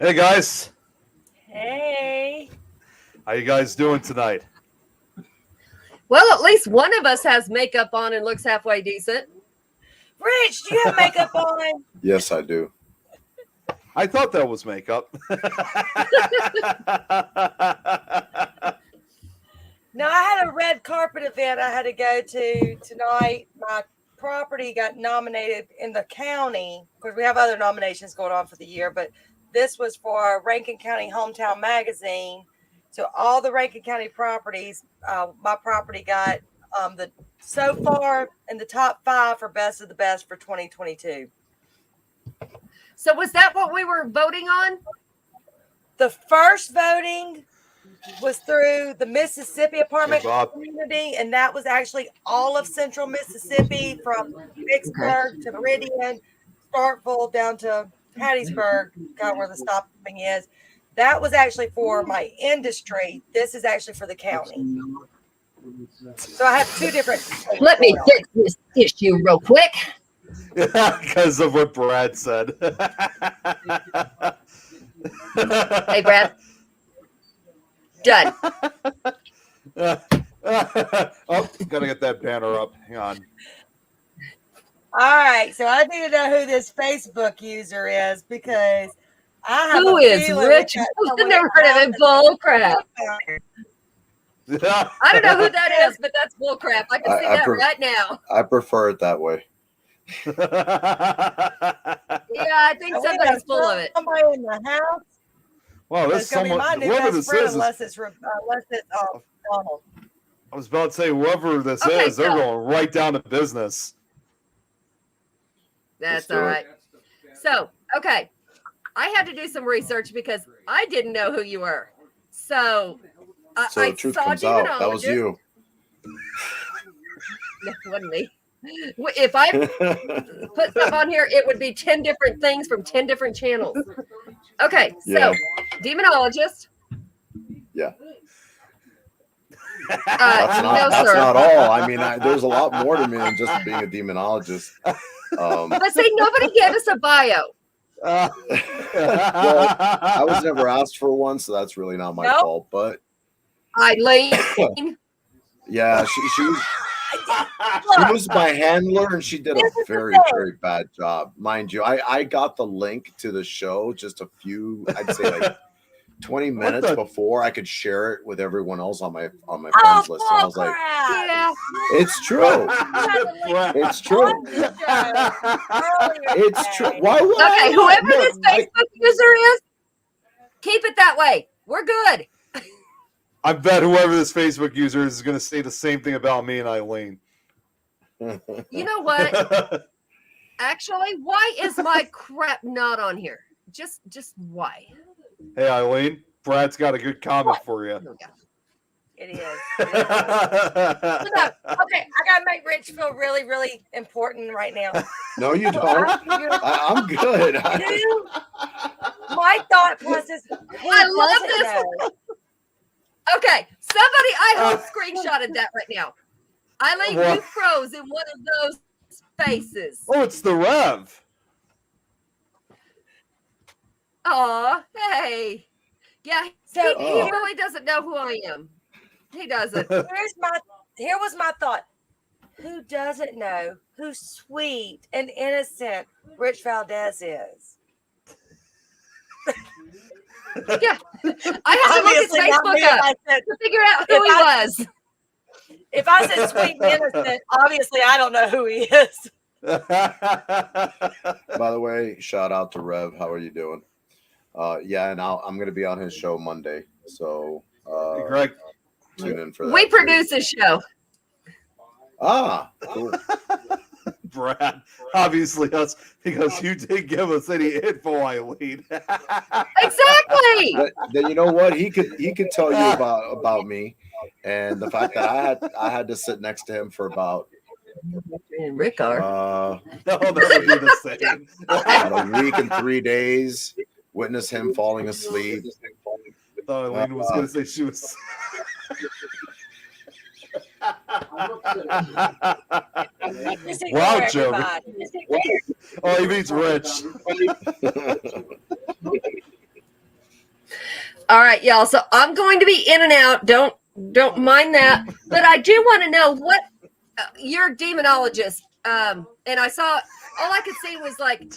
Hey guys, Hey. how you guys doing tonight? Well, at least one of us has makeup on and looks halfway decent. Rich, do you have makeup on? Yes, I do. I thought that was makeup. No, I had a red carpet event I had to go to tonight. My property got nominated in the county because we have other nominations going on for the year, but this was for Rankin County Hometown Magazine. So all the Rankin County properties, my property got the so far in the top 5 for best of the best for 2022. So was that what we were voting on? The first voting was through the Mississippi apartment Hey, Bob. community, and that was actually all of central Mississippi from Vicksburg to Meridian, Starkville down to Hattiesburg, kind of where the stopping is. That was actually for my industry. This is actually for the county. So I have 2 different. Let me fix this issue real quick. Because of what Brad said. Hey, Brad. Done. Oh, gotta get that banner up. Hang on. All right, so I need to know who this Facebook user is because I have Who a is feeling Rich? we got I've someone never heard of it. Bull crap. Yeah. I don't know who that is, but that's bull crap. I can see that right now. I prefer it that way. Yeah, I think somebody's full of it. Somebody in the house. Well, this It's gonna be someone, my new whoever best this friend is, unless it's Donald. I was about to say, whoever this Okay, is, they're so- going right down to business. That's do all it. right. So, okay. I had to do some research because I didn't know who you were. So, So I the truth saw comes out. That was demonologist. you. No, it wasn't me. If I put stuff on here, it would be 10 different things from 10 different channels. Okay, so Yeah. demonologist. Yeah. No, That's sir. not all. I mean, there's a lot more to me than just being a demonologist. But see, nobody gave us a bio. Well, I was never asked for one, so that's really not my Nope. fault. But Eileen. yeah, she was my handler, and she did a This is the very, thing. very bad job. Mind you, I got the link to the show just I'd say like 20 minutes the- before I could share it with everyone else on my Oh, friends list. And I was like, crap. Yeah. it's true. It's true. It's true. Why would I Okay, not? whoever Look, this Facebook user is, keep it that way. We're good. I bet whoever this Facebook user is going to say the same thing about me and Eileen. You know what? Actually, why is my crap not on here? Just why? Hey, Eileen, Brad's got a good comment for you. Here we go. It is. Okay, I gotta make Rich feel really, really important right now. No, you don't. I'm good. My thought process. I love this. Okay, somebody I hope screenshotted that right now. Eileen, What? you froze in one of those spaces. Oh, it's the Rev. Aw, hey. Yeah, So he really doesn't know who I am. He doesn't. Here was my thought. Who doesn't know who sweet and innocent Rich Valdes is? Yeah. I had to look his Obviously not me Facebook if up I said- to figure out who he was. If I said sweet and innocent, obviously I don't know who he is. By the way, shout out to Rev. How are you doing? Yeah, and I'm going to be on his show Monday. So Hey, Greg. tune in for that. We produce a show. Ah, cool. Brad, obviously us, because you did give us any info, Eileen. Exactly. Then you know what? He could tell you about me, and the fact that I had to sit next to him for about Rick are. No, that would be the same. about a week and 3 days. Witness him falling asleep. I thought Eileen was going to say she was. Wow, Joe. Oh, he means Rich. All right, y'all. So I'm going to be in and out. Don't mind that. But I do want to know what you're a demonologist. And I saw all I could see was like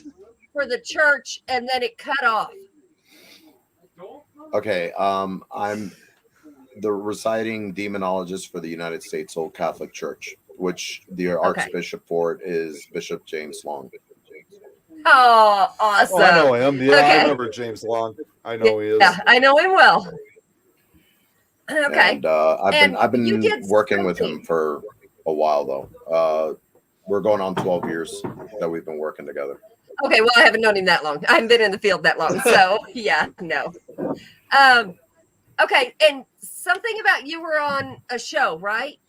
for the church, and then it cut off. Okay. I'm the reciting demonologist for the United States Old Catholic Church, which the Archbishop for it is Bishop James Long. Oh, awesome. Oh, I know him. Yeah, I Okay. remember James Long. I know he is. Yeah, I know him well. Okay. And I've been you did working with him something. for a while though. We're going on 12 years that we've been working together. Okay, well, I haven't known him that long. I haven't been in the field that long. So yeah, no. Okay, and something about you were on a show, right?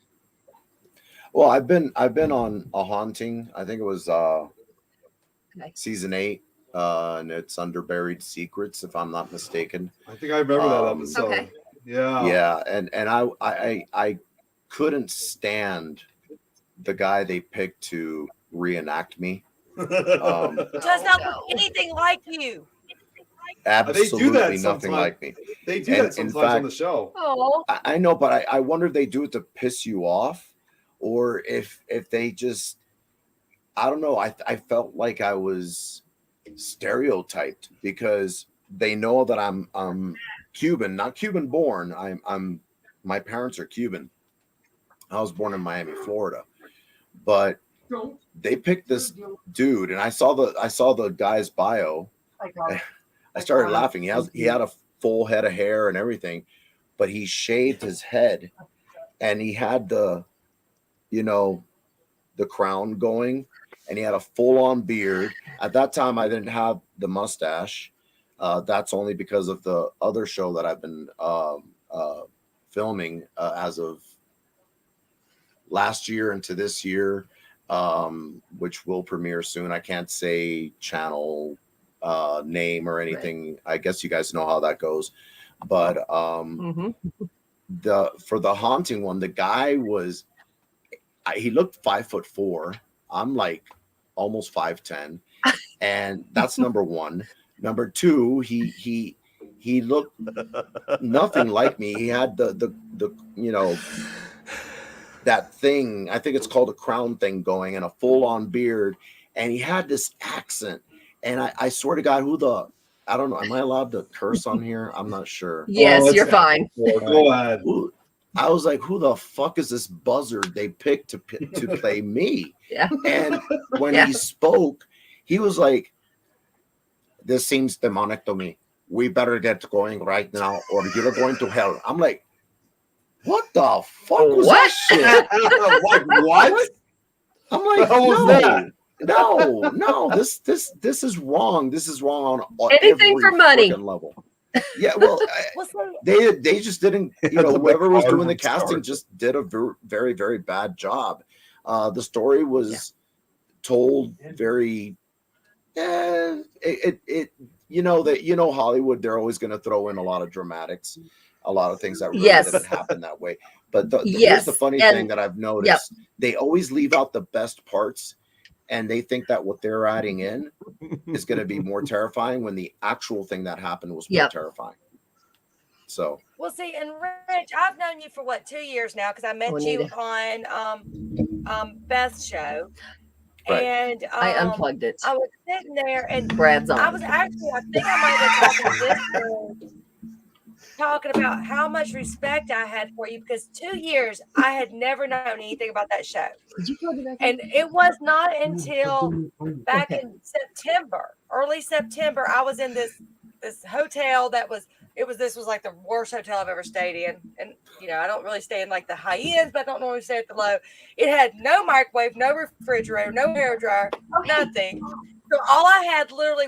Well, I've been on a haunting. I think it was season 8, and it's under Buried Secrets, if I'm not mistaken. I think I remember that episode. Okay. Yeah. Yeah, and I couldn't stand the guy they picked to reenact me. Does not look anything like you. Absolutely nothing like me. They do that sometimes on the show. Oh, I know, but I wonder if they do it to piss you off, or if they just, I don't know. I felt like I was stereotyped because they know that I'm Cuban, not Cuban born. I'm my parents are Cuban. I was born in Miami, Florida, but they picked this dude, and I saw the guy's bio. I started laughing. He had a full head of hair and everything, but he shaved his head, and he had the crown going, and he had a full-on beard. At that time, I didn't have the mustache. That's only because of the other show that I've been filming as of last year into this year, which will premiere soon. I can't say channel name or anything. I guess you guys know how that goes. But for the haunting one, the guy was he looked 5'4". I'm like almost 5'10", and that's number one. Number two, he looked nothing like me. He had the that thing, I think it's called a crown thing going, and a full-on beard, and he had this accent. And I swear to God, I don't know. Am I allowed to curse on here? I'm not sure. yes, you're fine. Go ahead. I was like, who the fuck is this buzzard they picked to play me? Yeah. And when he spoke, he was like, this seems demonic to me. We better get going right now, or you're going to hell. I'm like, what the fuck was that shit? What? I'm like, How was that? No, this is wrong. This is wrong on Anything every for money level. Yeah, well, they just didn't. Whoever was doing the casting just did a very, very bad job. The story was told very. Hollywood, they're always going to throw in a lot of dramatics, a lot of things that really didn't happen that way. But here's the funny thing that I've noticed: they always leave out the best parts, and they think that what they're adding in is going to be more terrifying when the actual thing that happened was more terrifying. So, well, see, and Rich, I've known you for 2 years now, because I met you on Beth's show. right. And I unplugged it. I was sitting there, and Brad's on. I think I might have been talking to this girl, talking about how much respect I had for you, because 2 years I had never known anything about that show. And it was not until back in September, early September, I was in this hotel this was like the worst hotel I've ever stayed in. And I don't really stay in like the high ends, but I don't normally stay at the low. It had no microwave, no refrigerator, no hair dryer, nothing. So all I had literally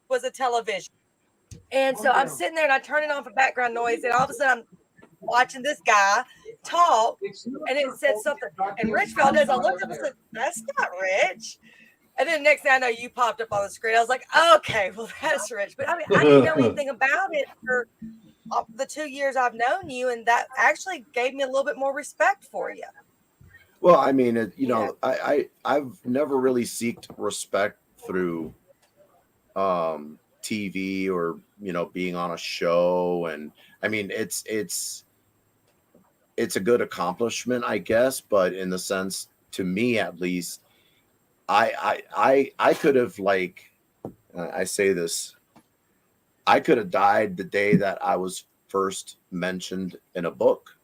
was a television. And so I'm sitting there, and I turn it on for background noise, and all of a sudden I'm watching this guy talk, and it said something. And Rich Valdes, I looked up and said, "That's not Rich." And then the next thing I know, you popped up on the screen. I was like, okay, well, that's Rich. But I mean, I didn't know anything about it for the 2 years I've known you, and that actually gave me a little bit more respect for you. Well, I mean, I've never really seeked respect through TV or being on a show, and I mean it's a good accomplishment, I guess, but in the sense, to me at least, I could have, like, I say this, I could have died the day that I was first mentioned in a book,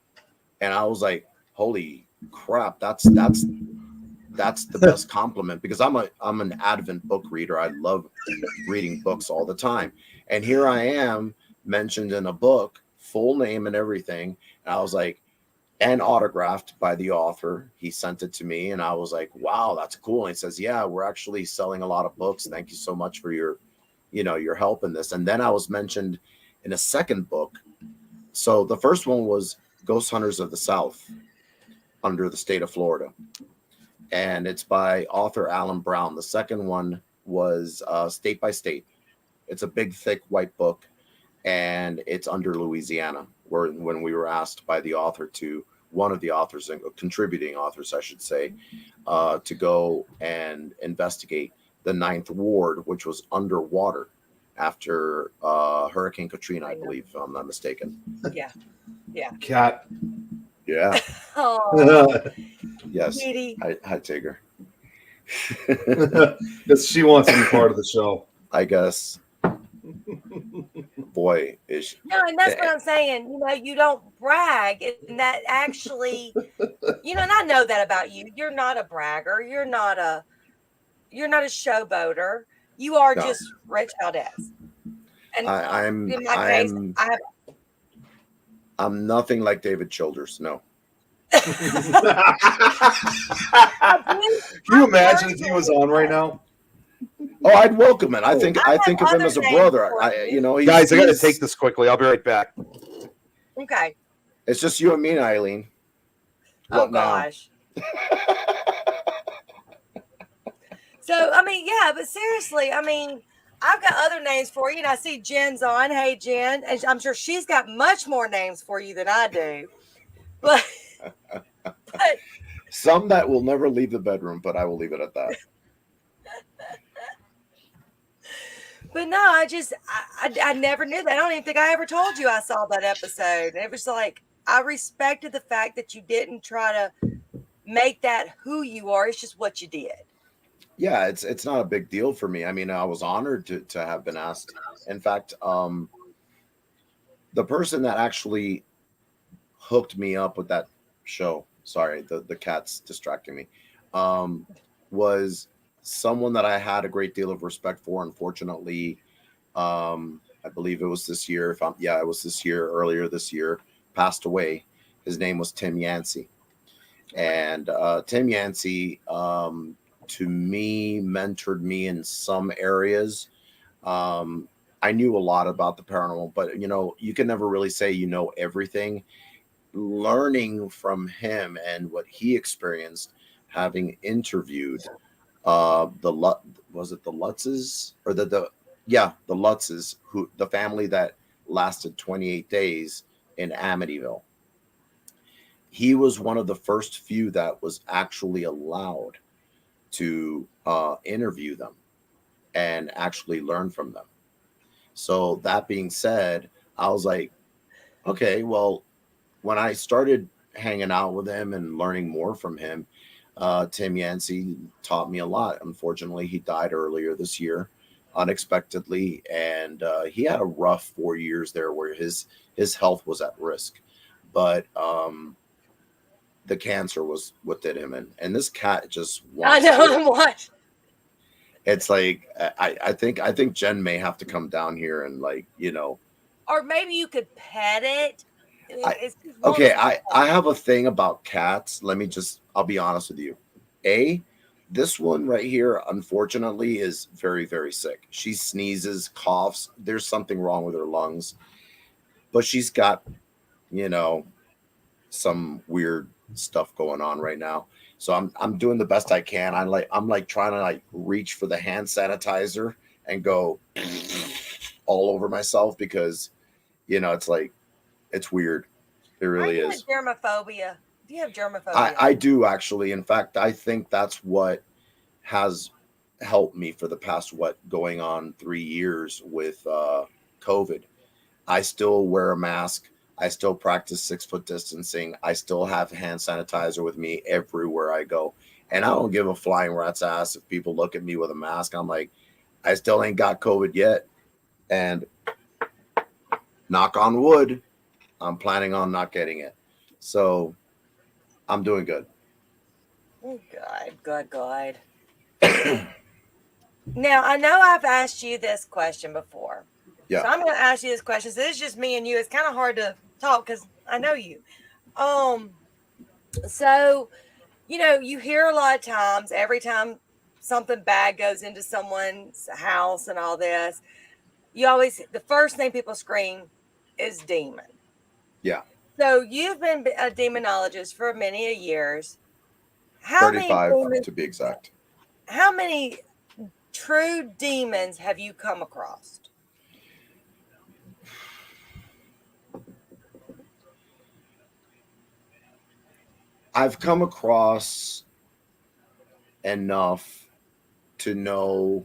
and I was like, holy crap, that's the best compliment, because I'm an avid book reader. I love reading books all the time, and here I am mentioned in a book, full name and everything, and I was like, and autographed by the author. He sent it to me, and I was like, wow, that's cool. And he says, yeah, we're actually selling a lot of books. Thank you so much for your help in this. And then I was mentioned in a second book. So the first one was Ghost Hunters of the South under the state of Florida, and it's by author Alan Brown. The second one was State by State. It's a big, thick white book, and it's under Louisiana, where when we were asked by the author one of the authors, contributing authors, I should say, to go and investigate the Ninth Ward, which was underwater after Hurricane Katrina, I believe, if I'm not mistaken. Yeah. Cat. Yeah. Oh, Yes. Kitty. Hi, Tigger. Because she wants to be part of the show. I guess. Boy, is No, and that's what I'm saying. You don't brag, and that actually, and I know that about you. You're not a bragger. You're not a showboater. You are just Rich Valdes. And I'm in my case, I'm nothing like David Childers. No. Can you imagine if he was on right now? Oh, I'd welcome it. I think of him as a brother. Guys, I got to take this quickly. I'll be right back. Okay. It's just you and me, Eileen. Oh gosh. So but seriously, I've got other names for you, and I see Jen's on. Hey, Jen, and I'm sure she's got much more names for you than I do. But some that will never leave the bedroom, but I will leave it at that. But no, I never knew that. I don't even think I ever told you I saw that episode. It was like, I respected the fact that you didn't try to make that who you are. It's just what you did. Yeah, it's not a big deal for me. I mean, I was honored to have been asked. In fact, the person that actually hooked me up with that show, sorry, the cat's distracting me, was someone that I had a great deal of respect for. Unfortunately, I believe it was this year. It was this year, earlier this year, passed away. His name was Tim Yancey. And Tim Yancey, to me, mentored me in some areas. I knew a lot about the paranormal, but you can never really say everything. Learning from him and what he experienced, having interviewed the Lutzes, or the Lutzes, who the family that lasted 28 days in Amityville. He was one of the first few that was actually allowed to interview them and actually learn from them. So that being said, I was like, okay, well, when I started hanging out with him and learning more from him, Tim Yancey taught me a lot. Unfortunately, he died earlier this year, unexpectedly, and he had a rough 4 years there where his health was at risk. But the cancer was what did him in. And this cat just wants What? It's like I think Jen may have to come down here and Or maybe you could pet it. I have a thing about cats. I'll be honest with you. This one right here, unfortunately, is very, very sick. She sneezes, coughs. There's something wrong with her lungs. But she's got, some weird stuff going on right now. So I'm doing the best I can. I'm trying to reach for the hand sanitizer and go all over myself because, it's weird. It really is. Germophobia. Do you have germophobia? I do, actually. In fact, I think that's what has helped me for the past going on 3 years with COVID. I still wear a mask. I still practice 6 foot distancing. I still have hand sanitizer with me everywhere I go. And I don't give a flying rat's ass if people look at me with a mask. I'm like, I still ain't got COVID yet. And knock on wood, I'm planning on not getting it. So I'm doing good. Oh, good. Now, I know I've asked you this question before. Yeah. So I'm going to ask you this question. So this is just me and you. It's kind of hard to talk because I know you. So, you hear a lot of times, every time something bad goes into someone's house and all this, the first thing people scream is demon. Yeah. So you've been a demonologist for many years. How 35 many to be exact. How many true demons have you come across? I've come across enough to know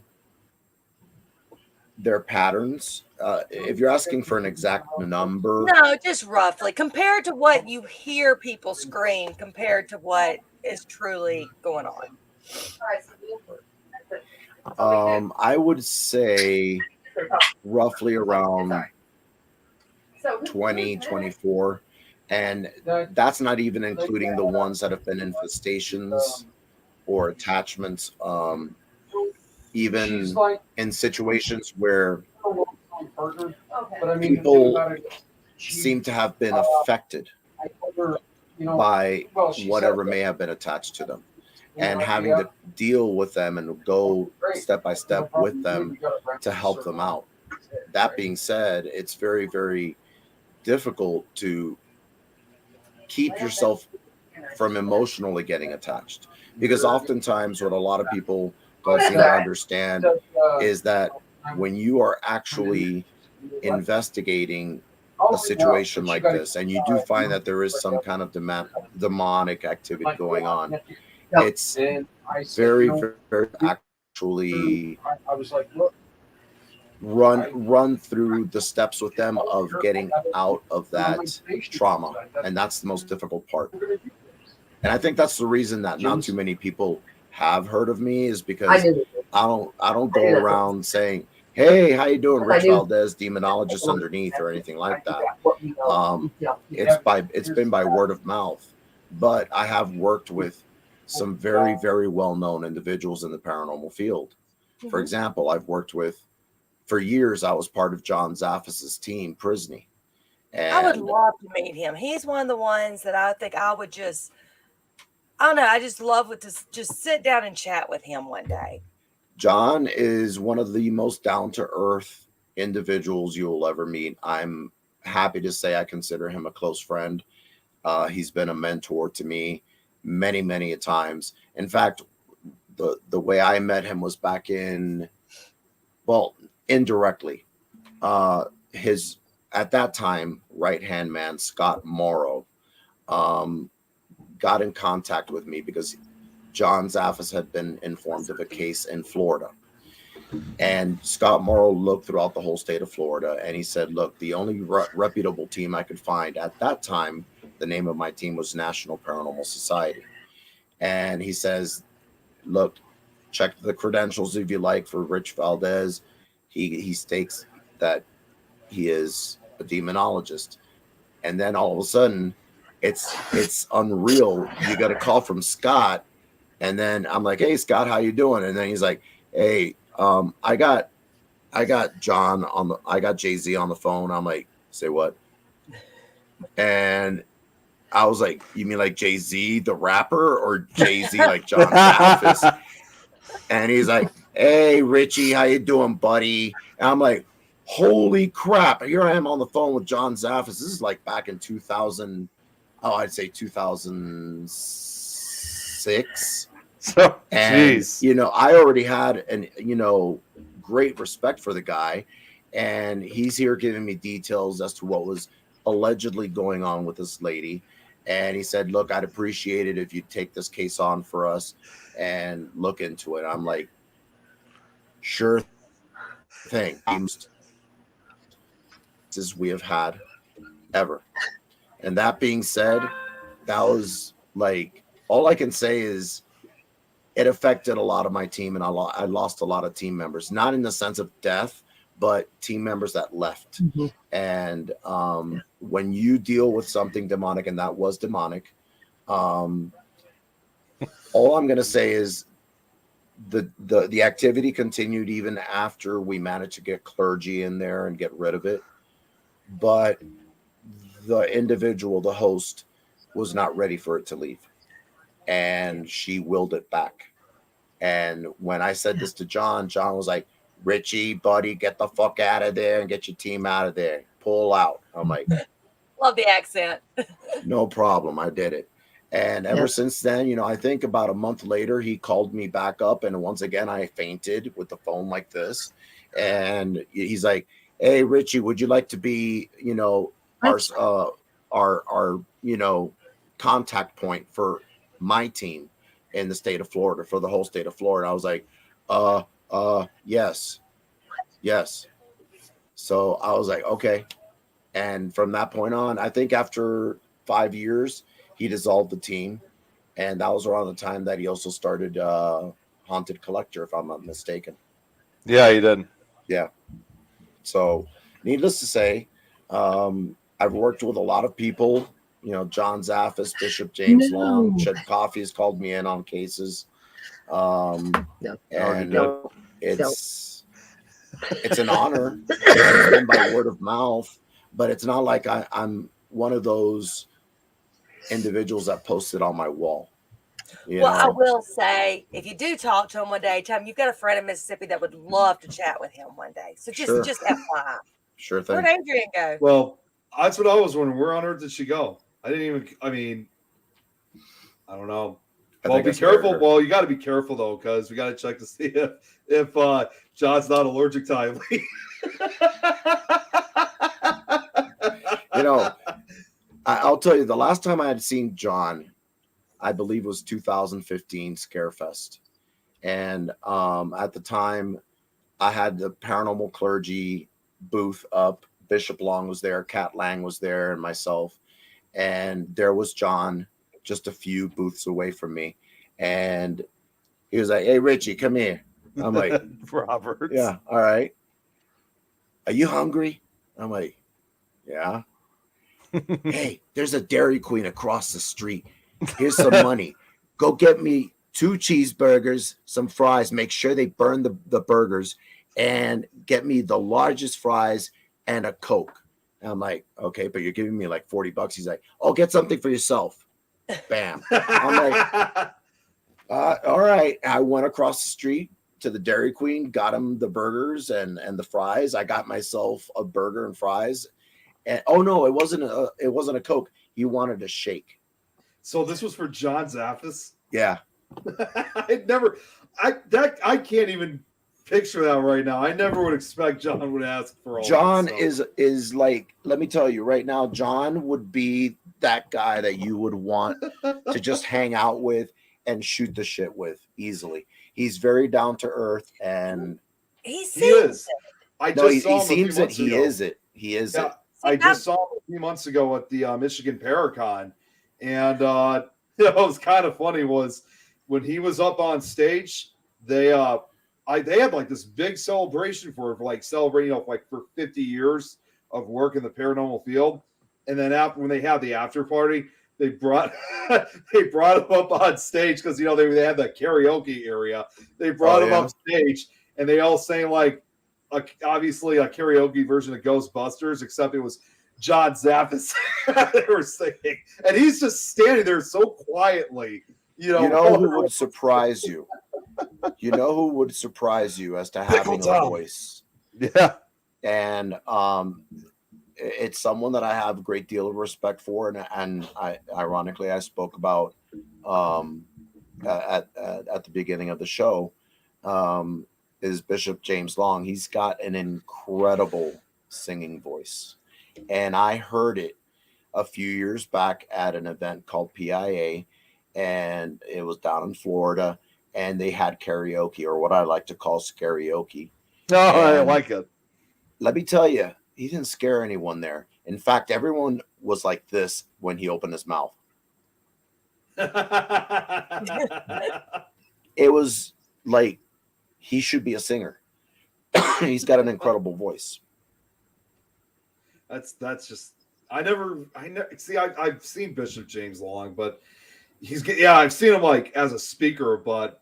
their patterns. If you're asking for an exact number, No, just roughly compared to what you hear people scream compared to what is truly going on. I would say roughly around 20, 24. And that's not even including the ones that have been infestations or attachments. Even in situations where people seem to have been affected by whatever may have been attached to them, and having to deal with them and go step by step with them to help them out. That being said, it's very, very difficult to keep yourself from emotionally getting attached, because oftentimes what a lot of people don't seem to understand is that when you are actually investigating a situation like this, and you do find that there is some kind of demonic activity going on, it's very, very actually run through the steps with them of getting out of that trauma, and that's the most difficult part. And I think that's the reason that not too many people have heard of me, is because I don't go around saying, "Hey, how you doing, Rich Valdes, demonologist," underneath or anything like that. It's been by word of mouth, but I have worked with some very, very well-known individuals in the paranormal field. For example, I've worked with, for years, I was part of John Zaffis's team, Prisney. And I would love to meet him. He's one of the ones that I think I would I don't know, I just love to just sit down and chat with him one day. John is one of the most down-to-earth individuals you'll ever meet. I'm happy to say I consider him a close friend. He's been a mentor to me many, many a times. In fact, the way I met him was back in, well, indirectly. His, at that time, right-hand man, Scott Morrow, got in contact with me because John Zaffis had been informed of a case in Florida. And Scott Morrow looked throughout the whole state of Florida, and he said, look, the only reputable team I could find at that time, the name of my team was National Paranormal Society. And he says, look, check the credentials if you like for Rich Valdes. He states that he is a demonologist. And then all of a sudden, it's unreal. You got a call from Scott, and then I'm like, "Hey, Scott, how you doing?" And then he's like, "Hey, I got John I got Jay-Z on the phone." I'm like, "Say what?" And I was like, "You mean like Jay-Z the rapper, or Jay-Z like John Zaffis?" And he's like, "Hey, Richie, how you doing, buddy?" And I'm like, "Holy crap!" Here I am on the phone with John Zaffis. This is like back in 2000. Oh, I'd say 2006. So, And, jeez. I already had great respect for the guy. And he's here giving me details as to what was allegedly going on with this lady. And he said, look, I'd appreciate it if you take this case on for us and look into it. I'm like, Sure thing. As we have had ever. And that being said, that was like all I can say is it affected a lot of my team, and I lost a lot of team members, not in the sense of death, but team members that left. Mm-hmm. And when you deal with something demonic, and that was demonic, all I'm going to say is the activity continued even after we managed to get clergy in there and get rid of it. But the individual, the host, was not ready for it to leave, and she willed it back. And when I said this to John was like, Richie, buddy, get the fuck out of there and get your team out of there. Pull out. I'm like, Love the accent. no problem. I did it. And ever since then, I think about a month later, he called me back up. And once again, I fainted with the phone like this. And he's like, hey, Richie, would you like to be, our contact point for my team in the state of Florida, for the whole state of Florida? I was like, yes. So I was like, okay. And from that point on, I think after 5 years, he dissolved the team. And that was around the time that he also started Haunted Collector, if I'm not mistaken. Yeah, he did. Yeah. So needless to say, I've worked with a lot of people, John Zaffis, Bishop James Long, Ched Coffee has called me in on cases. And it's an honor. It's been by word of mouth, but it's not like I'm one of those individuals that posted on my wall. I will say, if you do talk to him one day, tell him you've got a friend in Mississippi that would love to chat with him one day. So just FYI. Sure thing. Where'd Adrian go? Well, that's what I was wondering. Where on earth did she go? I don't know. Well, be careful. Well, you got to be careful though, because we got to check to see if John's not allergic to Eileen. I'll tell you, the last time I had seen John, I believe was 2015 Scarefest, and at the time, I had the Paranormal Clergy booth up. Bishop Long was there, Kat Lang was there, and myself, and there was John just a few booths away from me, and he was like, hey, Richie, come here. I'm like, Robert. Yeah, all right. Are you hungry? I'm like, yeah. Hey, there's a Dairy Queen across the street. Here's some money. Go get me 2 cheeseburgers, some fries. Make sure they burn the burgers, and get me the largest fries and a Coke. And I'm like, okay, but you're giving me like $40. He's like, oh, get something for yourself. Bam. I'm like, all right. I went across the street to the Dairy Queen, got him the burgers and the fries. I got myself a burger and fries. And oh no, it wasn't a Coke. He wanted a shake. So this was for John Zaffis? Yeah. I can't even picture that right now. I never would expect John would ask for all John that is like, let me tell you right now, John would be that guy that you would want to just hang out with and shoot the shit with easily. He's very down to earth, and he is. He seems it. He is it. He is it. I just saw him a few months ago at the Michigan Paracon, and it was kind of funny. Was when he was up on stage, they had like this big celebration for like celebrating like for 50 years of work in the paranormal field, and then when they had the after party, they brought him up on stage because they had that karaoke area. They brought him up stage, and they all sang like. Obviously a karaoke version of Ghostbusters, except it was John Zaffis they were singing, and he's just standing there so quietly. You know who would surprise you? You know who would surprise you as to having a voice? Yeah, and it's someone that I have a great deal of respect for, and I spoke about at the beginning of the show. Is Bishop James Long. He's got an incredible singing voice. And I heard it a few years back at an event called PIA, and it was down in Florida. and they had karaoke, or what I like to call karaoke. No, I And like it. let me tell you, he didn't scare anyone there. In fact, everyone was like this when he opened his mouth. It was like he should be a singer. He's got an incredible voice. That's just I never see. I've seen Bishop James Long, but I've seen him like as a speaker, but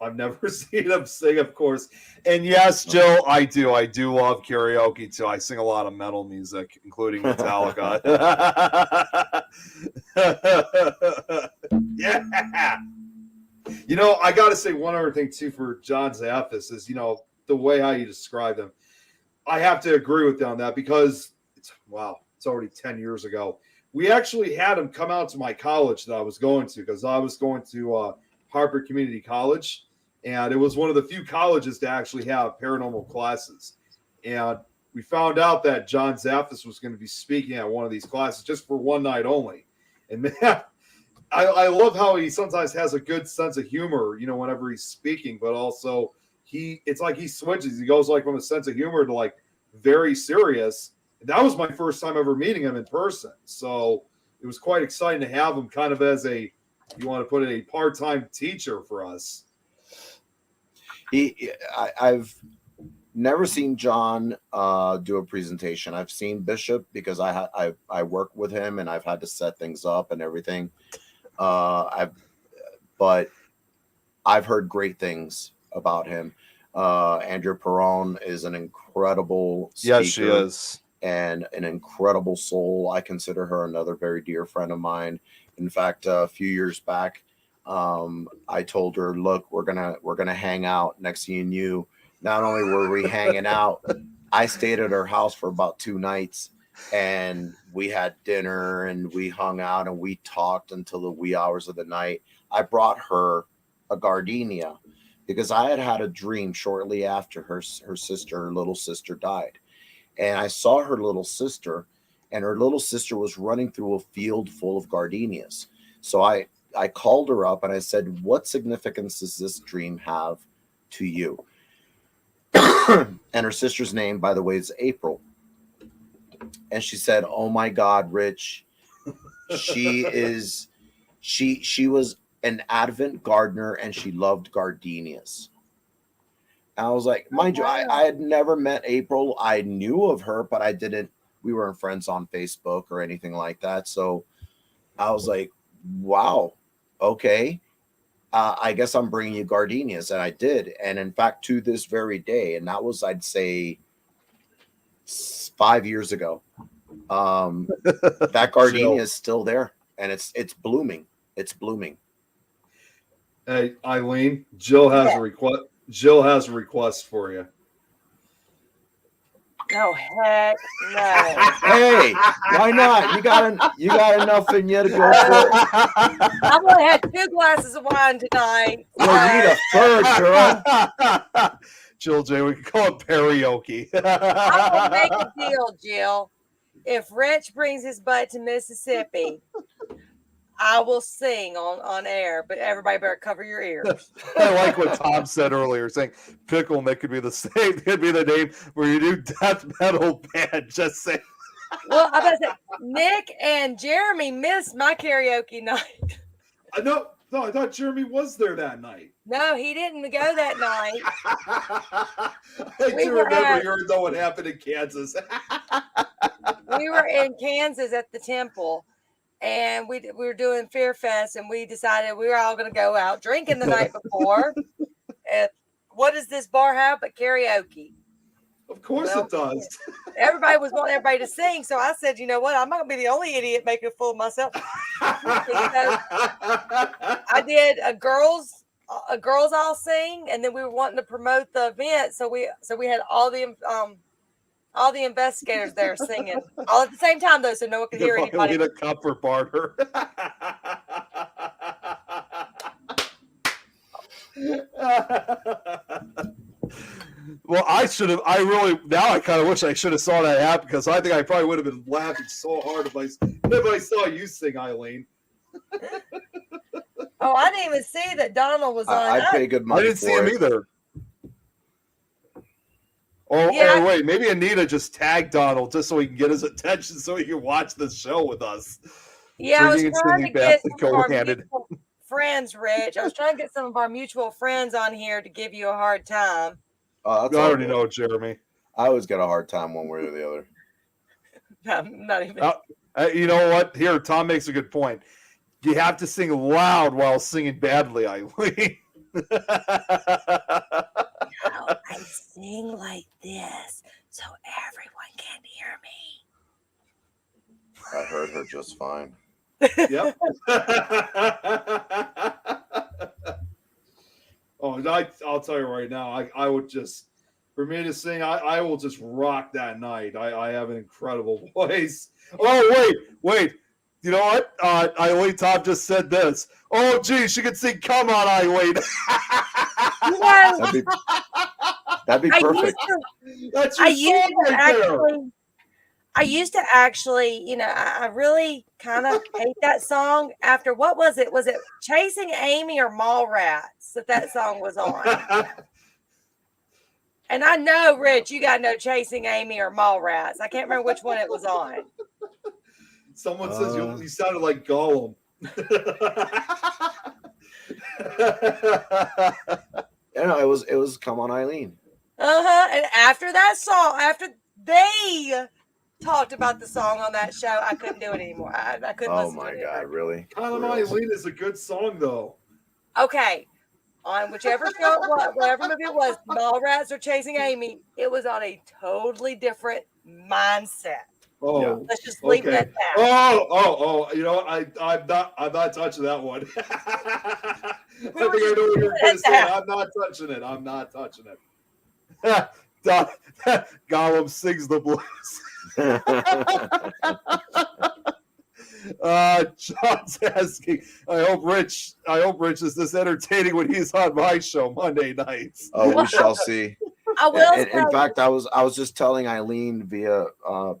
I've never seen him sing, of course. And yes, Jill, I do love karaoke too. I sing a lot of metal music, including Metallica. Yeah. You know, I got to say one other thing too for John Zaffis is, you know, the way how you described him. I have to agree with you on that because it's already 10 years ago. We actually had him come out to my college that I was going to, because I was going to Harvard Community College, and it was one of the few colleges to actually have paranormal classes. And we found out that John Zaffis was going to be speaking at one of these classes just for one night only. And man, I love how he sometimes has a good sense of humor, you know, whenever he's speaking, but also it's like he switches. He goes like from a sense of humor to like very serious. And that was my first time ever meeting him in person. So it was quite exciting to have him kind of as you want to put it, a part-time teacher for us. I've never seen John do a presentation. I've seen Bishop because I work with him and I've had to set things up and everything. But I've heard great things about him. Andrea Perron is an incredible speaker. Yes, she is. And an incredible soul. I consider her another very dear friend of mine. In fact, a few years back, I told her, "Look, we're gonna hang out." Next thing you knew, not only were we hanging out, I stayed at her house for about 2 nights, and we had dinner and we hung out and we talked until the wee hours of the night. I brought her a gardenia because I had a dream shortly after her little sister died. And I saw her little sister, and her little sister was running through a field full of gardenias. So I called her up and I said, "What significance does this dream have to you?" And her sister's name, by the way, is April. And she said, "Oh my God, Rich, she was an Advent gardener and she loved gardenias." I was like, mind you, I had never met April. I knew of her, but we weren't friends on Facebook or anything like that. So I was like, wow, okay. I guess I'm bringing you gardenias. And I did. And in fact, to this very day, and that was, I'd say 5 years ago, that gardenia is still there and it's blooming. It's blooming. Hey, Eileen, Jill has a request. Jill has a request for you. No, heck no. Hey, why not? You got enough in you to go for it. I've only had 2 glasses of wine tonight. Well, you need a third, girl. Jill J, we can call it karaoke. I will make a deal, Jill. If Rich brings his butt to Mississippi, I will sing on air, but everybody better cover your ears. I like what Tom said earlier, saying Pickle Nick could be the same. Could be the name where you do death metal band. Just say. Well, I was about to say, Nick and Jeremy missed my karaoke night. No, I thought Jeremy was there that night. No, he didn't go that night. I do remember hearing though what happened in Kansas. We were in Kansas at the temple. And we were doing Fear Fest, and we decided we were all going to go out drinking the night before. And what does this bar have but karaoke? Of course it does. Everybody was wanting everybody to sing, so I said, you know what? I'm not going to be the only idiot making a fool of myself. So I did a girls all sing, and then we were wanting to promote the event, so we had all the investigators there singing all at the same time, though, so no one could hear anybody. Need a cup for barter. Well, I kind of wish I should have saw that happen, because I think I probably would have been laughing so hard if I saw you sing, Eileen. Oh, I didn't even see that Donald was on. I pay good I money didn't see for him it. either. Oh, Yeah. oh, wait, maybe Anita just tagged Donald just so he can get his attention so he can watch the show with us. Yeah, I was Drinking and trying to singing get badly some of our co-handed. mutual friends, Rich. I was trying to get some of our mutual friends on here to give you a hard time. Oh, I that's all already good. know, Jeremy. I always get a hard time one way or the other. Not even. You know what? Here, Tom makes a good point. You have to sing loud while singing badly, Eileen. No, I sing like this so everyone can hear me. I heard her just fine. Yep. I'll tell you right now, I would just, for me to sing, I will just rock that night. I have an incredible voice. Oh, wait. You know what? Eileen Tom just said this. Oh, geez, she could sing Come On, Eileen. You know, That'd be perfect. That's your song right there. I used to actually, I really kind of hate that song after, what was it? Was it Chasing Amy or Mallrats that song was on? And I know, Rich, you got no Chasing Amy or Mallrats. I can't remember which one it was on. Someone says you sounded like Gollum. Yeah, no, it was Come On, Eileen. And after that song, after they talked about the song on that show, I couldn't do it anymore. I couldn't listen to it. Oh my God, really? Come On, Eileen is a good song, though. Okay. On whichever show it was, whatever movie it was, Mallrats or Chasing Amy, it was on a totally different mindset. Oh, Yeah. Let's just leave it at that. Oh! You know what? I'm not touching that one. I think I know what you're going to say. I'm not touching it. Gollum sings the blues. John's asking. I hope Rich is this entertaining when he's on my show Monday nights. Oh, we shall see. I will. In fact, I was just telling Eileen via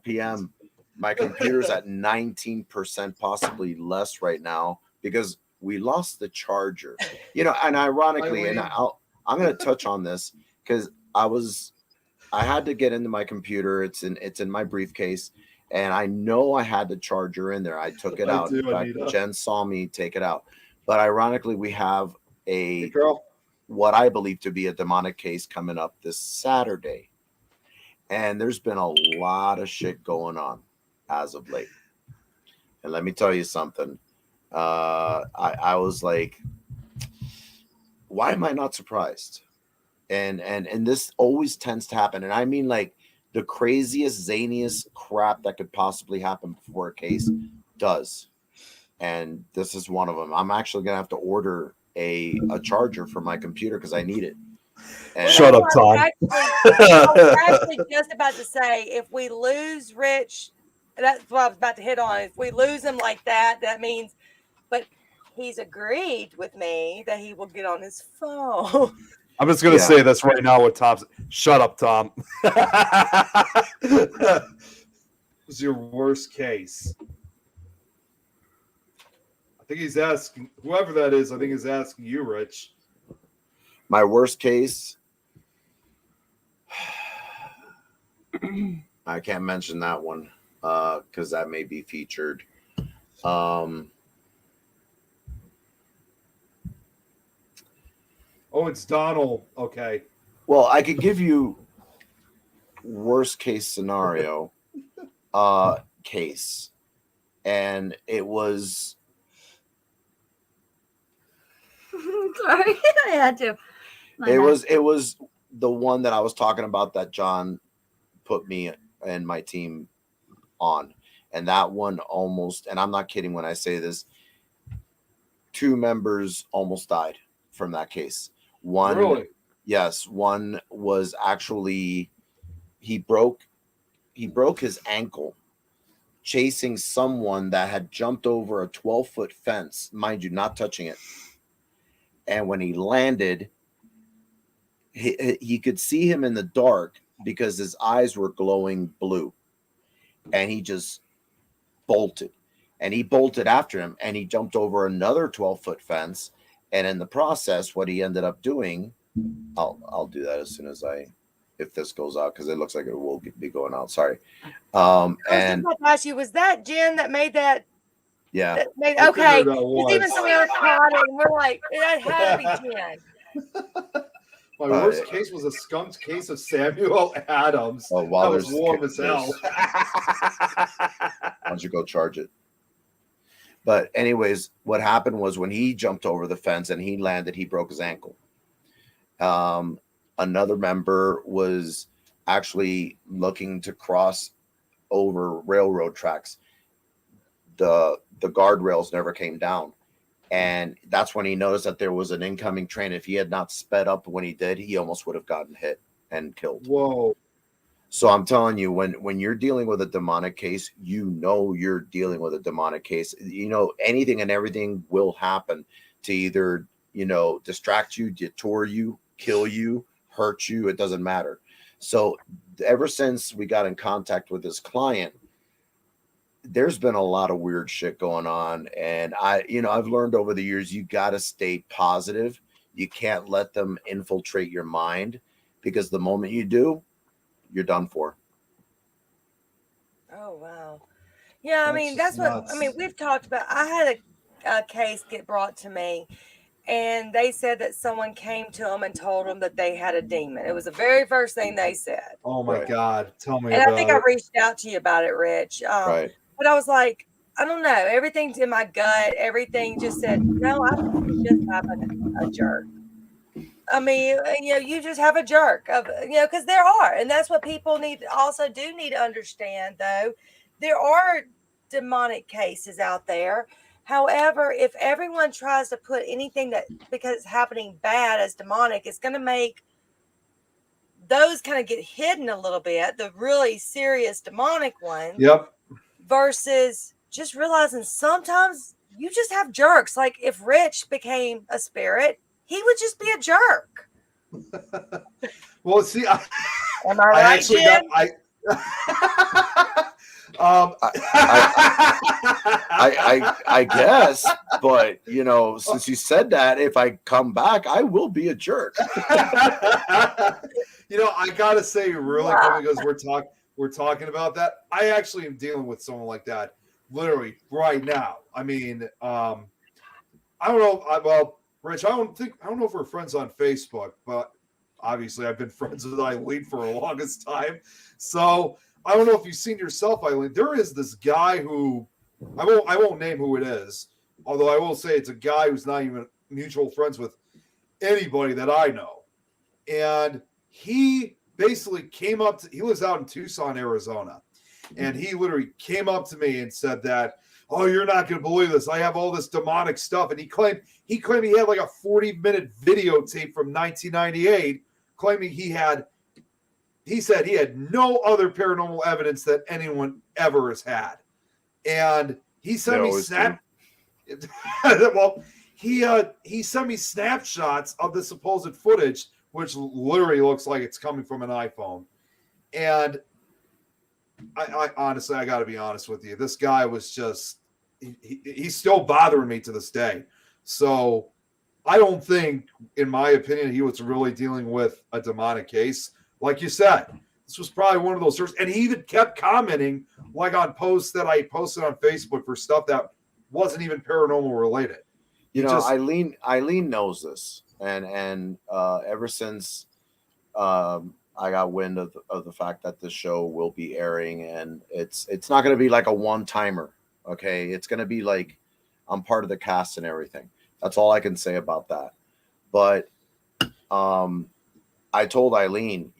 PM, my computer's at 19%, possibly less right now because we lost the charger. And ironically, Eileen. and I'm going to touch on this because I had to get into my computer. It's in my briefcase, and I know I had the charger in there. I took it out. In fact, Jen saw me take it out. But ironically, we have what I believe to be a demonic case coming up this Saturday. And there's been a lot of shit going on as of late. And let me tell you something. I was like, why am I not surprised? And this always tends to happen. And I mean, like, the craziest, zaniest crap that could possibly happen before a case does. And this is one of them. I'm actually going to have to order a charger for my computer because I need it. And Shut up, Tom. I was actually just about to say, if we lose Rich, that's what I was about to hit on. If we lose him like that, that means, but he's agreed with me that he will get on his phone. I'm just going to say this right now with Tom. Shut up, Tom. What's your worst case? I think he's asking, whoever that is, I think he's asking you, Rich. My worst case, I can't mention that one because that may be featured. Oh, it's Donald. Okay. Well, I could give you worst case scenario case, and it was. Sorry, I had to. It was the one that I was talking about that John put me and my team on, and that one almost. And I'm not kidding when I say this. 2 members almost died from that case. One, really? Yes, one was actually he broke his ankle chasing someone that had jumped over a 12-foot fence, mind you, not touching it. And when he landed, he could see him in the dark because his eyes were glowing blue. And he just bolted. And he bolted after him, and he jumped over another 12-foot fence. And in the process, what he ended up doing, I'll do that as soon as if this goes out, because it looks like it will be going out. Sorry. I was just And about to ask you, was that Jen that made that? yeah, That made, I okay. figured that Because even was. some of us caught it, and we're like, that had to be Jen. My worst case was a skunked case of Samuel Adams. Oh, That while was there's warm as hell. why don't you go charge it? But anyways, what happened was when he jumped over the fence and he landed, he broke his ankle. Another member was actually looking to cross over railroad tracks. The guardrails never came down. And that's when he noticed that there was an incoming train. If he had not sped up when he did, he almost would have gotten hit and killed. Whoa. So I'm telling you, when you're dealing with a demonic case, you know you're dealing with a demonic case. You know, anything and everything will happen to either, distract you, detour you, kill you, hurt you. It doesn't matter. So ever since we got in contact with this client, there's been a lot of weird shit going on. And I've learned over the years, you got to stay positive. You can't let them infiltrate your mind, because the moment you do, you're done for. Oh, wow. Yeah, I mean, That's that's just what, I nuts. mean, we've talked about. I had a case get brought to me, and they said that someone came to them and told them that they had a demon. It was the very first thing they said. Oh my Right. God. Tell me And I think about I it. reached out to you about it, Rich. Right. But I was like, I don't know. Everything's in my gut. Everything just said, no, I think you just have a jerk. I mean, you just have a jerk because there are, and that's what people need to understand, though. There are demonic cases out there. However, if everyone tries to put anything that because it's happening bad as demonic, it's going to make those kind of get hidden a little bit, the really serious demonic ones, Yep. versus just realizing sometimes you just have jerks. Like if Rich became a spirit, he would just be a jerk. Well, see, Am I I right, actually Jen? I guess, but since you said that, if I come back, I will be a jerk. I gotta say really quick, because we're talking about that. I actually am dealing with someone like that literally right now. I mean, I don't know. Rich, I don't know if we're friends on Facebook, but obviously I've been friends with Eileen for the longest time. So I don't know if you've seen yourself, Eileen. There is this guy who I won't name who it is, although I will say it's a guy who's not even mutual friends with anybody that I know. And he basically he lives out in Tucson, Arizona. And he literally came up to me and said that, oh, you're not going to believe this. I have all this demonic stuff. And he claimed he had like a 40-minute videotape from 1998 claiming he said he had no other paranormal evidence that anyone ever has had. And he sent me well, he sent me snapshots of the supposed footage, which literally looks like it's coming from an iPhone. And I honestly, I got to be honest with you. This guy was just, he's still bothering me to this day. So I don't think, in my opinion, he was really dealing with a demonic case. Like you said, this was probably one of those searches. And he even kept commenting like on posts that I posted on Facebook for stuff that wasn't even paranormal related. Eileen knows this. And ever since I got wind of the fact that the show will be airing, and it's not going to be like a one-timer. Okay. It's going to be like I'm part of the cast and everything. That's all I can say about that. But I told Eileen,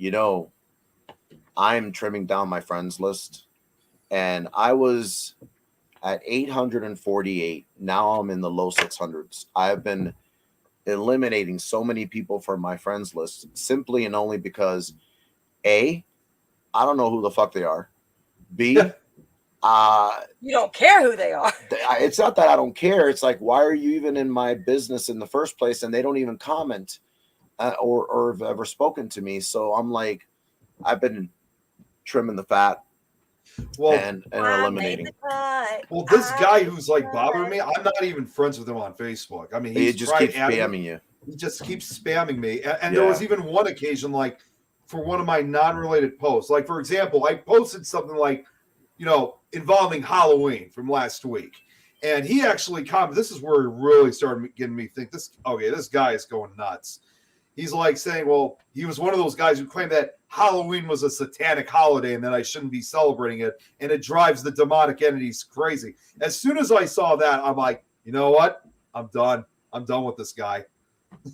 I'm trimming down my friends list, and I was at 848. Now I'm in the low 600s. I've been eliminating so many people from my friends list simply and only because A, I don't know who the fuck they are. B, you don't care who they are. It's not that I don't care. It's like, why are you even in my business in the first place? And they don't even comment or have ever spoken to me. So I'm like, I've been trimming the fat, Well, and I eliminating. made the cut. well, this I guy made who's the like cut. bothering me, I'm not even friends with him on Facebook. I mean, He he's just tried keeps adding spamming me. you. He just keeps spamming me. And there was even one occasion, like for one of my non-related posts. Like, for example, I posted something like, involving Halloween from last week. And he actually commented. This is where he really started getting me think this guy is going nuts. He's like saying, well, he was one of those guys who claimed that Halloween was a satanic holiday and that I shouldn't be celebrating it. And it drives the demonic entities crazy. As soon as I saw that, I'm like, you know what? I'm done. I'm done with this guy.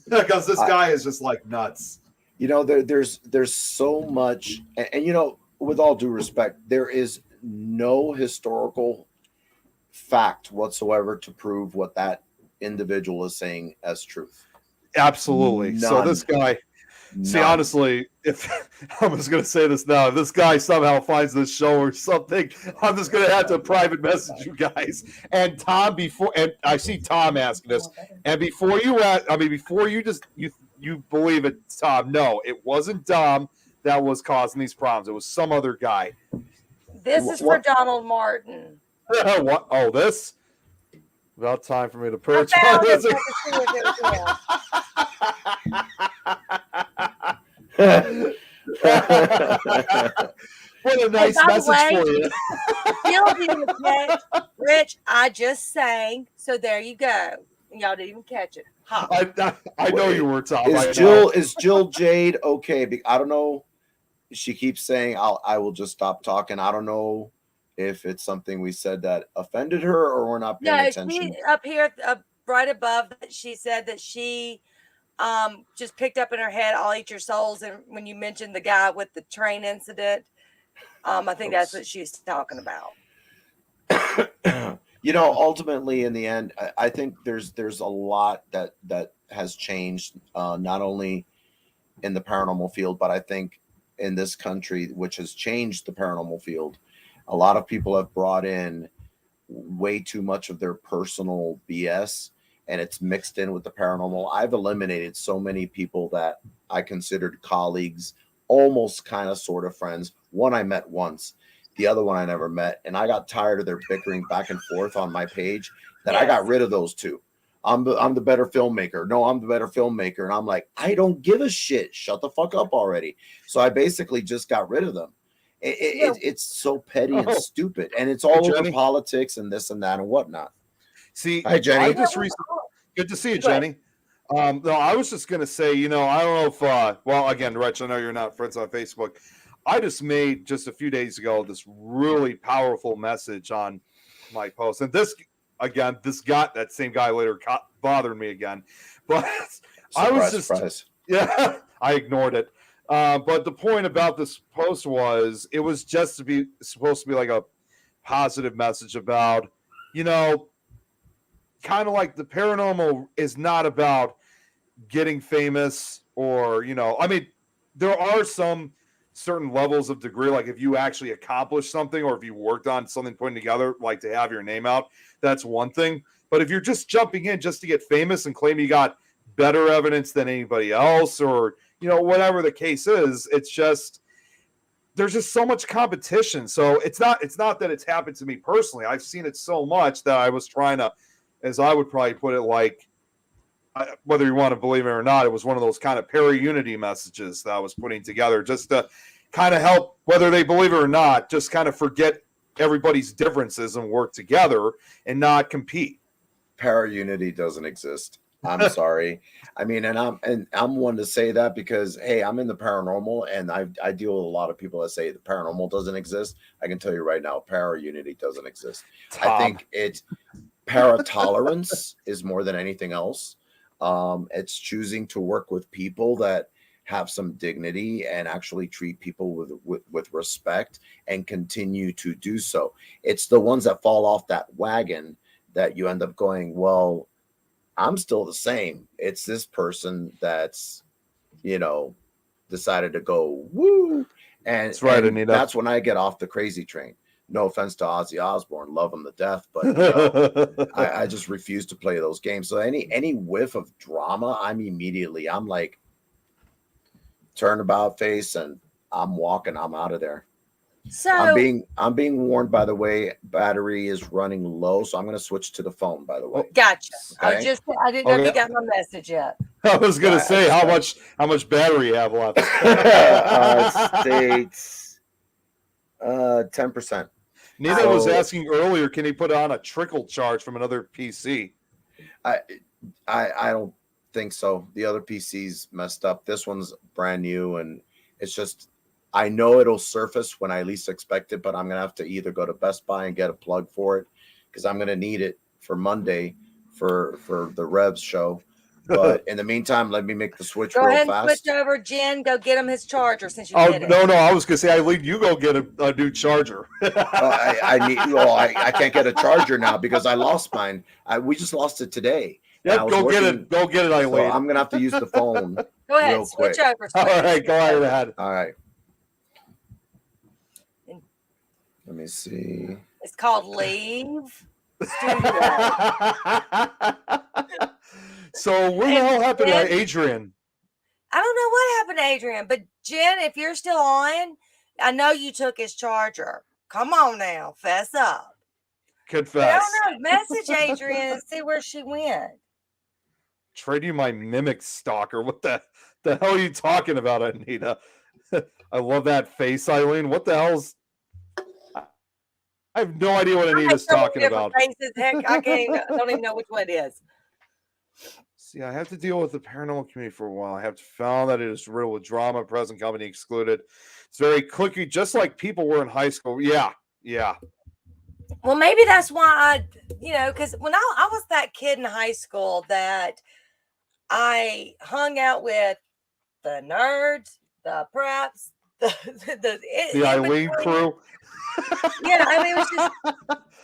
Because this guy is just like nuts. There's so much, and with all due respect, there is no historical fact whatsoever to prove what that individual is saying as truth. Absolutely. None. So this guy, see, honestly, if I was going to say this now, if this guy somehow finds this show or something, I'm just going to have to private message you guys. And Tom, and I see Tom asking this, and before you believe it, Tom, no, it wasn't Dom that was causing these problems. It was some other guy. This is for Donald Martin. What? Oh, this? About time for me to purchase. I found it, so I could see if it was him. What a nice message for you. Y'all didn't even catch. Rich, I just sang, so there you go. Y'all didn't even catch it. Huh. I know you were, Tom. Is Jill Jade okay? I don't know. She keeps saying, I will just stop talking. I don't know if it's something we said that offended her or we're not paying attention. Up here, right above, she said that she just picked up in her head, I'll eat your souls. And when you mentioned the guy with the train incident, I think that's what she's talking about. Ultimately, in the end, I think there's a lot that has changed, not only in the paranormal field, but I think in this country, which has changed the paranormal field. A lot of people have brought in way too much of their personal BS, and it's mixed in with the paranormal. I've eliminated so many people that I considered colleagues, almost kind of sort of friends. One I met once, the other one I never met, and I got tired of their bickering back and forth on my page that I got rid of those two. I'm the better filmmaker. No, I'm the better filmmaker. And I'm like, I don't give a shit. Shut the fuck up already. So I basically just got rid of them. It's so petty and stupid. And it's all over politics and this and that and whatnot. See, hi, Jenny. I just recently, good to see you, Jenny. No, I was just going to say, I don't know if, well, again, Rich, I know you're not friends on Facebook. I just made just a few days ago this really powerful message on my post. And this got that same guy later bothered me again. But I was just, I ignored it. But the point about this post was it was just supposed to be like a positive message about, kind of like the paranormal is not about getting famous or, I mean, there are some certain levels of degree, like if you actually accomplish something or if you worked on something putting together, like to have your name out, that's one thing. But if you're just jumping in just to get famous and claim you got better evidence than anybody else or, whatever the case is, it's just, there's just so much competition. So it's not that it's happened to me personally. I've seen it so much that I was trying to, as I would probably put it, like, whether you want to believe it or not, it was one of those kind of para-unity messages that I was putting together just to kind of help, whether they believe it or not, just kind of forget everybody's differences and work together and not compete. Para-unity doesn't exist. I'm sorry. I mean, and I'm one to say that because, hey, I'm in the paranormal and I deal with a lot of people that say the paranormal doesn't exist. I can tell you right now, para-unity doesn't exist. Tom. I think it's para-tolerance is more than anything else. It's choosing to work with people that have some dignity and actually treat people with respect and continue to do so. It's the ones that fall off that wagon that you end up going, well, I'm still the same. It's this person that's, decided to go woo. And that's right, and Anita. That's when I get off the crazy train. No offense to Ozzy Osbourne, love him to death, but I just refuse to play those games. So any whiff of drama, I'm like, turn about face and I'm walking, I'm out of there. So I'm being warned, by the way, battery is running low, so I'm going to switch to the phone, by the way. gotcha. Okay. I didn't know if you Okay. got my message yet. I was gonna Yeah, I say just how got much battery you have left. states 10%. Nina was So asking earlier, can he put on a trickle charge from another PC? I don't think so. The other PC's messed up. This one's brand new, and it's just I know it'll surface when I least expect it, but I'm gonna have to either go to Best Buy and get a plug for it because I'm gonna need it for Monday for the Revs show. But in the meantime, let me make the switch Go real ahead and fast. switch over, Jen. Go get him his charger since you Oh did it. no, I was gonna say, Eileen, you go get a new charger. I need. Well, I can't get a charger now because I lost mine. We just lost it today. And I Yep, was go get working, it. Go get it, Eileen. so I'm gonna have to use the phone. Go ahead, real switch quick. over. All right, switch go right over. ahead. All right. Let me see. It's called Leave Studio. So where the hell happened to Adrian? I don't know what happened to Adrian, but Jen, if you're still on, I know you took his charger. Come on now, fess up. But I Confess. don't know. Message Adrian and see where she went. Trade you my mimic stalker. What the hell are you talking about, Anita? I love that face, Eileen. What the hell's? I have no idea what Anita's talking about. Faces. Heck, I don't even know which one it is. See, I have to deal with the paranormal community for a while. I have found that it is riddled with drama, present company excluded. It's very clicky, just like people were in high school. Yeah. Well, maybe that's why because when I was that kid in high school that I hung out with the nerds, the preps, the Eileen crew. Yeah, I mean, it was just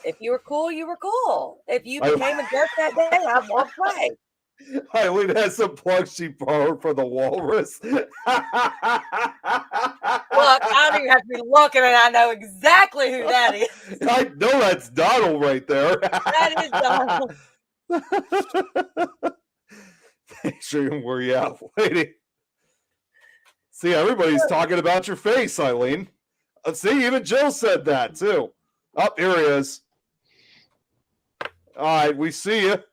if you were cool, you were cool. If you became a jerk that day, I walked away. Eileen has some plugs she borrowed from the walrus. Look, I don't even have to be looking, and I know exactly who that is. I know that's Donald right there. That is Donald. Adrian, where you at, lady? See, everybody's talking about your face, Eileen. See, even Jill said that too. Oh, here he is. All right, we see you.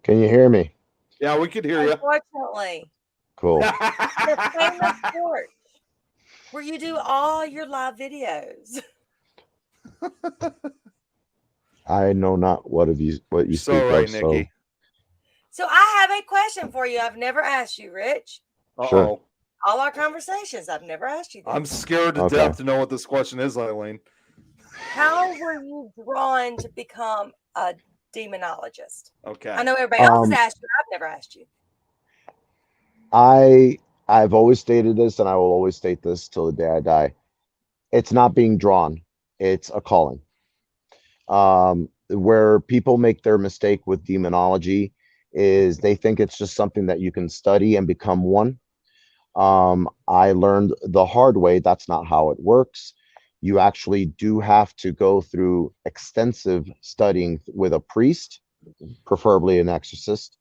Can you hear me? Yeah, we can hear you. Unfortunately. Cool. The famous porch where you do all your live videos. I know not what you speak right, of. Nikki. So I have a question for you. I've never asked you, Rich. Sure. All our conversations, I've never asked you this. I'm scared to death to know what this question is, Eileen. How were you drawn to become a demonologist? Okay. I know everybody else has asked you. I've never asked you. I've always stated this, and I will always state this till the day I die. It's not being drawn. It's a calling. Where people make their mistake with demonology is they think it's just something that you can study and become one. I learned the hard way that's not how it works. You actually do have to go through extensive studying with a priest, preferably an exorcist,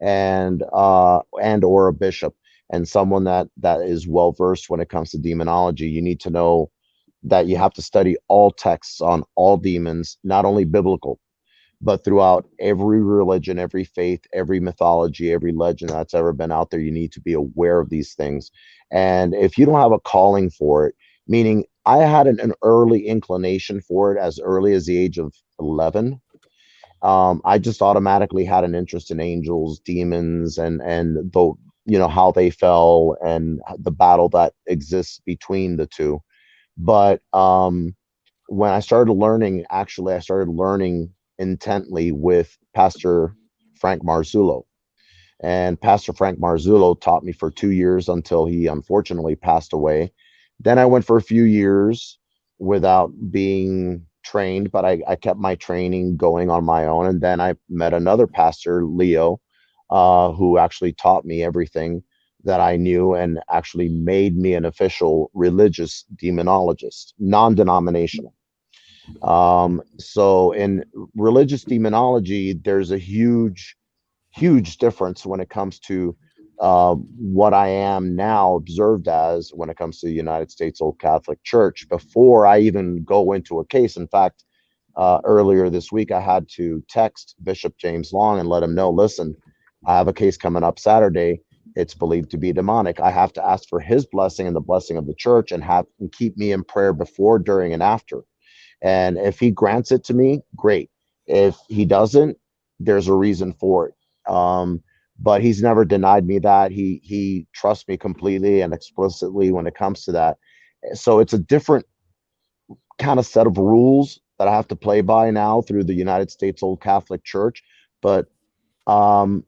and or a bishop, and someone that is well versed when it comes to demonology. You need to know that you have to study all texts on all demons, not only biblical, but throughout every religion, every faith, every mythology, every legend that's ever been out there. You need to be aware of these things. And if you don't have a calling for it, meaning I had an early inclination for it as early as the age of 11. I just automatically had an interest in angels, demons, and how they fell and the battle that exists between the two. But when I started learning, I started learning intently with Pastor Frank Marzullo. And Pastor Frank Marzullo taught me for 2 years until he unfortunately passed away. Then I went for a few years without being trained, but I kept my training going on my own. And then I met another pastor, Leo, who actually taught me everything that I knew and actually made me an official religious demonologist, non-denominational. So in religious demonology, there's a huge difference when it comes to what I am now observed as when it comes to the United States Old Catholic Church before I even go into a case. In fact, earlier this week, I had to text Bishop James Long and let him know, listen, I have a case coming up Saturday. It's believed to be demonic. I have to ask for his blessing and the blessing of the church and keep me in prayer before, during, and after. And if he grants it to me, great. If he doesn't, there's a reason for it. But he's never denied me that. He trusts me completely and explicitly when it comes to that. So it's a different kind of set of rules that I have to play by now through the United States Old Catholic Church. But um,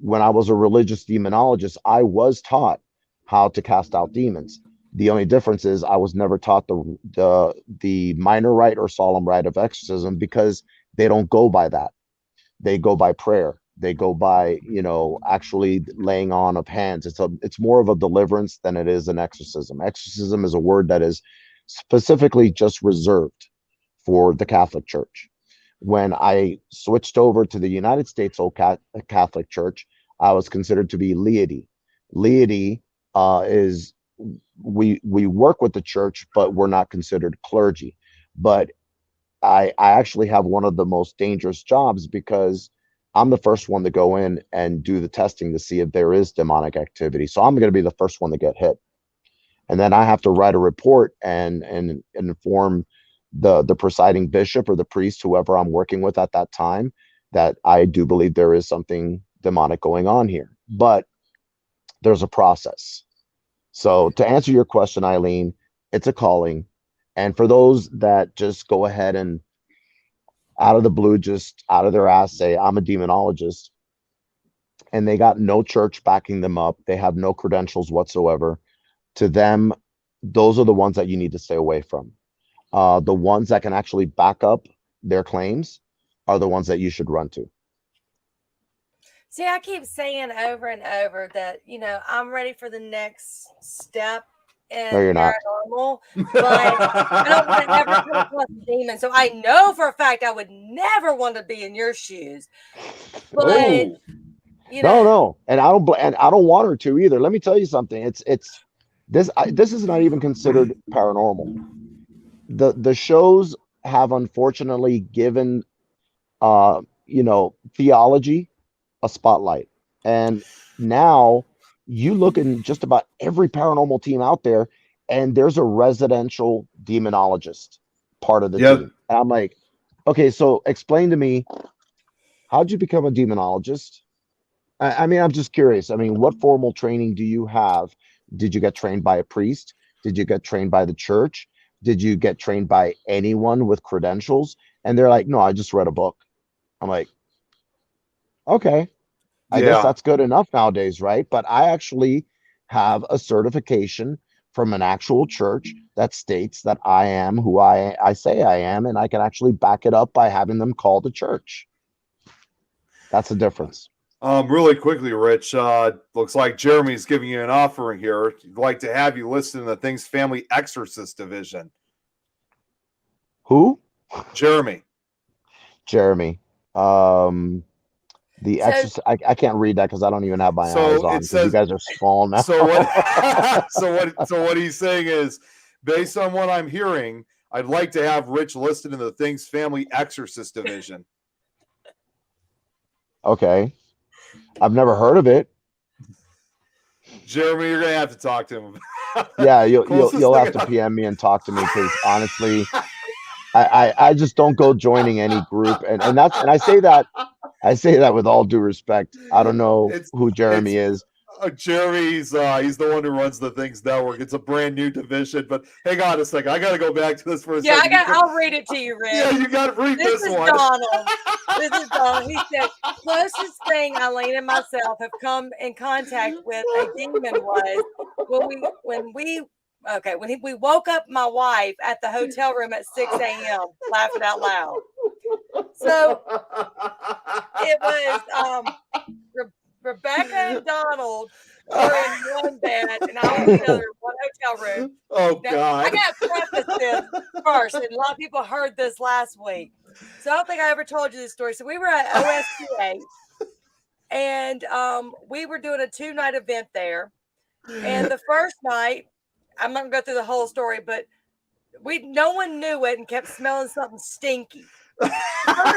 when I was a religious demonologist, I was taught how to cast out demons. The only difference is I was never taught the minor rite or solemn rite of exorcism, because they don't go by that. They go by prayer. They go by, actually laying on of hands. It's more of a deliverance than it is an exorcism. Exorcism is a word that is specifically just reserved for the Catholic Church. When I switched over to the United States Old Catholic Church, I was considered to be laity. Laity is we work with the church, but we're not considered clergy. But I actually have one of the most dangerous jobs, because I'm the first one to go in and do the testing to see if there is demonic activity. So I'm going to be the first one to get hit. And then I have to write a report and inform the presiding bishop or the priest, whoever I'm working with at that time, that I do believe there is something demonic going on here. But there's a process. So to answer your question, Eileen, it's a calling. And for those that just go ahead and out of the blue, just out of their ass say, I'm a demonologist, and they got no church backing them up, they have no credentials whatsoever, to them, those are the ones that you need to stay away from. The ones that can actually back up their claims are the ones that you should run to. See, I keep saying over and over that, I'm ready for the next step in No, you're not. paranormal, but I don't want to ever come across a demon. So I know for a fact I would never want to be in your shoes. But Oh, no, and I don't want her to either. Let me tell you something. This is not even considered paranormal. The shows have unfortunately given theology a spotlight, and now you look in just about every paranormal team out there, and there's a residential demonologist part of the Yep. team. And I'm like, okay, so explain to me, how'd you become a demonologist? I mean, I'm just curious. I mean, what formal training do you have? Did you get trained by a priest? Did you get trained by the church? Did you get trained by anyone with credentials? And they're like, no, I just read a book. I'm like, okay, I guess Yeah. that's good enough nowadays, right? But I actually have a certification from an actual church that states that I am who I say I am, and I can actually back it up by having them call the church. That's the difference. Really quickly, Rich, looks like Jeremy's giving you an offering here. He'd like to have you listed in the Things Family Exorcist Division. Who? Jeremy. The So- exorcist. I can't read that because I don't even have my eyes on, it because says you guys are small now. So what he's saying is, based on what I'm hearing, I'd like to have Rich listed in the Things Family Exorcist Division. Okay, I've never heard of it. Jeremy, you're gonna have to talk to him. Yeah, Closest you'll thing have to I- PM me and talk to me, because honestly, I just don't go joining any group, and I say that with all due respect. I don't know who Jeremy is. Jeremy's he's the one who runs the Things Network. It's a brand new division, but hang on a second. I got to go back to this for a Yeah, second. I'll read it to you, Rick. Yeah, you got to read This this is one. Donald. This is Donald. He said, closest thing Eileen and myself have come in contact with a demon was when we woke up my wife at the hotel room at 6 a.m. laughing out loud. So it was Rebecca and Donald were in one bed, and I was in the other in one hotel room. Oh Now, God! I got to preface this first, and a lot of people heard this last week, so I don't think I ever told you this story. So we were at OSTA, And we were doing a 2-night event there. And the first night, I'm not gonna go through the whole story, but no one knew it and kept smelling something stinky. I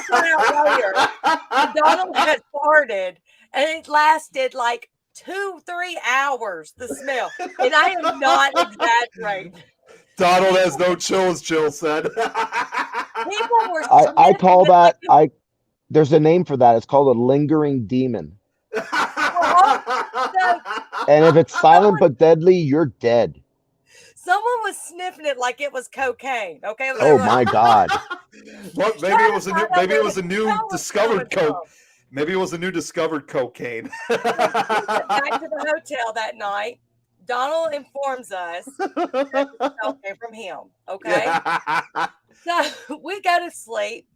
found out later that Donald had farted, and it lasted like 2-3 hours. The smell, and I am not exaggerating. Donald has no chill, as Jill said. People were. I call sniffing it that like there's a name for that. It's called a lingering demon. And if it's silent but deadly, you're dead. Someone was sniffing it like it was cocaine. Okay. Oh my God. Well, maybe it was a new. Maybe it was a new Hell was discovered going coke. Maybe it was a new discovered cocaine. Back to the hotel that night. Donald informs us that the smell came from him. Okay. So we go to sleep.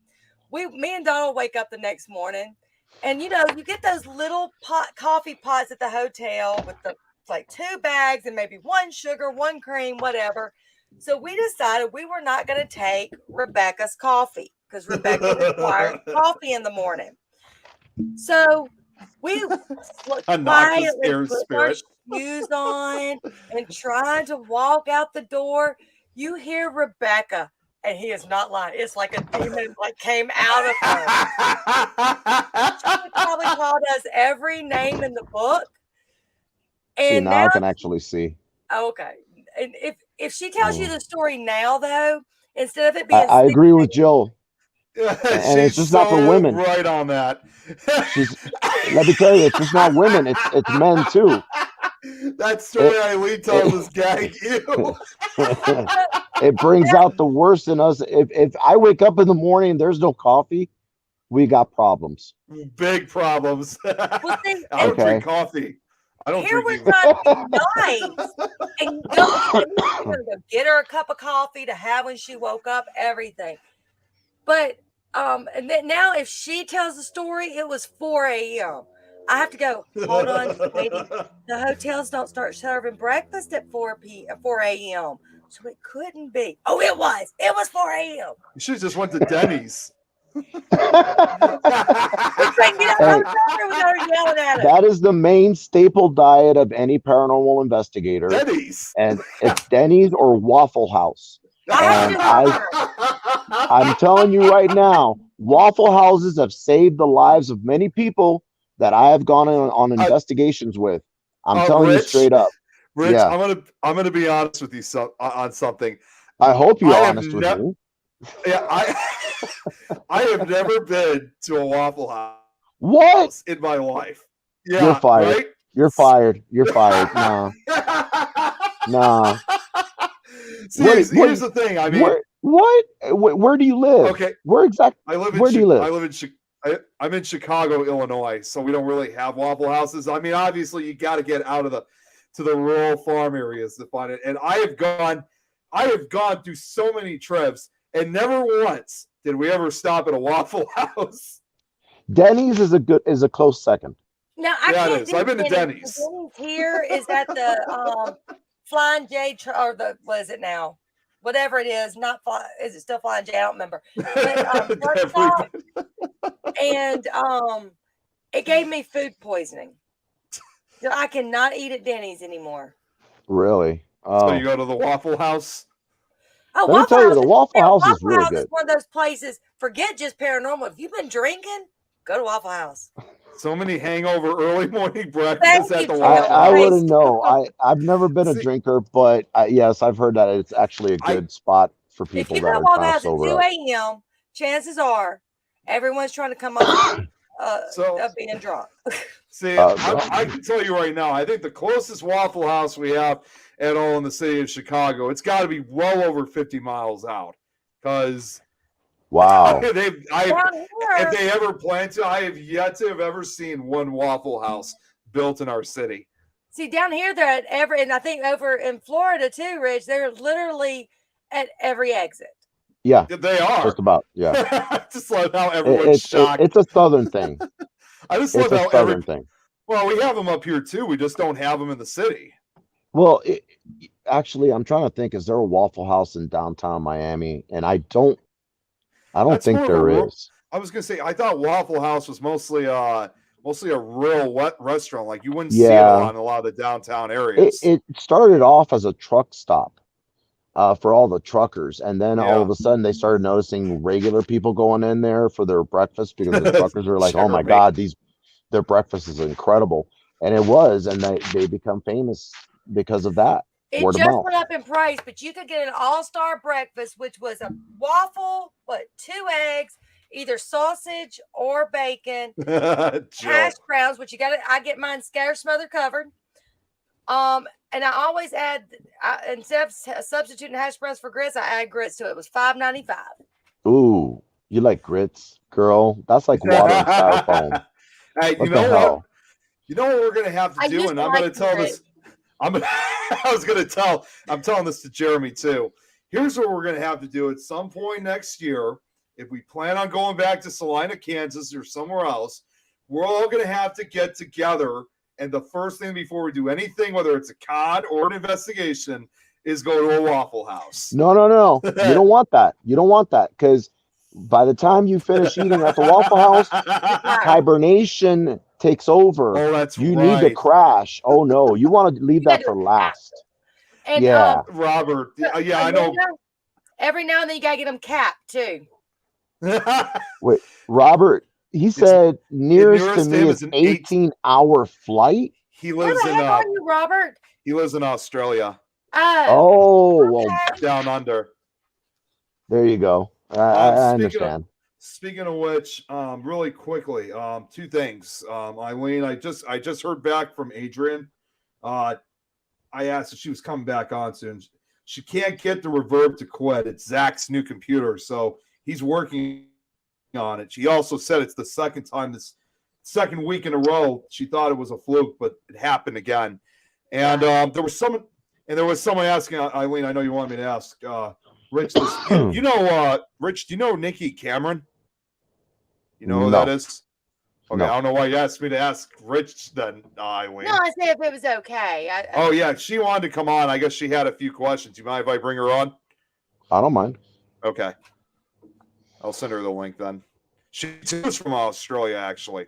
Me and Donald wake up the next morning, and you get those little coffee pots at the hotel with the like 2 bags and maybe 1 sugar, 1 cream, whatever. So we decided we were not going to take Rebecca's coffee because Rebecca required coffee in the morning. So we quietly put our shoes on and trying to walk out the door. You hear Rebecca, and he is not lying. It's like a demon came out of her. She probably called us every name in the book. And see, now I can actually see. Okay. And if she tells you the story now, though, instead of it being, I agree with Jill. And it's just not for women. Right on that. Let me tell you, it's just not women. It's men too. That story Eileen tells us, gag you. It brings out the worst in us. If I wake up in the morning and there's no coffee, we got problems. Big problems. Well, I don't drink coffee. I don't Here drink we're trying to be nice and go get her a cup of coffee to have when she woke up, everything. But and then now if she tells the story, it was 4 a.m. I have to go, hold on, lady. The hotels don't start serving breakfast at 4 a.m. So it couldn't be. Oh, it was. It was 4 a.m. You should have just went to Denny's. That is the main staple diet of any paranormal investigator. Denny's. And it's Denny's or Waffle House. And I'm telling you right now, Waffle Houses have saved the lives of many people that I have gone on investigations with. I'm telling you straight up. Rich, yeah. I'm gonna be honest with you on something. I hope you're honest with me. Yeah, I have never been to a Waffle House. What? In my life. Yeah, you're fired. Right? You're fired. You're fired. Nah. See, here's the thing. I mean, where do you live? Okay. Where exactly? Where do you live? I live in I'm in Chicago, Illinois, so we don't really have Waffle Houses. I mean, obviously, you got to get out of to the rural farm areas to find it. And I have gone through so many trips, and never once did we ever stop at a Waffle House. Denny's is a close second. No, I can't. It is. I've been to Denny's. Denny's here is at the Flying J or the what is it now? Whatever it is, is it still Flying J? I don't remember. But, and it gave me food poisoning. So I cannot eat at Denny's anymore. Really? So you go to the Waffle House? Oh, let me tell you, the Waffle House is really good. Is one of those places. Forget just paranormal. If you've been drinking, go to Waffle House. So many hangover early morning breakfasts at the Waffle House. I wouldn't know. I've never been a drinker, but yes, I've heard that it's actually a good spot for people that are kind of sober. If you go at 2 a.m., chances are everyone's trying to come up of being drunk. See, I can tell you right now, I think the closest Waffle House we have at all in the city of Chicago, it's got to be well over 50 miles out. Because, wow, if they ever plan to, I have yet to have ever seen one Waffle House built in our city. See, down here, they're at and I think over in Florida too, Rich, they're literally at every exit. Yeah, they are. Just about, yeah. Just love how everyone's shocked. It's a southern thing. I just love how southern thing. Well, we have them up here too. We just don't have them in the city. Well, actually, I'm trying to think. Is there a Waffle House in downtown Miami? And I don't think there is. I was gonna say I thought Waffle House was mostly mostly a real wet restaurant. Like you wouldn't see it Yeah, in a lot of the downtown it, areas. it started off as a truck stop for all the truckers, and then all Yeah. of a sudden they started noticing regular people going in there for their breakfast because the truckers were like, "Oh my Jeremy. God, their breakfast is incredible," and it was, and they become famous because of that, It word of just mouth. went up in price, but you could get an all-star breakfast, which was a waffle, 2 eggs, either sausage or bacon, hash browns, which I get mine scattered, smothered, covered. And I always add, instead of substituting hash browns for grits, I add grits to it. It was $5.95. Ooh, you like grits, girl? That's like water and styrofoam. Hey, What the hell? You know what we're gonna have to I do, used and to I'm like gonna tell grits. this. I'm telling this to Jeremy too. Here's what we're gonna have to do at some point next year. If we plan on going back to Salina, Kansas, or somewhere else, we're all gonna have to get together. And the first thing before we do anything, whether it's a con or an investigation, is go to a Waffle House. No. You don't want that. You don't want that because by the time you finish eating at the Waffle House, hibernation takes over. Oh, that's You right. need to crash. Oh no, you want to leave that for last. And Yeah. Robert. Yeah, I know. Every now and then you gotta get them capped too. Wait, Robert, he said nearest to nearest to me him is is an 18-hour flight. He Where lives the in heck are you, Robert? he lives in Australia, Oh, well, okay. down under. there you go. I Speaking understand. speaking of which, really quickly, two things. Eileen, I just heard back from Adrian. I asked if she was coming back on soon. She can't get the reverb to quit. It's Zach's new computer, so he's working on it. She also said it's the second week in a row. She thought it was a fluke, but it happened again. And there was someone asking Eileen. I know you wanted me to ask Rich this. Rich, do you know Nikki Cameron? You know who No. that is? Okay, No. I don't know why you asked me to ask Rich then, Eileen. No, I said if it was okay. Oh yeah, she wanted to come on. I guess she had a few questions. You mind if I bring her on? I don't mind. Okay. I'll send her the link then. She was from Australia, actually.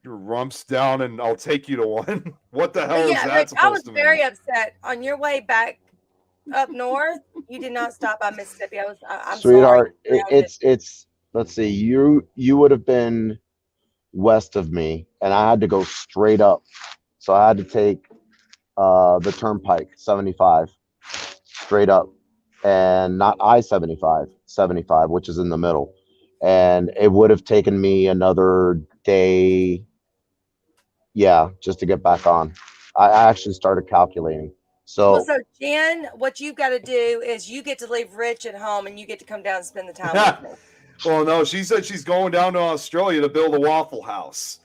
Your rumps down, and I'll take you to one. What the hell is that Rick, supposed I was to mean? very upset on your way back up north. You did not stop by Mississippi. I'm Sweetheart, sorry. it's let's see, you would have been west of me, and I had to go straight up. So I had to take the turnpike 75 straight up, and not I-75, 75, which is in the middle. And it would have taken me another day, yeah, just to get back on. I actually started calculating. So Jen, what you've got to do is you get to leave Rich at home and you get to come down and spend the time with me. Well, no, she said she's going down to Australia to build a Waffle House.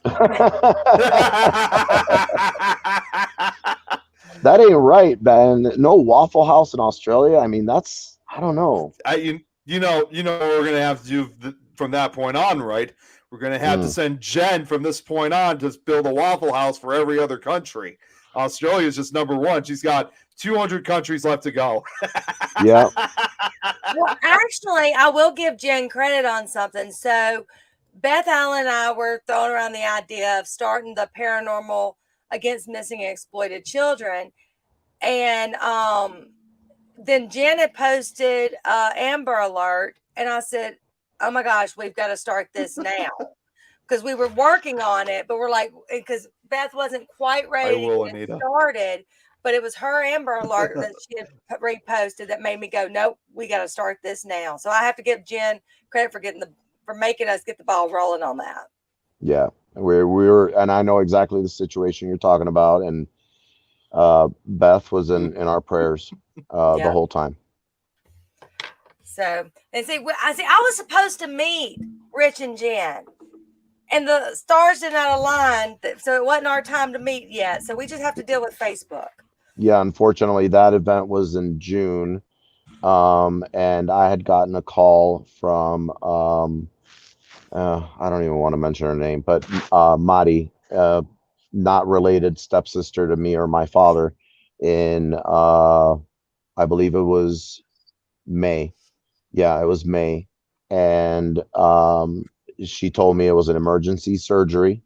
That ain't right, man. No Waffle House in Australia. I mean, that's, I don't know. You know what we're gonna have to do from that point on, right? We're gonna have to send Jen from this point on to build a Waffle House for every other country. Australia is just number one. She's got 200 countries left to go. Yeah. Well, actually, I will give Jen credit on something. So Beth Allen and I were throwing around the idea of starting the Paranormal Against Missing and Exploited Children. And then Jen had posted Amber Alert. And I said, oh my gosh, we've got to start this now. Because we were working on it, but we're like, because Beth wasn't quite ready to get started. But it was her Amber Alert that she had reposted that made me go, nope, we got to start this now. So I have to give Jen credit for making us get the ball rolling on that. Yeah, we were, and I know exactly the situation you're talking about. And Beth was in our prayers the whole time. So, and I was supposed to meet Rich and Jen, and the stars did not align, so it wasn't our time to meet yet. So we just have to deal with Facebook. Yeah, unfortunately, that event was in June, and I had gotten a call from I don't even want to mention her name, but Madi, not related stepsister to me or my father, in I believe it was May. Yeah, it was May. and she told me it was an emergency surgery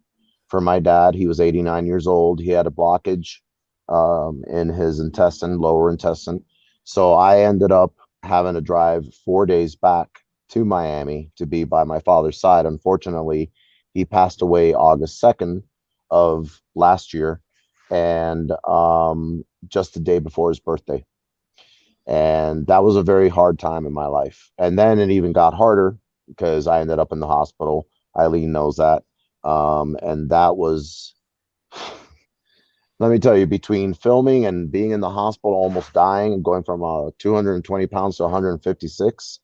for my dad. He was 89 years old. He had a blockage in his intestine, lower intestine. So I ended up having to drive 4 days back to Miami to be by my father's side. Unfortunately, he passed away August 2nd of last year, and just the day before his birthday. And that was a very hard time in my life. And then it even got harder because I ended up in the hospital. Eileen knows that. And that was, let me tell you, between filming and being in the hospital, almost dying, and going from 220 pounds to 156,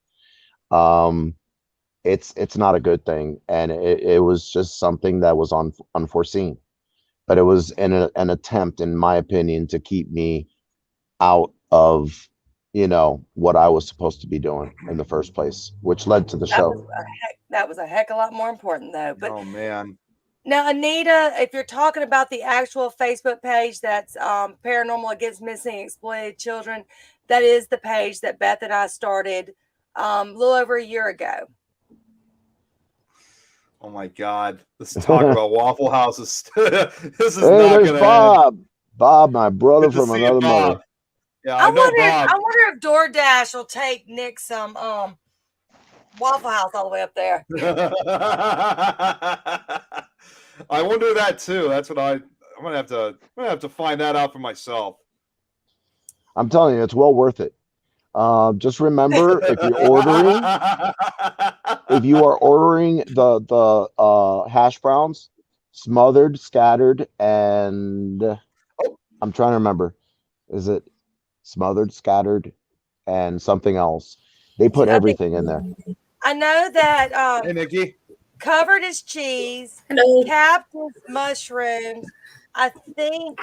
it's not a good thing. And it was just something that was unforeseen. But it was an attempt, in my opinion, to keep me out of what I was supposed to be doing in the first place, which led to the show. That was a heck of a lot more important, though. But Oh man. now, Anita, if you're talking about the actual Facebook page that's Paranormal Against Missing Exploited Children, that is the page that Beth and I started a little over a year ago. Oh my God. Let's talk about Waffle Houses. This is Hey, not there's gonna Bob. end. Bob, my brother Good to from see you, another Bob. mother. Yeah, I I know wonder Bob. if DoorDash will take Nick some Waffle House all the way up there. I wonder that too. That's what I'm gonna have to find that out for myself. I'm telling you, it's well worth it. Just remember, if you are ordering the hash browns, smothered, scattered, and I'm trying to remember. Is it smothered, scattered, and something else? They put everything in there. I know that Hey, Nikki. covered is cheese, Hello. capped is mushrooms, I think.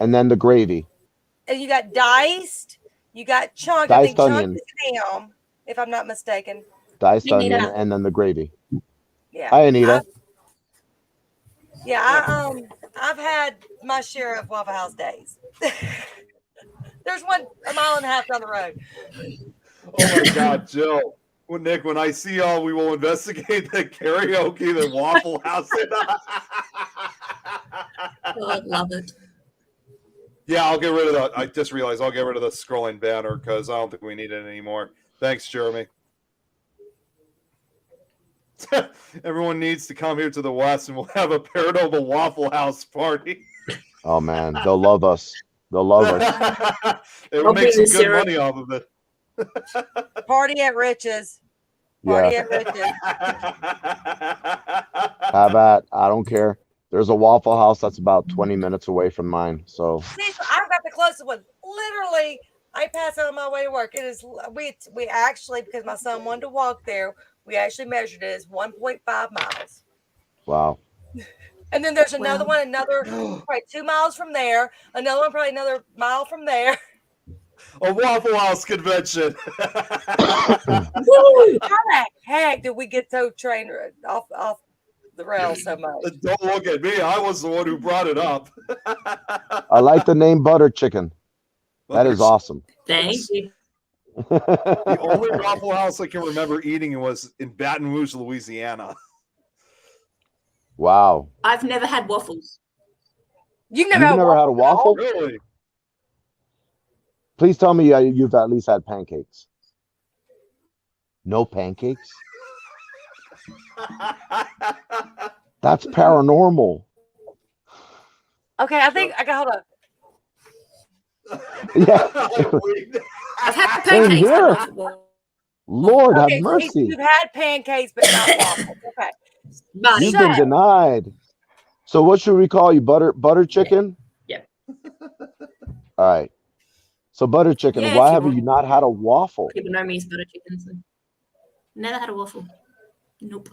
And then the gravy. And you got diced, you got chunk. Diced I think chunk onion. is ham, if I'm not mistaken. Diced onion, and then the gravy. Yeah. Hi, Anita. I've had my share of Waffle House days. There's one a mile and a half down the road. Oh my God, Jill. Well, Nick, when I see y'all, we will investigate the karaoke that Waffle House did. Oh, love it. Yeah, I'll get rid of that. I just realized I'll get rid of the scrolling banner because I don't think we need it anymore. Thanks, Jeremy. Everyone needs to come here to the West and we'll have a paranormal Waffle House party. Oh man, they'll love us. They'll love us. It will make some good money off of it. Party at Rich's. Party at Rich's. Have at. I don't care. There's a Waffle House that's about 20 minutes away from mine. So See, I've got the closest one. Literally, I pass it on my way to work. It is we actually, because my son wanted to walk there, we actually measured it as 1.5 miles. wow. And then there's another one, probably 2 miles from there. Another one, probably another mile from there. A Waffle House convention. How the heck did we get so trained off the rails so much? Don't look at me. I was the one who brought it up. I like the name Butter Chicken. That is awesome. Thank you. The only Waffle House I can remember eating was in Baton Rouge, Louisiana. Wow. I've never had waffles. You've You've never had a waffle? Really? Please tell me you've at least had pancakes. No pancakes? That's paranormal. Okay, I think I got hold up. Yeah. I've had Same pancakes. here. but not Lord Okay, have so mercy. you've had pancakes, but not waffles. Okay. waffles. You've been denied. So what should we call you? Butter chicken? Yeah. All right. So butter chicken, Yeah, why if you have want. you not had a waffle? People know me as butter chicken. So. Never had a waffle. Nope.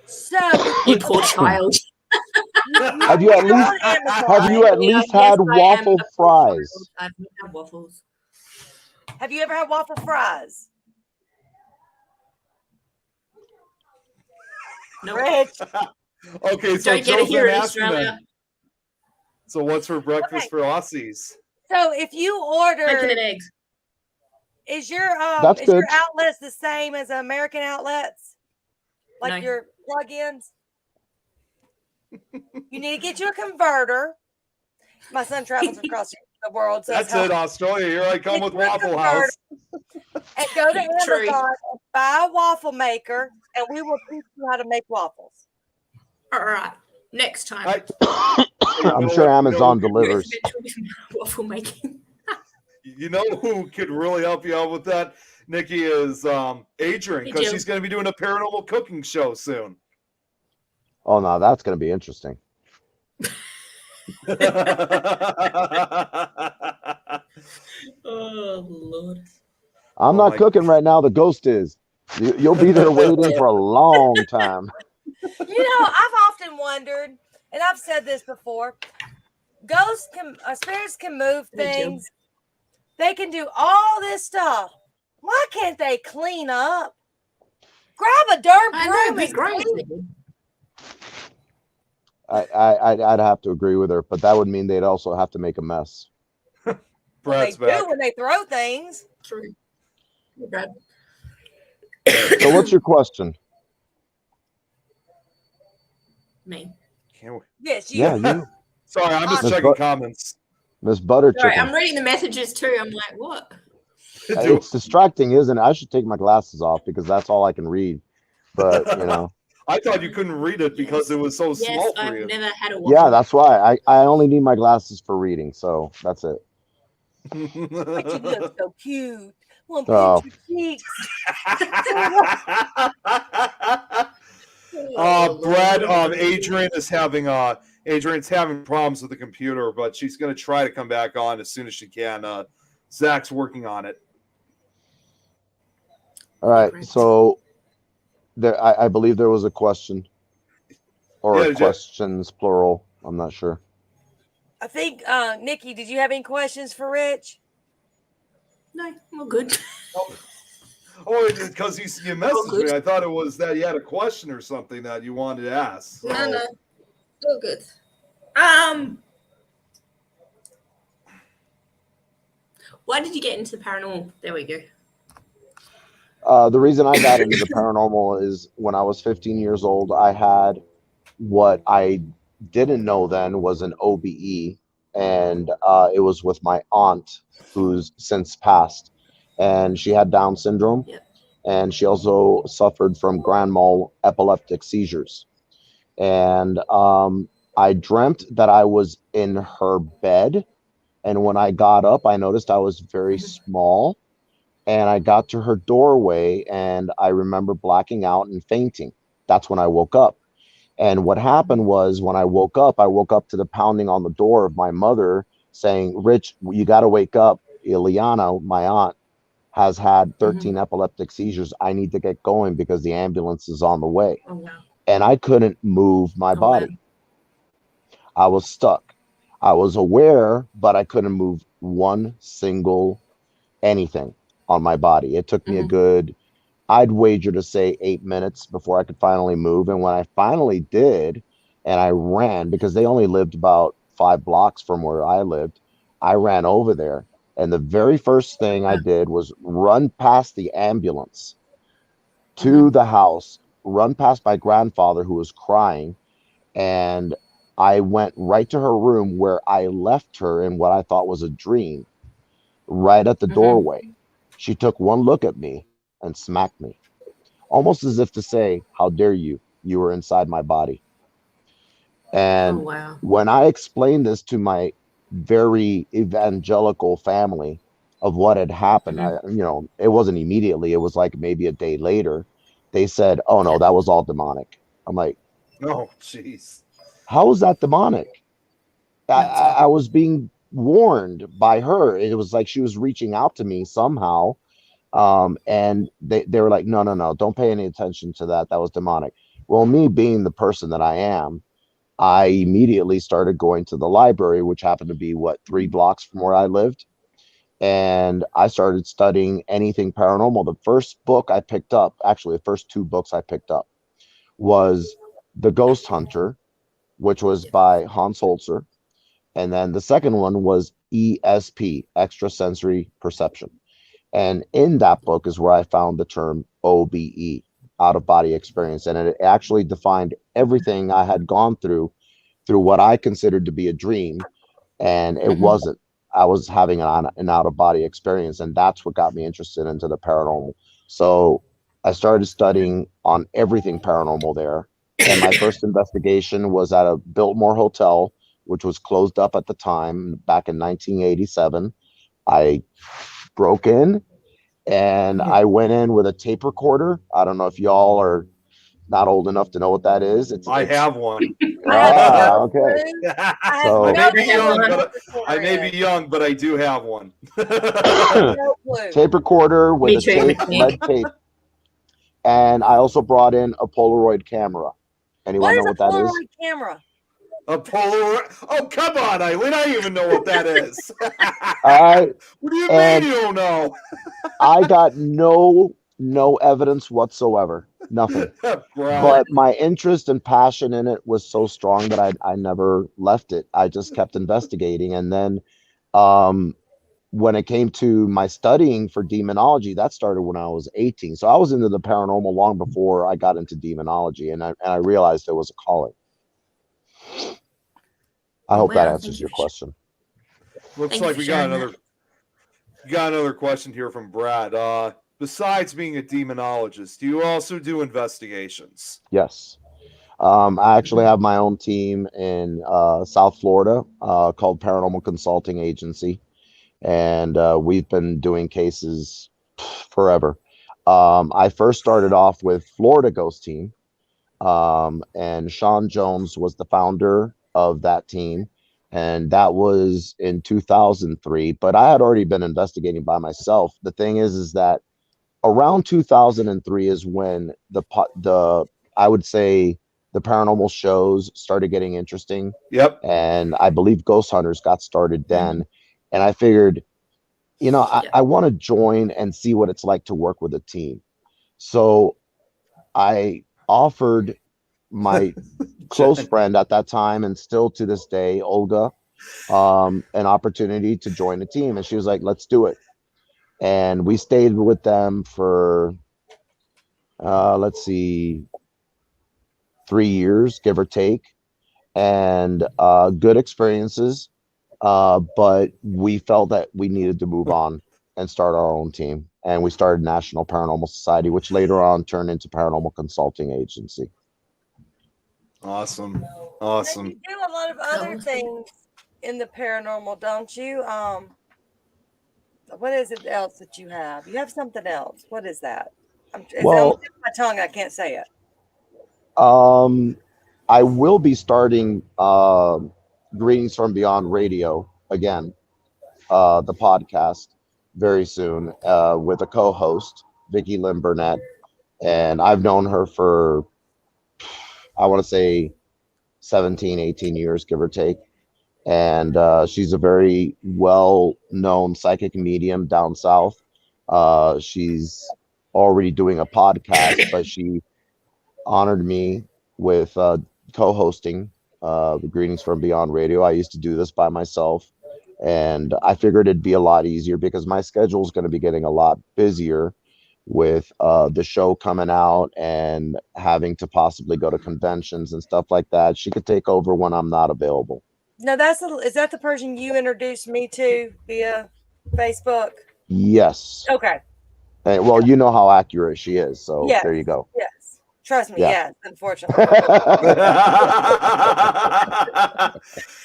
So You poor child. Have you at least had waffle fries? I've never had waffles. Have you ever had waffle fries? No. Rich. Okay, so Don't get it Joe's here been in asking Australia. then. So what's for breakfast for Aussies? So if you order Bacon and eggs. Is That's your good. outlets the same as American outlets? Like That's is your good. outlets the same as American outlets? Like No. your plug-ins? You need to get you a converter. My son travels across the world, so That's it, Australia. Here I come Get with you a Waffle converter House. and go to True. Amazon and buy a waffle maker, and we will teach you how to make waffles. All right. Next time. I'm sure Amazon delivers. Waffle making. You know who could really help you out with that, Nikki, is Adrian, because she's going to be doing a paranormal cooking show soon. Oh no, that's going to be interesting. Oh Lord. I'm Oh not my- cooking right now. The ghost is. You'll be there waiting for a long time. I've often wondered, and I've said this before, spirits can move things. They can do all this stuff. Why can't they clean up? Grab a darn broom and clean. I'd have to agree with her, but that would mean they'd also have to make a mess. Brad's They back. do when they throw things. True. Brad. So what's your question? Me. Can't we- Yes, you. Yeah, you. Sorry, I'm just Miss checking Bu- comments. Miss Butter Sorry, Chicken. I'm reading the messages too. I'm like, what? It's distracting, isn't it? I should take my glasses off because that's all I can read. But I thought you couldn't read it because it was so Yes, small for I've you. never had a waffle. yeah, that's why I only need my glasses for reading. So that's it. But you look so cute. One Oh. pinch your cheeks. Brad, Adrian's having problems with the computer, but she's going to try to come back on as soon as she can. Zach's working on it. All right. Great. So there, I believe there was a question or Yeah, questions plural. I'm not sure. I think, Nikki, did you have any questions for Rich? No, I'm all good. Oh, because you messaged me. I thought it was that you had a question or something that you wanted to ask. So. No, all good. Why did you get into the paranormal? There we go. The reason I got into the paranormal is when I was 15 years old, I had what I didn't know then was an OBE, and it was with my aunt who's since passed, and she had Down syndrome, Yep. and she also suffered from grand mal epileptic seizures. And I dreamt that I was in her bed, and when I got up, I noticed I was very small. And I got to her doorway and I remember blacking out and fainting. That's when I woke up. And what happened was when I woke up to the pounding on the door of my mother saying, Rich, you got to wake up. Ileana, my aunt, has had 13 epileptic seizures. I need to get going because the ambulance is on the way. Oh, wow. And I couldn't move my body. Wow. I was stuck. I was aware, but I couldn't move one single anything on my body. It took me a good, I'd wager to say 8 minutes before I could finally move. And when I finally did, and I ran because they only lived about 5 blocks from where I lived, I ran over there. And the very first thing I did was run past the ambulance to the house, run past my grandfather who was crying. And I went right to her room where I left her in what I thought was a dream, right at the doorway. She took one look at me and smacked me, almost as if to say, how dare you? You were inside my body. And wow. when I explained this to my very evangelical family of what had happened, it wasn't immediately. It was like maybe a day later. They said, oh, no, that was all demonic. I'm like, oh, jeez. How is that demonic? I was being warned by her. It was like she was reaching out to me somehow. And they were like, no, don't pay any attention to that. That was demonic. Well, me being the person that I am, I immediately started going to the library, which happened to be 3 blocks from where I lived. And I started studying anything paranormal. The first book I picked up, actually the first 2 books I picked up was The Ghost Hunter, which was by Hans Holzer. And then the second one was ESP, Extrasensory Perception. And in that book is where I found the term OBE, out of body experience. And it actually defined everything I had gone through what I considered to be a dream. And it wasn't. I was having an out of body experience. And that's what got me interested into the paranormal. So I started studying on everything paranormal there. And my first investigation was at a Biltmore Hotel, which was closed up at the time back in 1987. I broke in and I went in with a tape recorder. I don't know if y'all are not old enough to know what that is. I have one. I have no Okay. clue. I have So- I no may be clue young, what but a I may recorder be is. young, but I do have one. No clue. Tape recorder with Me a too. tape, lead tape. And I also brought in a Polaroid camera. Anyone What know is a what that is? Polaroid camera? A Polaroid. Oh, come on, Eileen. I don't even know what that is. All right. What do you And- mean you don't know? I got no evidence whatsoever. Nothing. Brad. But my interest and passion in it was so strong that I never left it. I just kept investigating. And then when it came to my studying for demonology, that started when I was 18. So I was into the paranormal long before I got into demonology, and I realized there was a calling. I hope that Wow, answers thank your you for question. Looks Thank you like for we got sharing that. another question here from Brad. Besides being a demonologist, do you also do investigations? Yes. I actually have my own team in South Florida called Paranormal Consulting Agency, and we've been doing cases forever. I first started off with Florida Ghost Team, and Sean Jones was the founder of that team, and that was in 2003. But I had already been investigating by myself. The thing is that around 2003 is when the I would say the paranormal shows started getting interesting, Yep. and I believe Ghost Hunters got started then. And I figured, I want to join and see what it's like to work with a team. So I offered my close friend at that time, and still to this day, Olga, an opportunity to join a team. And she was like, let's do it. And we stayed with them for, let's see, 3 years, give or take, and good experiences. But we felt that we needed to move on and start our own team. And we started National Paranormal Society, which later on turned into Paranormal Consulting Agency. Awesome. And Awesome. you do a lot of other Oh. things in the paranormal, don't you? What is it else that you have? You have something else. What is that? It's Well- on the tip of my tongue. I can't say it. I will be starting Greetings from Beyond Radio again, the podcast, very soon with a co-host, Vicki Lynn Burnett. And I've known her for, I want to say 17, 18 years, give or take. And she's a very well-known psychic medium down south. She's already doing a podcast, but she honored me with co-hosting the Greetings from Beyond Radio. I used to do this by myself, and I figured it'd be a lot easier because my schedule is going to be getting a lot busier with the show coming out and having to possibly go to conventions and stuff like that. She could take over when I'm not available. No, is that the person you introduced me to via Facebook? Yes. Okay. And, well, you know how accurate she is, so Yes. there you go. Yes. Trust me. Yeah. Yes. Unfortunately.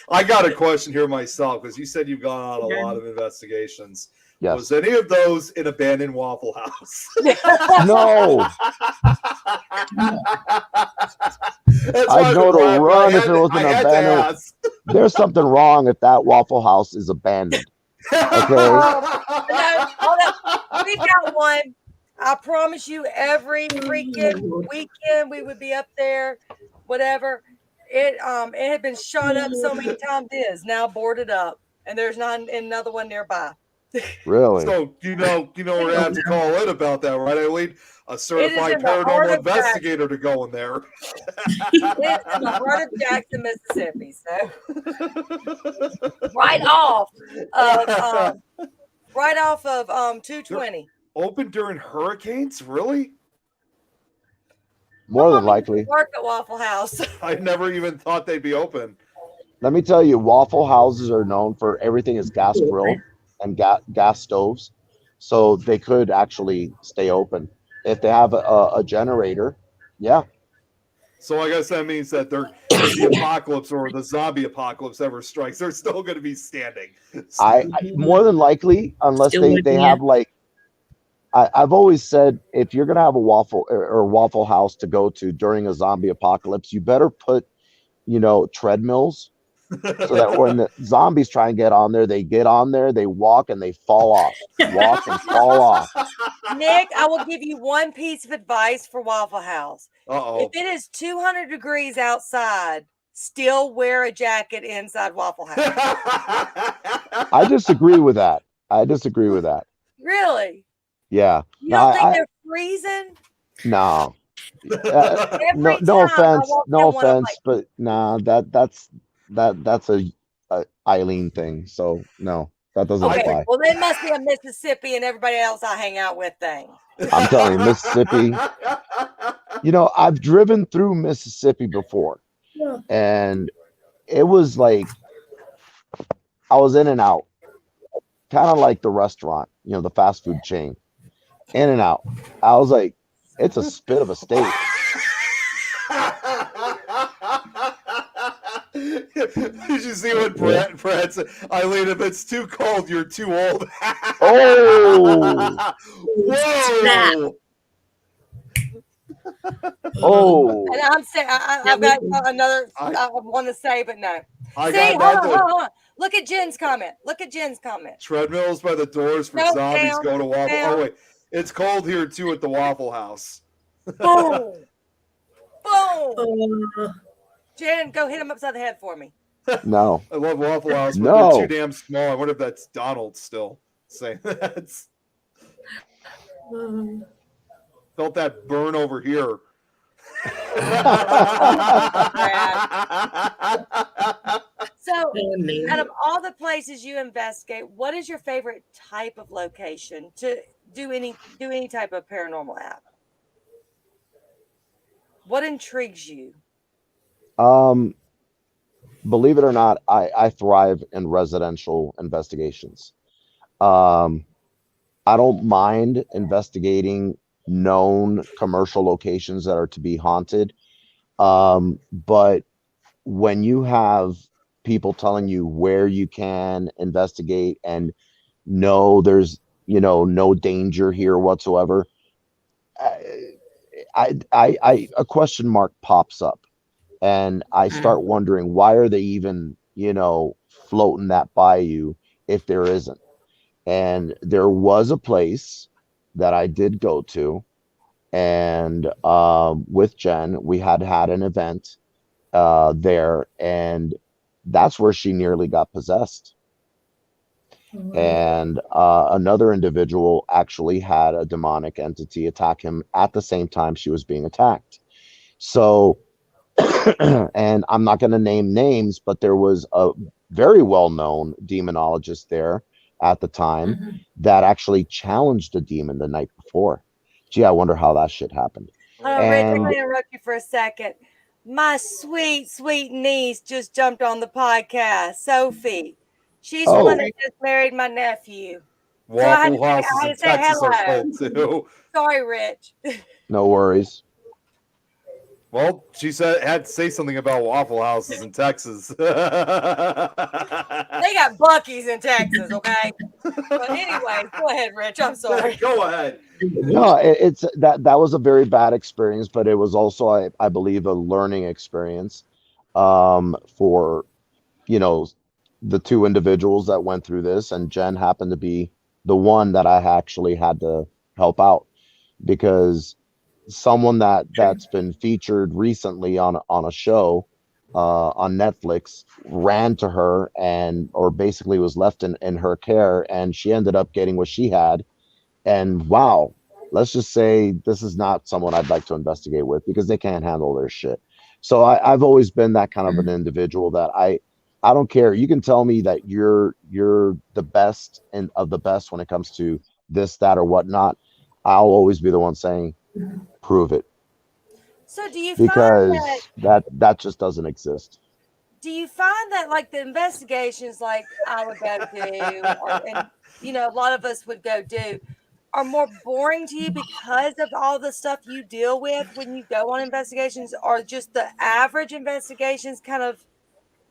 I got a question here myself because you said you've gone on a lot of investigations. Yes. Was any of those in abandoned Waffle House? No. I'd know to run if it was an abandoned. There's something wrong if that Waffle House is abandoned. Okay. No, hold up. We've got one. I promise you, every freaking weekend we would be up there, whatever. It had been shot up so many times. It is now boarded up, and there's not another one nearby. Really? So we're gonna have to call in about that, right? I need a certified in the heart paranormal of investigator to go in there. It's in the heart of Jackson, Mississippi. So right off of right off of They're 220. open during hurricanes? Really? More than Mom used to likely. work at Waffle House. I never even thought they'd be open. Let me tell you, Waffle Houses are known for everything is gas grilled and gas stoves, so they could actually stay open if they have a generator. Yeah, So I guess that means that they're if the apocalypse or the zombie apocalypse ever strikes, they're still going to be standing. I more than likely, unless Still they looking have at- like I've always said, if you're gonna have a Waffle House to go to during a zombie apocalypse, you better put treadmills so that when the zombies try and get on there, they get on there, they walk and they fall off, walk and fall off. Nick, I will give you one piece of advice for Waffle House. Uh-oh. If it is 200 degrees outside, still wear a jacket inside Waffle House. I disagree with that. I disagree with that. Really? Yeah. You don't think they're freezing? No. Every No time I offense, walk in no one, I'm offense, but nah, that's a Eileen thing. So no, that doesn't okay, apply. well, there must be a Mississippi and everybody else I hang out with thing. I'm telling you, Mississippi. I've driven through Mississippi before, and it was like I was in and out, kind of like the restaurant, the fast food chain, in and out. I was like, it's a spit of a state. Did you see what Brad said? Eileen, if it's too cold, you're too old. Oh! Whoa! Oh! And I'm saying, I've got another I want to say, but no. I See, got hold nothing. on. Look at Jen's comment. Treadmills by the doors for Nope, zombies down, go to Waffle. down. Oh wait, it's cold here too at the Waffle House. Boom. Boom. Oh, Jen, go hit him upside the head for me. No. I love Waffle House, but No. they're too damn small. I wonder if that's Donald still saying that. Felt that burn over here. So, oh, man. out of all the places you investigate, what is your favorite type of location to do any type of paranormal app? What intrigues you? Believe it or not, I thrive in residential investigations. I don't mind investigating known commercial locations that are to be haunted. But when you have people telling you where you can investigate and no, there's, no danger here whatsoever, a question mark pops up. And I start wondering, why are they even, floating that by you if there isn't? And there was a place that I did go to, and with Jen, we had an event there, and that's where she nearly got possessed. And another individual actually had a demonic entity attack him at the same time she was being attacked. So and I'm not going to name names, but there was a very well-known demonologist there at the time that actually challenged a demon the night before. Gee, I wonder how that shit happened. Rich, I'm going to interrupt you for a second. My sweet, sweet niece just jumped on the podcast, Sophie. She's the one that just married my nephew. Waffle Houses in Texas are cold too. Sorry, Rich. No worries. Well, she had to say something about Waffle Houses in Texas. They got Buc-ee's in Texas, okay? But anyway, go ahead, Rich. I'm sorry. Go ahead. No, it's that was a very bad experience, but it was also, I believe, a learning experience for, the two individuals that went through this, and Jen happened to be the one that I actually had to help out, because someone that's been featured recently on a show on Netflix ran to her or basically was left in her care, and she ended up getting what she had. And wow, let's just say this is not someone I'd like to investigate with, because they can't handle their shit. So I've always been that kind of an individual that I don't care. You can tell me that you're the best and of the best when it comes to this, that, or whatnot. I'll always be the one saying, prove it, So do you find that because that just doesn't exist. like the investigations like I would go do or and a lot of us would go do are more boring to you because of all the stuff you deal with when you go on investigations, or just the average investigations kind of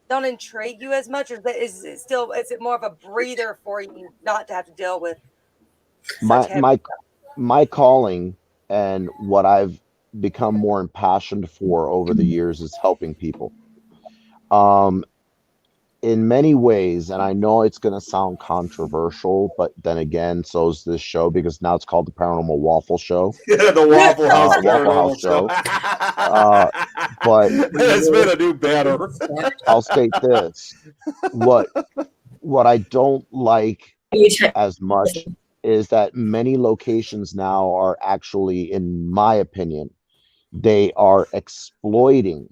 don't intrigue you as much, or is it more of a breather for you not to have to deal with such My heavy my my calling and what I've become more impassioned for over the years is helping people. Um, in many ways, and I know it's going to sound controversial, but then again, so is this show because now it's called the Paranormal Waffle Show, Yeah, the Waffle House Waffle House Paranormal Show. Show. Uh, but It's been a new banner. I'll state this: what what I don't like as much is that many locations now are actually, in my opinion, they are exploiting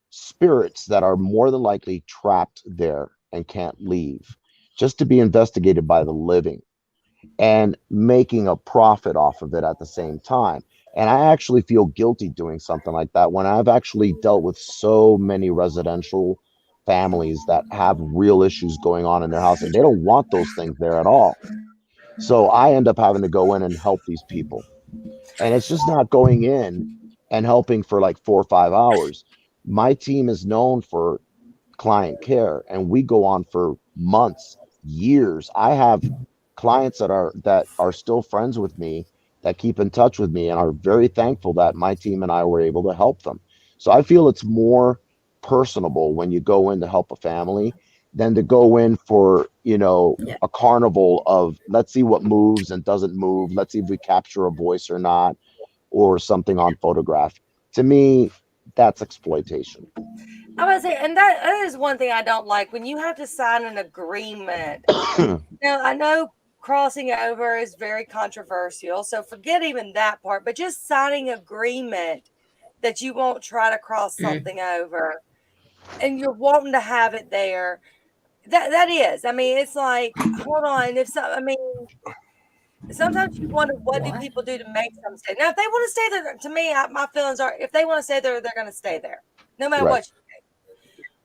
spirits that are more than likely trapped there and can't leave just to be investigated by the living and making a profit off of it at the same time. And I actually feel guilty doing something like that when I've actually dealt with so many residential families that have real issues going on in their house and they don't want those things there at all. So I end up having to go in and help these people. And it's just not going in and helping for like 4 or 5 hours. My team is known for client care and we go on for months, years. I have clients that are still friends with me, that keep in touch with me and are very thankful that my team and I were able to help them. So I feel it's more personable when you go in to help a family than to go in for, a carnival of let's see what moves and doesn't move. Let's see if we capture a voice or not, or something on photograph. To me, that's exploitation. I was say, and that is one thing I don't like when you have to sign an agreement. Now I know crossing over is very controversial, so forget even that part. But just signing agreement that you won't try to cross something over, and you're wanting to have it there. That is, I mean, it's like, hold on, I mean, sometimes you wonder what do people do to make them stay. Now, if they want to stay there, to me, my feelings are if they want to stay there, they're going to stay there, no matter Right.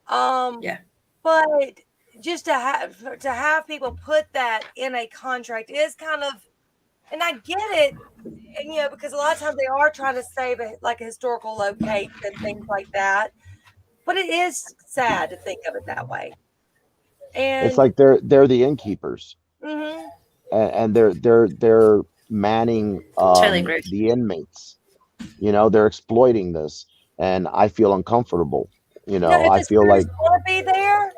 what. Yeah. But just to have people put that in a contract is kind of, and I get it, and because a lot of times they are trying to save like a historical location and things like that. But it is sad to think of it that way. It's And like they're the innkeepers, mhm. and they're manning the inmates. They're exploiting this, and I feel uncomfortable. If I the feel like spirits want to be there,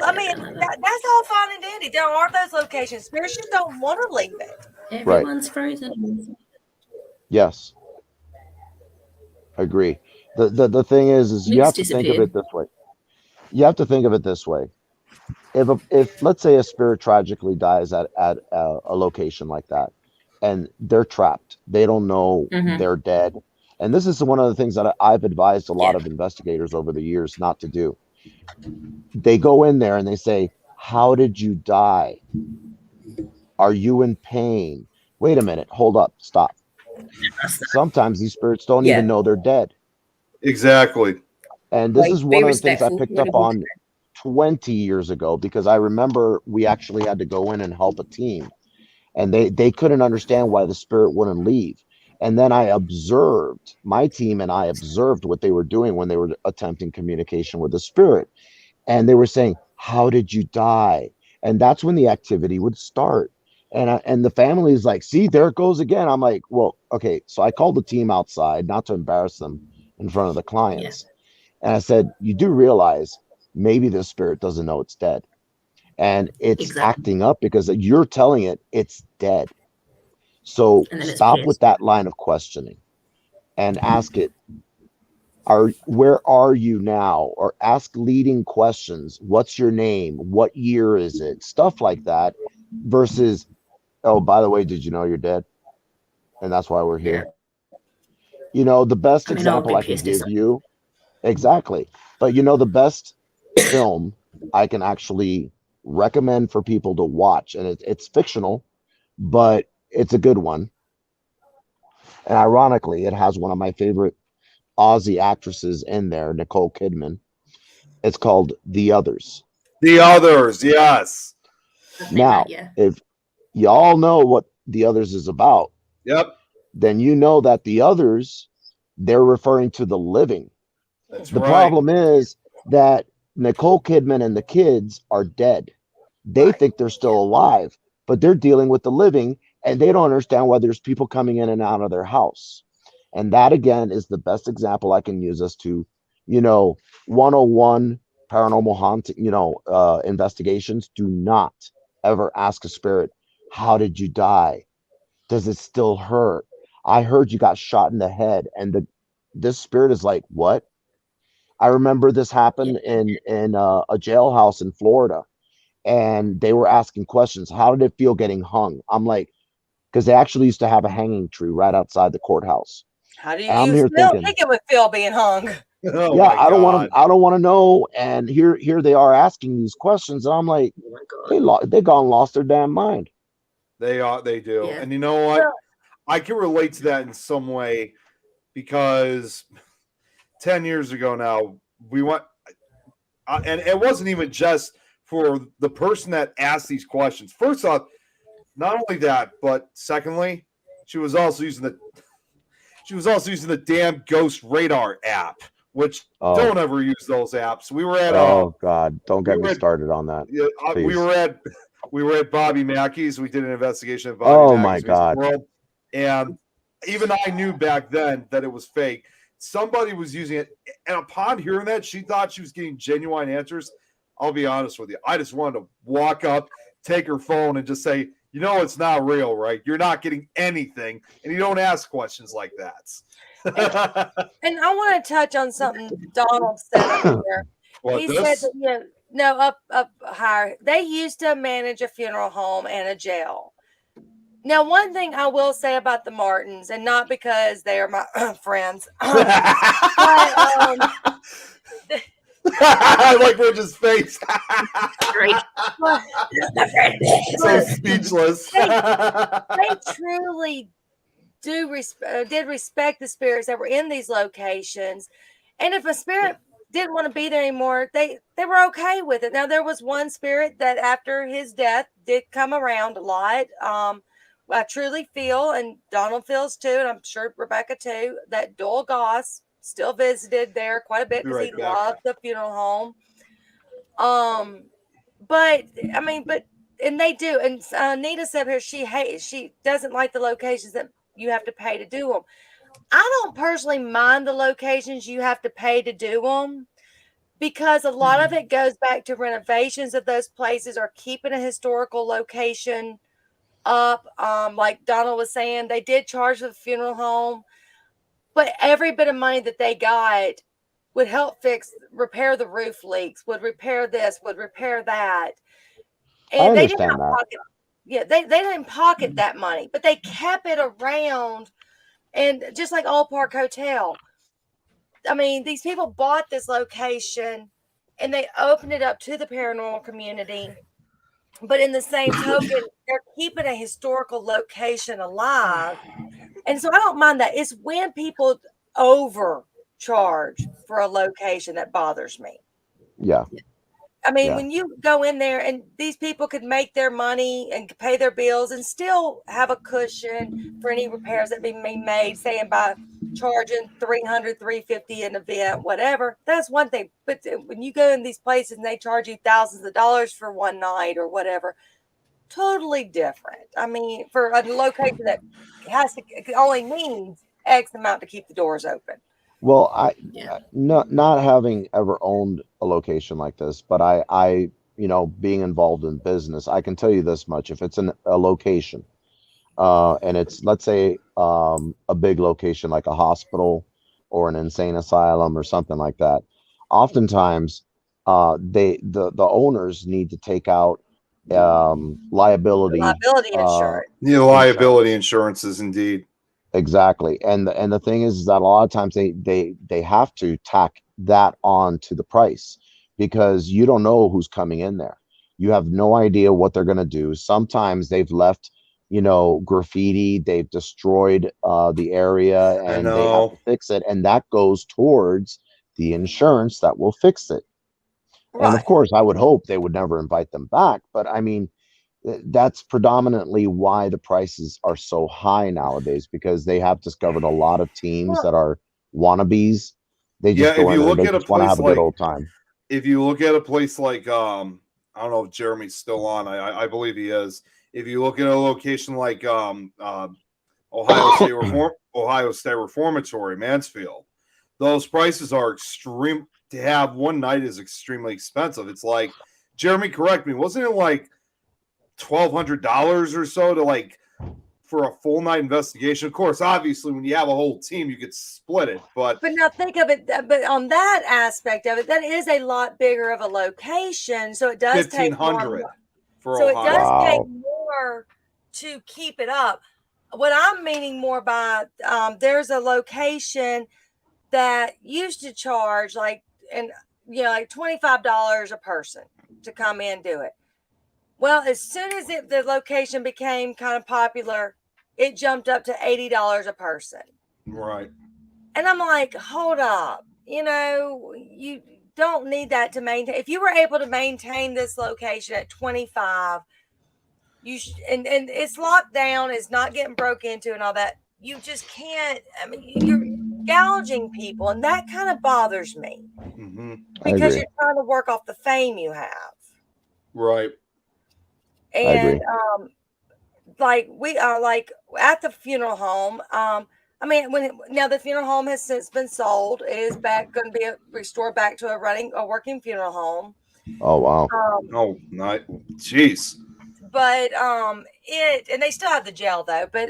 I mean, that's all fine and dandy. There are those locations. Spirits just don't want to leave it. right. Everyone's frozen. Yes, agree. The thing is you Luke's have to think of disappeared. it this way. You have to think of it this way. If let's say a spirit tragically dies at a location like that, and they're trapped, they don't know they're dead. And this is one of the things that I've advised a lot Yeah. of investigators over the years not to do. They go in there and they say, "How did you die? Are you in pain? Wait a minute, hold up, stop." Sometimes these spirits don't Yeah. even know they're dead. Exactly. And this is Be one of the things I respectful. picked up on 20 years ago because I remember we actually had to go in and help a team and they couldn't understand why the spirit wouldn't leave. And then my team and I observed what they were doing when they were attempting communication with the spirit. And they were saying, "How did you die?" And that's when the activity would start. And the family is like, "See, there it goes again." I'm like, "Well, okay." So I called the team outside, not to embarrass them in front of the clients. And I said, "You do realize maybe the spirit doesn't know it's dead. And it's Exactly. acting up because you're telling it it's dead. So And then it's stop with pissed. that line of questioning and ask it, where are you now?" Or ask leading questions. What's your name? What year is it? Stuff like that versus, "Oh, by the way, did you know you're dead? And that's why we're Yeah. here." The best I mean, I would example be I could pissed as give you, exactly. But the best film I can actually recommend for people to watch, and it's fictional, but it's a good one. And ironically, it has one of my favorite Aussie actresses in there, Nicole Kidman. It's called The Others. The Others, yes. I've seen Now, that, yeah. if y'all know what The Others is about, Yep, then you know that the others, they're referring to the living. that's The right. problem is that Nicole Kidman and the kids are dead. They Right. think they're still alive, but they're dealing with the living, and they don't understand why there's people coming in and out of their house. And that again is the best example I can use as to, 101 paranormal haunting, investigations. Do not ever ask a spirit, how did you die? Does it still hurt? I heard you got shot in the head. And this spirit is like, what? I remember this happened in a jailhouse in Florida, and they were asking questions. How did it feel getting hung? I'm like, because they actually used to have a hanging tree right outside the courthourhouse. How do And I'm you here feel? thinking, Think it would feel being hung. Oh yeah, my I don't want God. to. I don't want to know. And here they are asking these questions, and I'm like, Oh my God. they gone lost their damn mind. They do. Yeah. And you know what? Well, I can relate to that in some way because 10 years ago now, we went, and it wasn't even just for the person that asked these questions. First off, not only that, but secondly, she was also using the damn Ghost Radar app, which Oh, don't ever use those apps. We were at oh God, don't we get me were at- started on that. yeah, we Please. were at Bobby Mackey's. We did an investigation at Bobby Oh my Mackey's God. World, and even I knew back then that it was fake. Somebody was using it, and upon hearing that, she thought she was getting genuine answers. I'll be honest with you. I just wanted to walk up, take her phone, and just say, it's not real, right? You're not getting anything, and you don't ask questions like that. and I want to touch on something Donald said up there. What, He this? said that no, up higher. They used to manage a funeral home and a jail. Now, one thing I will say about the Martins, and not because they are my friends, but I like Bridget's face. Great. So speechless. they truly did respect the spirits that were in these locations, and if a spirit didn't want to be there anymore, they were okay with it. Now, there was one spirit that after his death did come around a lot. I truly feel, and Donald feels too, and I'm sure Rebecca too, that Doyle Goss still visited there quite a bit because he loved the funeral home. But and they do. And Nita said here she doesn't like the locations that you have to pay to do them. I don't personally mind the locations you have to pay to do them because a lot of it goes back to renovations of those places or keeping a historical location up. Like Donald was saying, they did charge for the funeral home, but every bit of money that they got would help repair the roof leaks, would repair this, would repair that. I And they didn't understand that. pocket, they didn't pocket that money, but they kept it around. And just like Old Park Hotel, I mean, these people bought this location and they opened it up to the paranormal community. But in the same token, they're keeping a historical location alive. And so I don't mind that. It's when people overcharge for a location that bothers me. Yeah. I mean, Yeah. when you go in there and these people could make their money and pay their bills and still have a cushion for any repairs that be made, saying by charging $300, $350 an event, whatever, that's one thing. But when you go in these places and they charge you thousands of dollars for one night or whatever, totally different. I mean, for a location that only needs X amount to keep the doors open. Well, Yeah. not having ever owned a location like this, but I being involved in business, I can tell you this much: if it's a location, and it's, let's say, a big location like a hospital or an insane asylum or something like that, oftentimes the owners need to take out liability Insurance. Yeah, liability insurances, indeed. Exactly. And the thing is that a lot of times they have to tack that on to the price, because you don't know who's coming in there. You have no idea what they're going to do. Sometimes they've left, graffiti, they've destroyed the area, I and they have know. to fix it. And that goes towards the insurance that will fix it. And of Right. course, I would hope they would never invite them back. But I mean, that's predominantly why the prices are so high nowadays, because they have discovered a lot of teams Well, that are wannabes. They Yeah, just if go in you there and look they at a just want to place have a good like old time. I don't know if Jeremy's still on. I believe he is. If you look at a location like Ohio State Reformatory, Mansfield, those prices are extreme. To have one night is extremely expensive. It's like, Jeremy, correct me, wasn't it like $1,200 or so to like for a full night investigation? Of course, obviously, when you have a whole team, you could split it. But now think of it, but on that aspect of it, that is a lot bigger of a location, so it does take more. 1,500 for So it Ohio. does take Wow. more to keep it up. What I'm meaning more by there's a location that used to charge like $25 a person to come in and do it. Well, as soon as the location became kind of popular, it jumped up to $80 a person. Right. And I'm like, hold up, you don't need that to maintain. If you were able to maintain this location at 25, and it's locked down, it's not getting broke into and all that. You just can't. I mean, you're gouging people, and that kind of bothers me Mm-hmm. because agree. you're trying to work off the fame you have. Right. I And agree. like we are like at the funeral home. I mean, now the funeral home has since been sold. It is going to be restored back to a working funeral home. Oh, wow. Oh, not. Jeez. But and they still have the jail though. But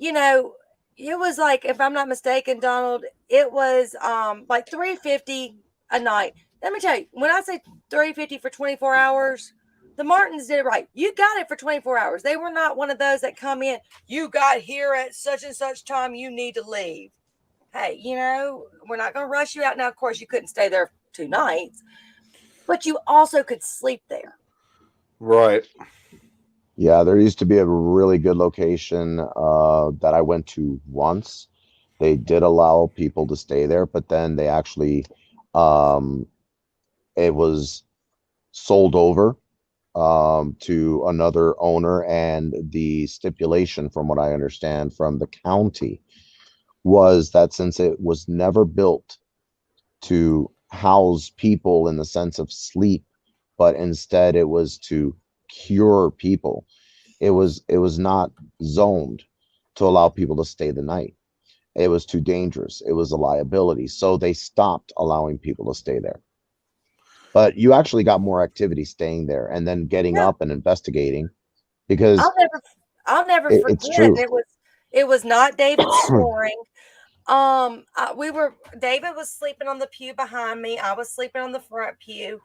it was like, if I'm not mistaken, Donald, it was like $350 a night. Let me tell you, when I say $350 for 24 hours, the Martins did it right. You got it for 24 hours. They were not one of those that come in, you got here at such and such time, you need to leave. Hey, we're not going to rush you out. Now, of course, you couldn't stay there 2 nights, but you also could sleep there. Right. Yeah, there used to be a really good location that I went to once. They did allow people to stay there, but then they actually, it was sold over to another owner, and the stipulation, from what I understand from the county, was that since it was never built to house people in the sense of sleep, but instead it was to cure people, it was not zoned to allow people to stay the night. It was too dangerous. It was a liability. So they stopped allowing people to stay there. But you actually got more activity staying there and then getting Yeah. up and investigating, because I'll never it's forget. true. And it was not David snoring. David was sleeping on the pew behind me. I was sleeping on the front pew.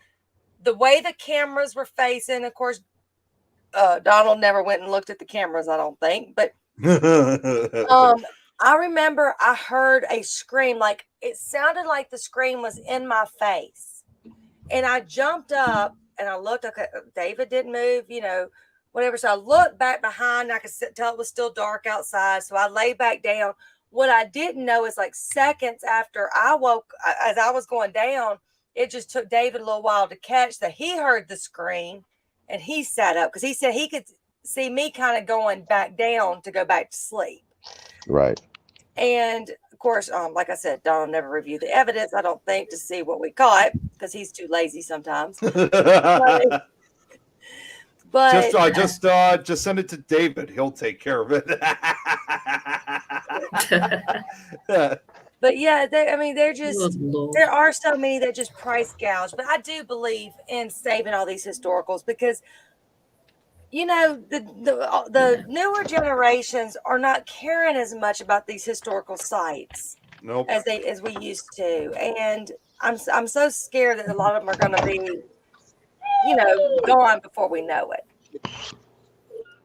The way the cameras were facing, of course, Donald never went and looked at the cameras, I don't think. But I remember I heard a scream, like it sounded like the scream was in my face. And I jumped up and I looked. Okay, David didn't move, whatever. So I looked back behind. And I could tell it was still dark outside. So I lay back down. What I didn't know is, like, seconds after I woke, as I was going down, it just took David a little while to catch that he heard the scream, and he sat up because he said he could see me kind of going back down to go back to sleep. Right. And of course, like I said, Donald never reviewed the evidence, I don't think, to see what we caught because he's too lazy sometimes. But just send it to David. He'll take care of it. But yeah, there are so many that just price gouge. But I do believe in saving all these historicals because, the newer generations are not caring as much about these historical sites Nope. as we used to. And I'm so scared that a lot of them are going to be, gone before we know it.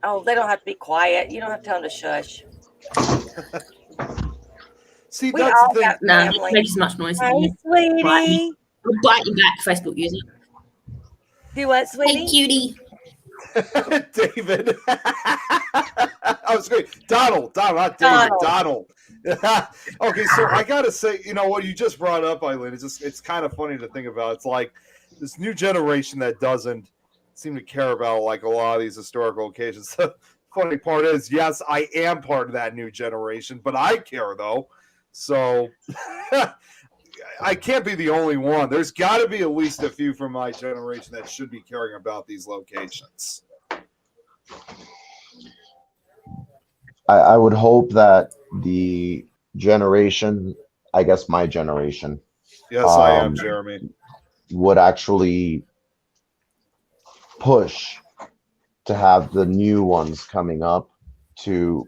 Oh, they don't have to be quiet. You don't have to tell them to shush. See, We that's all the thing. got No, family. make as much noise as Hey, you sweetie. I'll bite you back, Facebook user. Do what, Hey, sweetie? cutie. David. I was going Donald, not David, Donald. Okay, so I gotta say, you know what you just brought up, Eileen. It's kind of funny to think about. It's like this new generation that doesn't seem to care about like a lot of these historical occasions. The funny part is, yes, I am part of that new generation, but I care though. So I can't be the only one. There's got to be at least a few from my generation that should be caring about these locations. I would hope that the generation, I guess my generation, Yes, I am, Jeremy. would actually push to have the new ones coming up to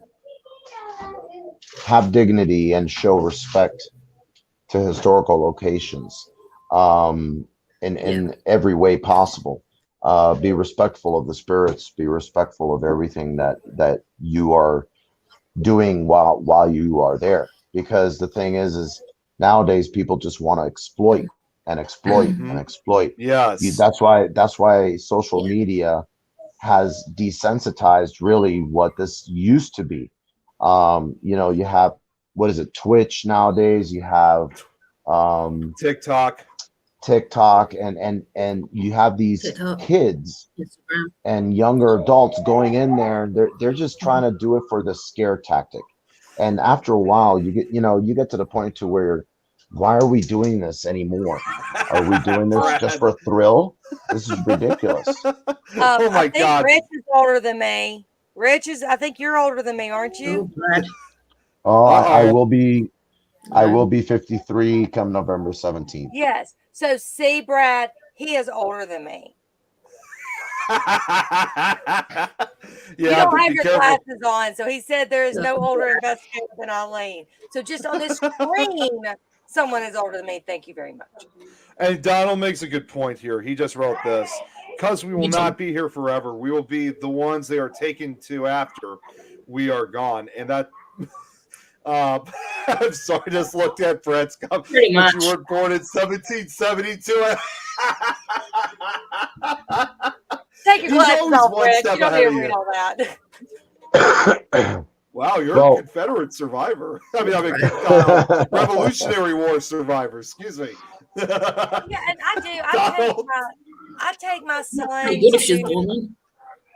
have dignity and show respect to historical locations in every way possible. Be respectful of the spirits, be respectful of everything that you are doing while you are there. Because the thing is nowadays people just want to exploit and exploit and exploit. Yes. That's why social media has desensitized really what this used to be. You have, what is it, Twitch nowadays, you have TikTok and you have these kids and younger adults going in there. They're just trying to do it for the scare tactic. And after a while you get to the point to where, why are we doing this anymore? Are we doing this just for thrill? This is ridiculous. Oh my God. Rich is older than me. I think you're older than me, aren't you? I will be 53 come November 17th. Yes. So see, Brad, he is older than me. You don't have your glasses on. So he said there is no older investigator than Eileen. So just on this screen, someone is older than me. Thank you very much. And Donald makes a good point here. He just wrote this. Because we will not be here forever. We will be the ones they are taken to after we are gone. And that... I'm sorry, I just looked at Brett's comment. Pretty much. You were born in 1772. Take your glasses off, Brett. You don't need to read all that. Wow, you're a Confederate survivor. I mean, Revolutionary War survivor. Excuse me. Yeah, and I do. I take my son to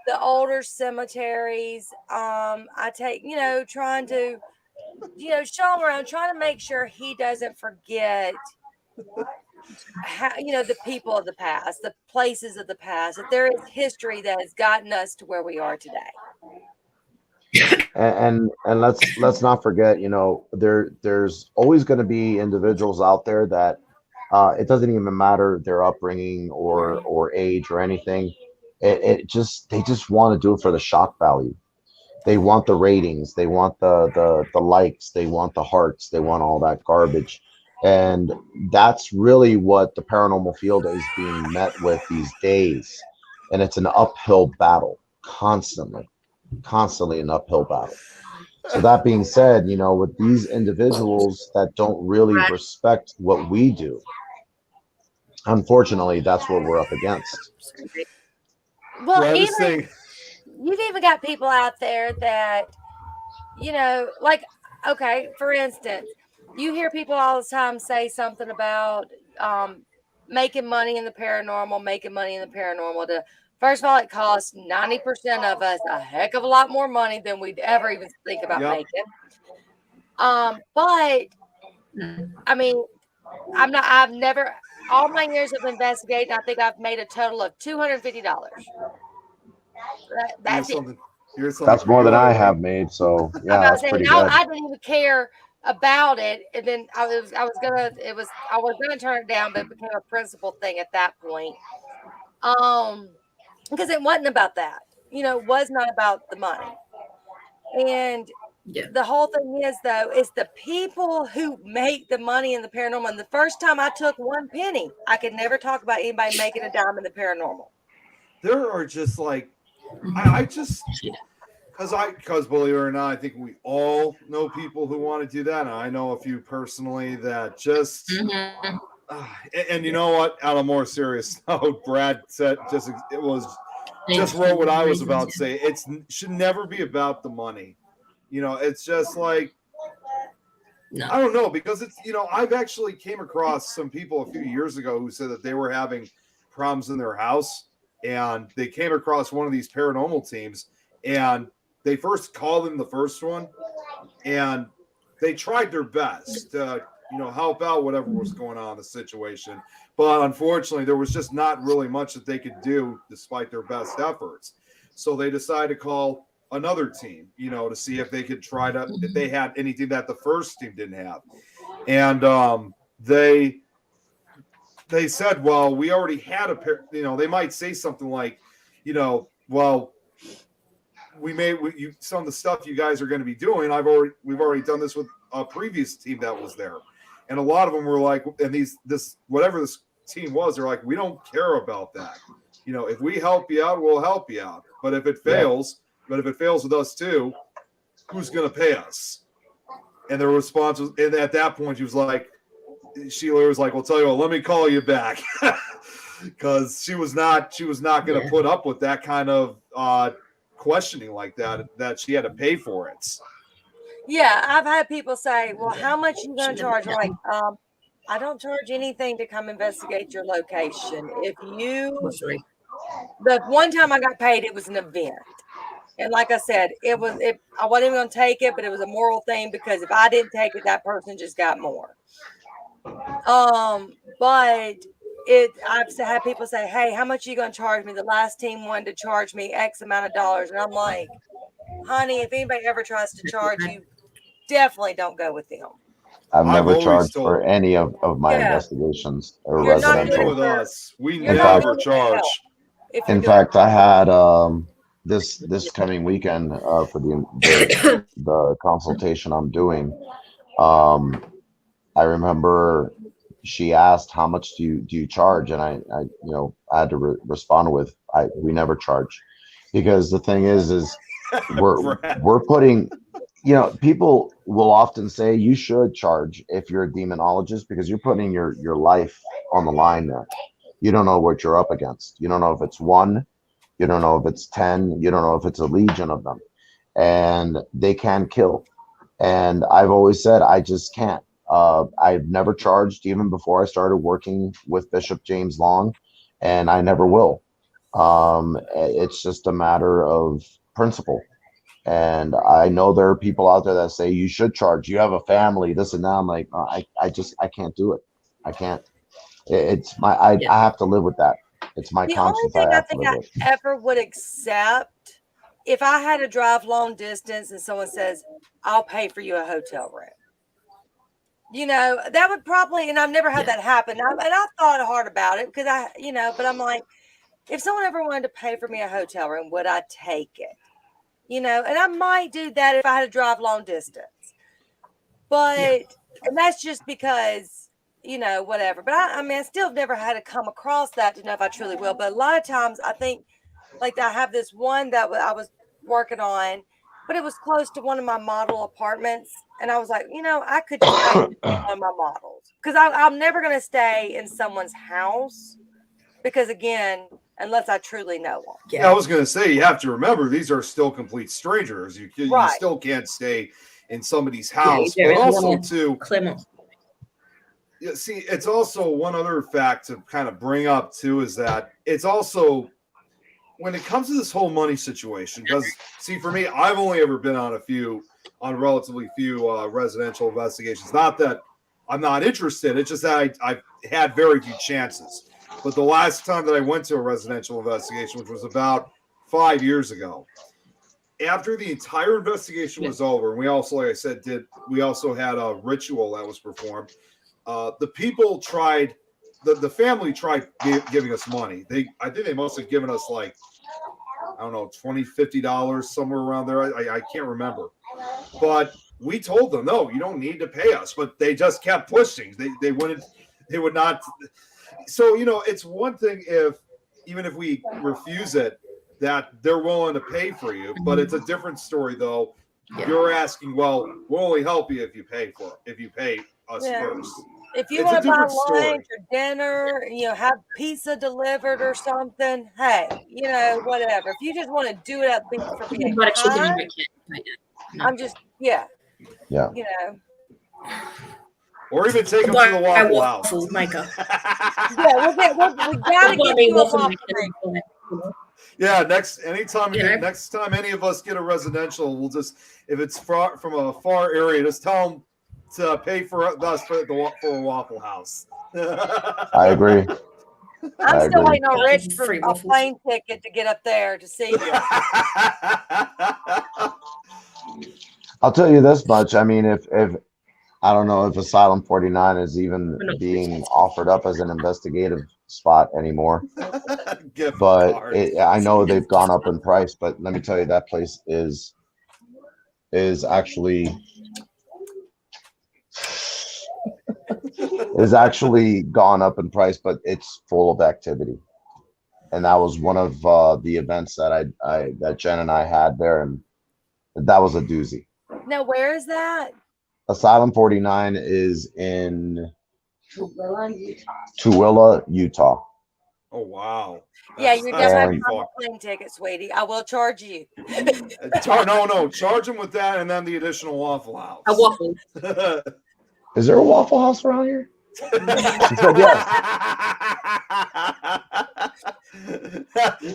the older cemeteries. I take, trying to, show him around, trying to make sure he doesn't forget how, the people of the past, the places of the past, that there is history that has gotten us to where we are today. And let's not forget, there's always going to be individuals out there that it doesn't even matter their upbringing or age or anything. They just want to do it for the shock value. They want the ratings, they want the likes, they want the hearts, they want all that garbage. And that's really what the paranormal field is being met with these days. And it's an uphill battle, constantly an uphill battle. So that being said, with these individuals that don't really respect what we do, unfortunately, that's what we're up against. Well, you've even got people out there that, okay, for instance, you hear people all the time say something about making money in the paranormal. First of all, it costs 90% of us a heck of a lot more money than we'd ever even think about making. But I mean, I've never, all my years of investigating, I think I've made a total of $250. That's it. That's more than I have made. So yeah, that's pretty good. I didn't even care about it, and then I was gonna turn it down, but it became a principal thing at that point. Because it wasn't about that. It was not about the money. And the whole thing is, though, is the people who make the money in the paranormal. And the first time I took one penny, I could never talk about anybody making a dime in the paranormal. There are just like, because believe it or not, I think we all know people who want to do that. And I know a few personally that just And you know what? On a more serious note, Brad said just wrote what I was about to say. It should never be about the money. It's just like, No. I don't know, because it's, I've actually came across some people a few years ago who said that they were having problems in their house, and they came across one of these paranormal teams, and they first called in the first one, and they tried their best to, help out whatever was going on in the situation. But unfortunately, there was just not really much that they could do despite their best efforts. So they decided to call another team, to see if they could if they had anything that the first team didn't have. And they said, well, we already had they might say something like, well, some of the stuff you guys are going to be doing, we've already done this with a previous team that was there. And a lot of them were like, and whatever this team was, they're like, we don't care about that. If we help you out, we'll help you out. But if it fails, with us too, who's going to pay us? And their response was, and at that point, Sheila was like, well, tell you what, let me call you back. Because she was not going to put up with that kind of questioning like that she had to pay for it. Yeah, I've had people say, well, how much are you going to charge? I'm like, I don't charge anything to come investigate your location. The one time I got paid, it was an event. And like I said, I wasn't even going to take it, but it was a moral thing, because if I didn't take it, that person just got more. But I've had people say, hey, how much are you going to charge me? The last team wanted to charge me X amount of dollars. And I'm like, honey, if anybody ever tries to charge you, definitely don't go with them. I've never always charged told for them. any of my investigations or You're not residential. With us, we you're never not charge. In fact, I had this coming weekend for the consultation I'm doing. I remember she asked, how much do you charge? And I had to respond with, we never charge, because the thing is we're putting, people will often say you should charge if you're a demonologist, because you're putting your life on the line there. You don't know what you're up against. You don't know if it's one, you don't know if it's 10, you don't know if it's a legion of them, and they can kill. And I've always said, I just can't. I've never charged even before I started working with Bishop James Long, and I never will. It's just a matter of principle. And I know there are people out there that say you should charge. You have a family, this and that. I'm like, I can't do it. I can't. It's I have to live with that. It's my conscience. The only thing I have think to live I with. ever would accept, if I had to drive long distance and someone says, I'll pay for you a hotel room. That would probably, and I've never had that happen. And I thought hard about it, because but I'm like, if someone ever wanted to pay for me a hotel room, would I take it? And I might do that if I had to drive long distance. But, and that's just because, whatever. But I still have never had to come across that to know if I truly will. But a lot of times I think, like, I have this one that I was working on, but it was close to one of my model apartments. And I was like, I could just stay in one of my models, because I'm never going to stay in someone's house, because, again, unless I truly know them. Yeah, I was going to say, you have to remember, these are still complete strangers. You still can't stay in somebody's house. But also, too, see, it's also one other fact to kind of bring up, too, is that it's also, when it comes to this whole money situation, because, see, for me, I've only ever been on relatively few residential investigations. Not that I'm not interested. It's just that I've had very few chances. But the last time that I went to a residential investigation, which was about 5 years ago, after the entire investigation was over, and we also, like I said, we also had a ritual that was performed. The people tried, the family tried giving us money. I think they must have given us, like, I don't know, $20, $50, somewhere around there. I can't remember. But we told them, no, you don't need to pay us. But they just kept pushing. They would not. So, it's one thing even if we refuse it, that they're willing to pay for you. But it's a different story, though. You're asking, well, we'll only help you if you pay us first. If you It's a want to buy different story. lunch or dinner, have pizza delivered or something, hey, whatever. If you just want to do it up for You being bought a chicken kind, and chicken. No. I'm just, yeah. Yeah. Or even take them to the Waffle House. Micah. Yeah, we gotta get you a waffle maker. Yeah, next time any of us get a residential, we'll just, if it's from a far area, just tell them to pay for us for a Waffle House. I agree. I'm I still agree. waiting on Rich for Free a waffles. plane ticket to get up there to see you. I'll tell you this much. I mean, if I don't know if Asylum 49 is even being offered up as an investigative spot anymore, Gift but card. I know they've gone up in price. But let me tell you, that place is actually gone up in price, but it's full of activity. And that was one of the events that that Jen and I had there, and that was a doozy. Now, where is that? Asylum 49 is in Tooele, Utah. Oh wow. Yeah, you're definitely And- on a plane ticket, sweetie. I will charge you. No, charge them with that and then the additional Waffle House. A waffle. Is there a Waffle House around here? She said yes.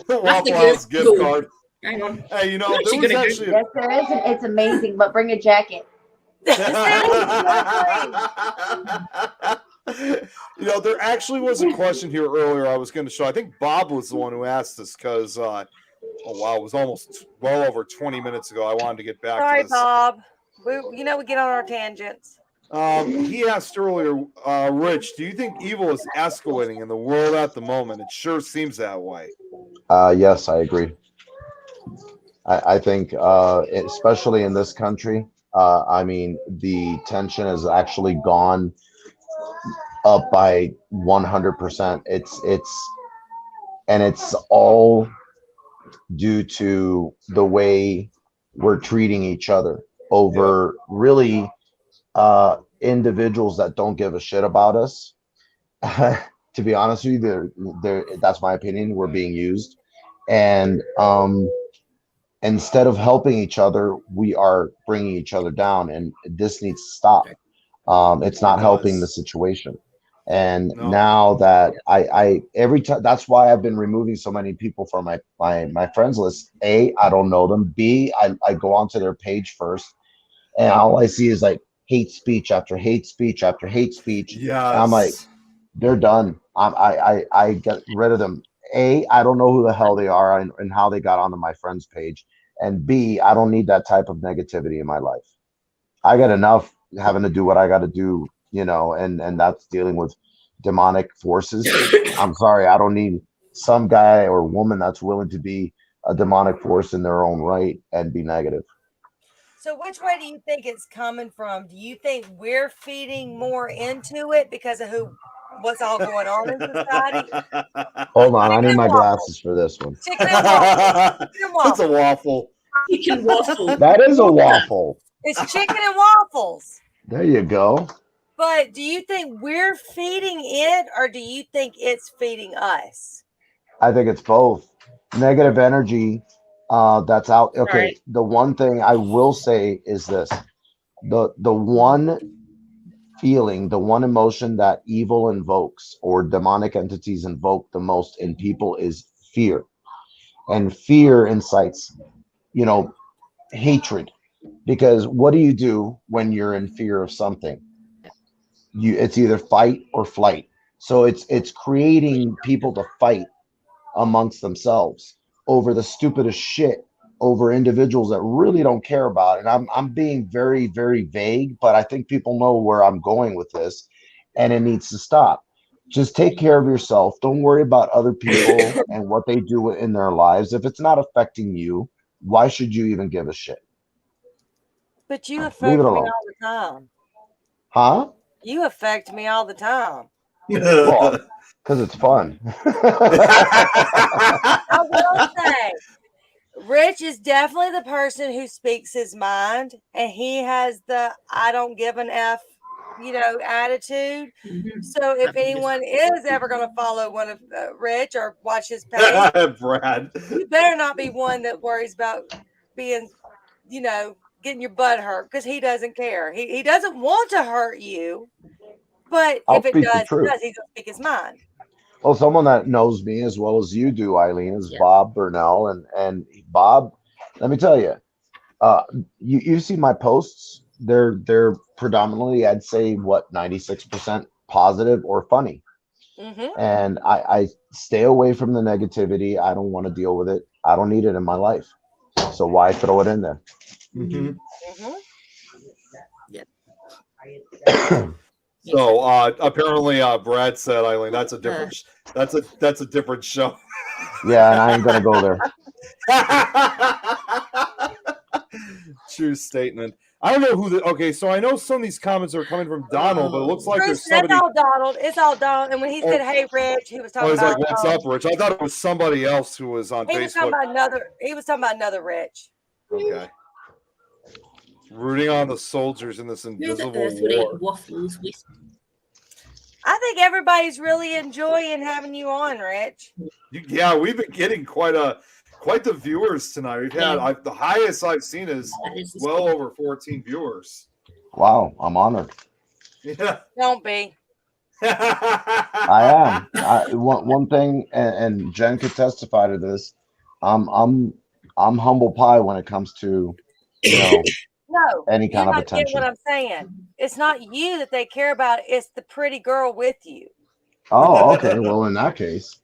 The Waffle House gift card. Hang on. Hey, there was actually Yes, there is. And it's amazing, but bring a jacket. There actually was a question here earlier I was going to show. I think Bob was the one who asked this because, it was almost well over 20 minutes ago. I wanted to get back Sorry, to this. Bob. We get on our tangents. He asked earlier, Rich, do you think evil is escalating in the world at the moment? It sure seems that way. Yes, I agree. I think, especially in this country, I mean, the tension has actually gone up by 100%. It's all due to the way we're treating each other over really individuals that don't give a shit about us. To be honest with you, that's my opinion. We're being used, and instead of helping each other, we are bringing each other down, and this needs to stop. It's not helping the situation. And now that I every time, that's why I've been removing so many people from my friends list. A, I don't know them. B, I go onto their page first, and all I see is like hate speech after hate speech after hate speech. Yeah, I'm like, they're done. I get rid of them. A, I don't know who the hell they are and how they got onto my friends page. And B, I don't need that type of negativity in my life. I got enough having to do what I got to do, and that's dealing with demonic forces. I'm sorry, I don't need some guy or woman that's willing to be a demonic force in their own right and be negative. So which way do you think it's coming from? Do you think we're feeding more into it because of what's all going on in society? Hold on, I need my glasses for this one. Chicken and waffles. That's a waffle. Chicken waffle. That is a waffle. It's chicken and waffles. There you go. But do you think we're feeding it, or do you think it's feeding us? I think it's both. Negative energy that's out. Okay, Right. The one thing I will say is this: the one feeling, the one emotion that evil invokes or demonic entities invoke the most in people is fear, and fear incites, hatred. Because what do you do when you're in fear of something? It's either fight or flight. So it's creating people to fight amongst themselves over the stupidest shit, over individuals that really don't care about it. And I'm being very, very vague, but I think people know where I'm going with this, and it needs to stop. Just take care of yourself. Don't worry about other people and what they do in their lives. If it's not affecting you, why should you even give a shit? But you affect Leave me it all alone. the time. Huh? You affect me all the time. Well, because it's fun. I will say, Rich is definitely the person who speaks his mind, and he has the I don't give an F attitude. Mhm. So if anyone is ever going to follow one of Rich or watch his page, Brad. you better not be one that worries about being, getting your butt hurt, because he doesn't care. He doesn't want to hurt you, but I'll if it speak the does, truth. he's going to speak his mind. Well, someone that knows me as well as you do, Eileen, is Yeah. Bob Burnell, and Bob. Let me tell you, you see my posts. They're predominantly, I'd say, 96% positive or funny, Mm-hmm. and I stay away from the negativity. I don't want to deal with it. I don't need it in my life, so why throw it in there? Mhm. Mm-hmm. So apparently, Brad said, Eileen, that's a different. That's a different show. Yeah, and I ain't gonna go there. True statement. I don't know who the. Okay, so I know some of these comments are coming from Donald, but it looks like Bruce, there's that's somebody. all Donald. It's all Donald. And when he said, "Hey, Rich," he was I talking was about. like, "What's up, Rich?" I thought it was somebody else who was on He was talking Facebook. about another. He was talking about another Rich. Okay. Rooting on the soldiers in this Who the invisible earth would eat war. waffles with? I think everybody's really enjoying having you on, Rich. Yeah, we've been getting quite the viewers tonight. We've had the highest I've seen is well over 14 viewers. Wow, I'm honored. Yeah. Don't be. I am. One thing, and Jen could testify to this. I'm humble pie when it comes to No, any you're kind of not getting what attention. I'm saying. It's not you that they care about. It's the pretty girl with you. Oh, okay. Well, in that case,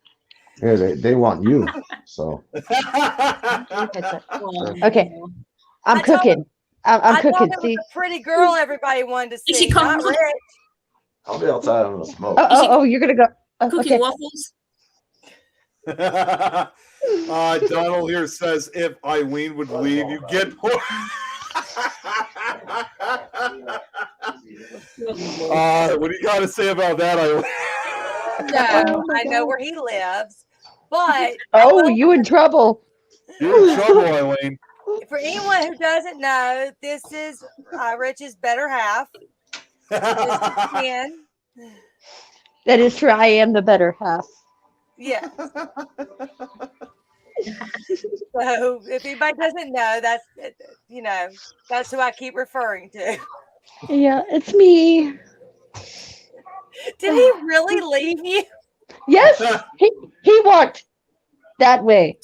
yeah, they want you. So Okay. I'm I told cooking. I'm I thought cooking. it was See. a pretty girl everybody wanted to Is she see, not coming? Rich. I'll be outside on the smoke. Oh, you're gonna go. Cooking Okay. waffles? Donald here says if Eileen would leave, you get more. What do you got to say about that, Eileen? No, I know where he lives, but Oh, you in trouble? You're in trouble, Eileen. For anyone who doesn't know, this is Rich's better half. This is Jen. That is true. I am the better half. Yeah. So if anybody doesn't know, that's who I keep referring to. Yeah, it's me. Did he really leave you? Yes, he walked that way.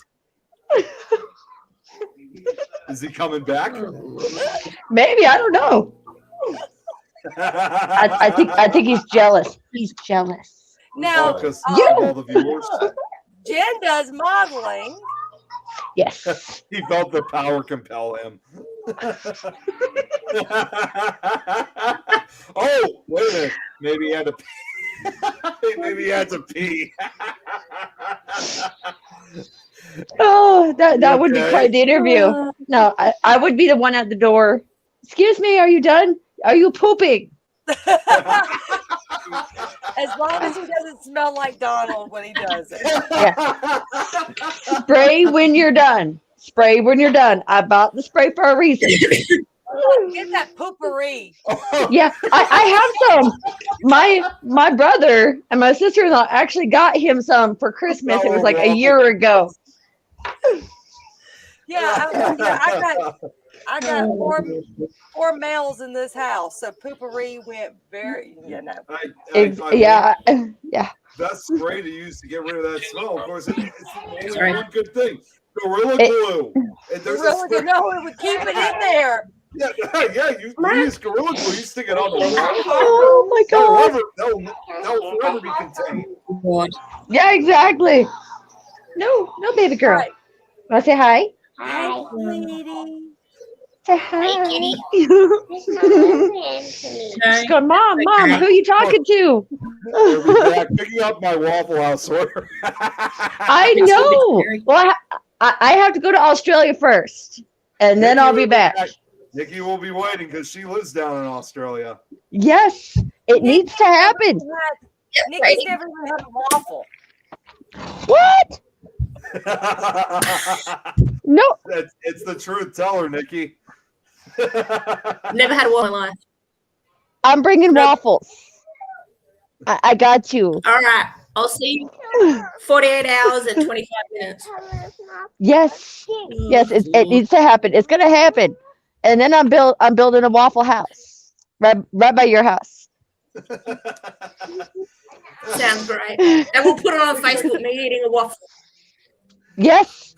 Is he coming back? Maybe, I don't know. I think he's jealous. He's jealous. Now, because all the viewers. Jen does modeling. Yes. He felt the power compel him. Oh, wait a minute. Maybe he had to pee. Maybe he had to pee. Oh, that would be Okay. quite the interview. No, I would be the one at the door. Excuse me, are you done? Are you pooping? As long as he doesn't smell like Donald when he does it. Yeah. Spray when you're done. Spray when you're done. I bought the spray for a reason. Get that poopery. Yeah, I have some. My brother and my sister-in-law actually got him some for Christmas. It was like a year ago. Yeah, I got four males in this house, so poopery went very, Yeah. Best spray to use to get rid of that smell. Of course, it's one good thing. Gorilla Glue. And there's Gorilla Glue. No, it would keep it in there. Yeah, you use Gorilla Glue. You stick it on the wall. Oh my God. That'll forever be contained. Yeah, exactly. No, baby girl. Right. Want to say hi? Hi, sweetie. Say hi. kitty. She's going, Mom, who are you talking to? I'll be back picking up my Waffle House order. I know. Well, I have to go to Australia first, and then I'll be back. Nikki will be waiting because she lives down in Australia. Yes, it needs to happen. Nikki's never even had a waffle. What? No. It's the truth. Tell her, Nikki. Never had a waffle in my life. I'm bringing waffles. I got you. All right. I'll see you 48 hours and 25 minutes. Yes. Yes, it needs to happen. It's gonna happen. And then I'm building a waffle house. Right by your house. Sounds great. And we'll put it on Facebook, me eating a waffle. Yes.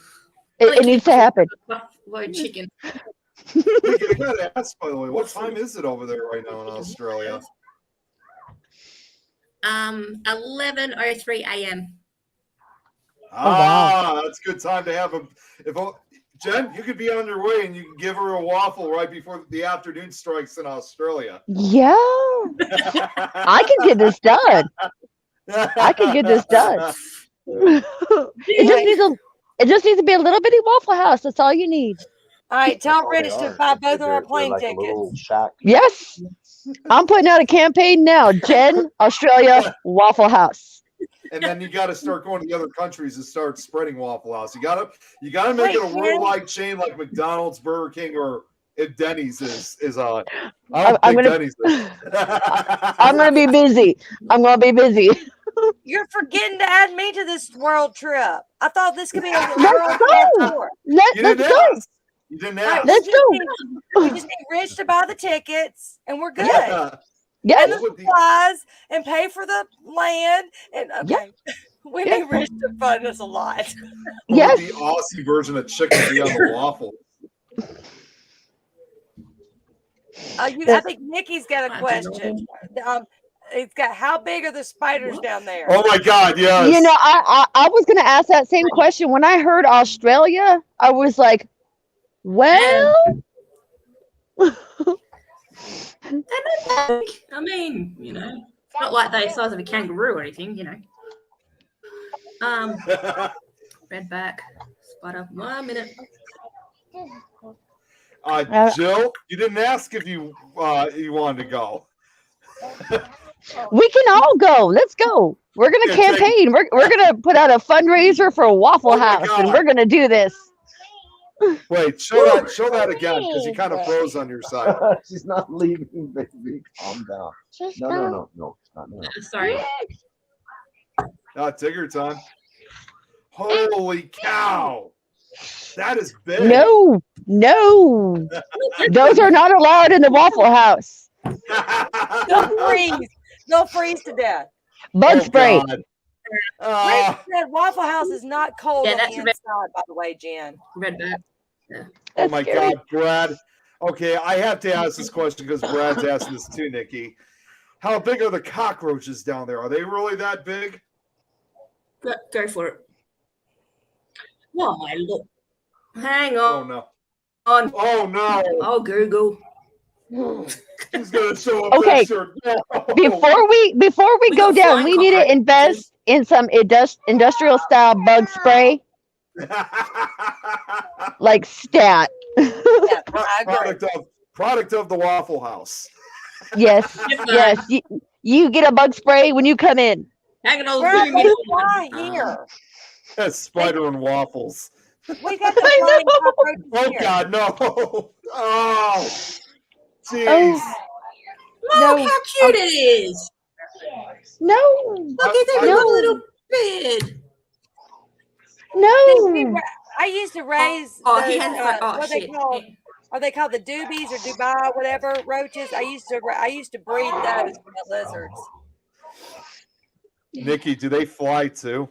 It needs to happen. Buffalo chicken. I gotta ask, by the way, what time is it over there right now in Australia? 11:03 a.m. Ah, that's a good time to have a. Jen, you could be on your way and you can give her a waffle right before the afternoon strikes in Australia. Yeah. I can get this done. I can get this done. It just needs to be a little bitty waffle house. That's all you need. All right, tell That's all they Rich to are. buy both of our They're plane like a tickets. little shack. Yes. I'm putting out a campaign now. Jen, Australia, Waffle House. And then you got to start going to the other countries and start spreading Waffle House. You got to make it a Wait, worldwide chain like McDonald's, Burger King, or if Denny's is on. I'm I don't think gonna- Denny's is. I'm gonna be busy. I'm gonna be busy. You're forgetting to add me to this world trip. I thought this could be a Let's world go. tour. Let's You didn't go. ask. You didn't Right, ask. Let's go. We just need Rich to buy the tickets, and we're good. Yeah. And Yes. the supplies, and pay for the land. And okay, we Yeah. need Rich to fund us a lot. Yes. The Aussie version of chicken be on the waffle. I think Nikki's got a I don't question. It's got, how big are the spiders down there? Oh my God! Yes. You know, I was gonna ask that same question when I heard Australia. I was like, well, They're not that big. I mean, you know, it's not like they're the size of a kangaroo or anything, you know. Redback spider. 1 minute. Jill, you didn't ask if you wanted to go. we can all go. Let's go. We're gonna Yeah, take- campaign. We're gonna put out a fundraiser for a Waffle Oh my House, and God. we're gonna do this. Wait, show that again because you kind of froze on your side. She's not leaving, baby. Calm down. No. It's not. No. Sorry. Take your time. Holy cow! That is big. No, those are not allowed in the Waffle House. They'll freeze. They'll freeze to death. Bug spray. God. Rich said Waffle House is not cold Yeah, on that's the a bit- inside, by the way, Jen. Redback. Oh That's my scary. God, Brad. Okay, I have to ask this question because Brad's asked this too, Nikki. How big are the cockroaches down there? Are they really that big? Go for it. Oh my look. Hang Oh on. no! On. Oh no! I'll Google. Who's gonna show up? Okay. That shirt? No. Before we We go got down, flying we need to cockroaches. invest in some industrial style bug spray, like stat. Yeah, I agree. product of the Waffle House. Yes, Yes, yes. You get a bug spray when you come in. Hanging on Where are Zoom. they fly here? That's spider and waffles. We got the I flying know. cockroaches Oh here. God, no! Oh, jeez. Oh. Look No. how cute it is. No, Look at that No. little bed. no. I used to raise Oh, those, he had oh what they shit. call, are they called the doobies or Dubai, whatever roaches? I used to breed those with the lizards. Nikki, do they fly too?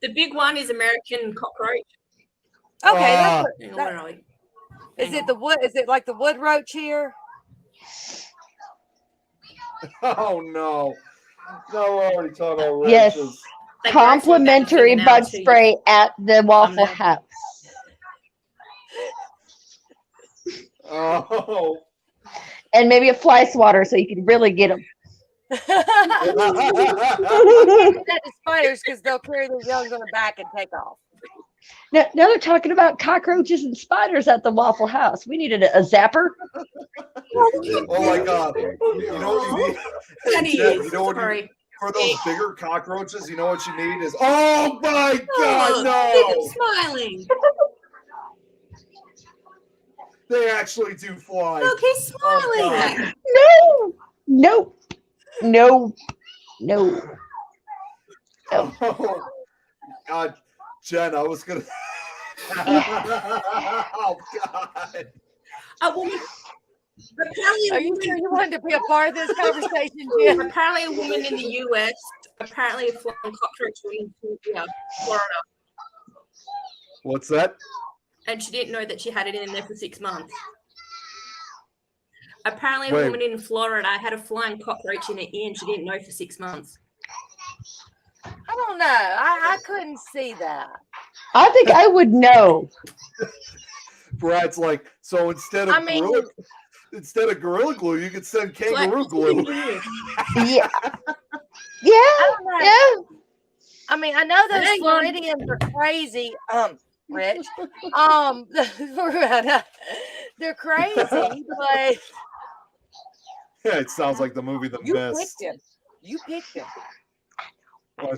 The big one is American cockroach. Okay, Ah. Hang on, That- where are we? is it the wood? Is it like the wood roach here? Oh no! No, we're already talking about Yes. roaches. They grow from Complimentary that bug fingernail to- spray at the Waffle Thumbnail. House. Oh. And maybe a fly swatter so you can really get them. That is spiders because they'll carry their young on the back and take off. Now they're talking about cockroaches and spiders at the Waffle House. We needed a zapper. Oh my God! You know what you need? That Jen, is. you know what you, Sorry. for those bigger cockroaches, you know what you need is. Oh my Oh, God! look at No! them smiling. They actually do fly. Look, he's smiling. No, no, no, no. Oh, God, Jen, I was gonna. Oh God. A woman. Apparently, Are you sure you wanted to be a part of this conversation, Jim? apparently, a woman in the US apparently flying cockroach into Florida, What's that? and she didn't know that she had it in there for 6 months. Apparently, Wait. a woman in Florida had a flying cockroach in her ear, and she didn't know for 6 months. I don't know. I couldn't see that. I think I would know. Brad's like, so instead of I mean- gorilla glue, you could send kangaroo glue. Yeah, I yeah, don't know. yeah. I mean, I know those Hang on. Floridians are crazy. Rich. They're crazy, but Yeah, it sounds like the movie The you Mist. picked him. You picked him.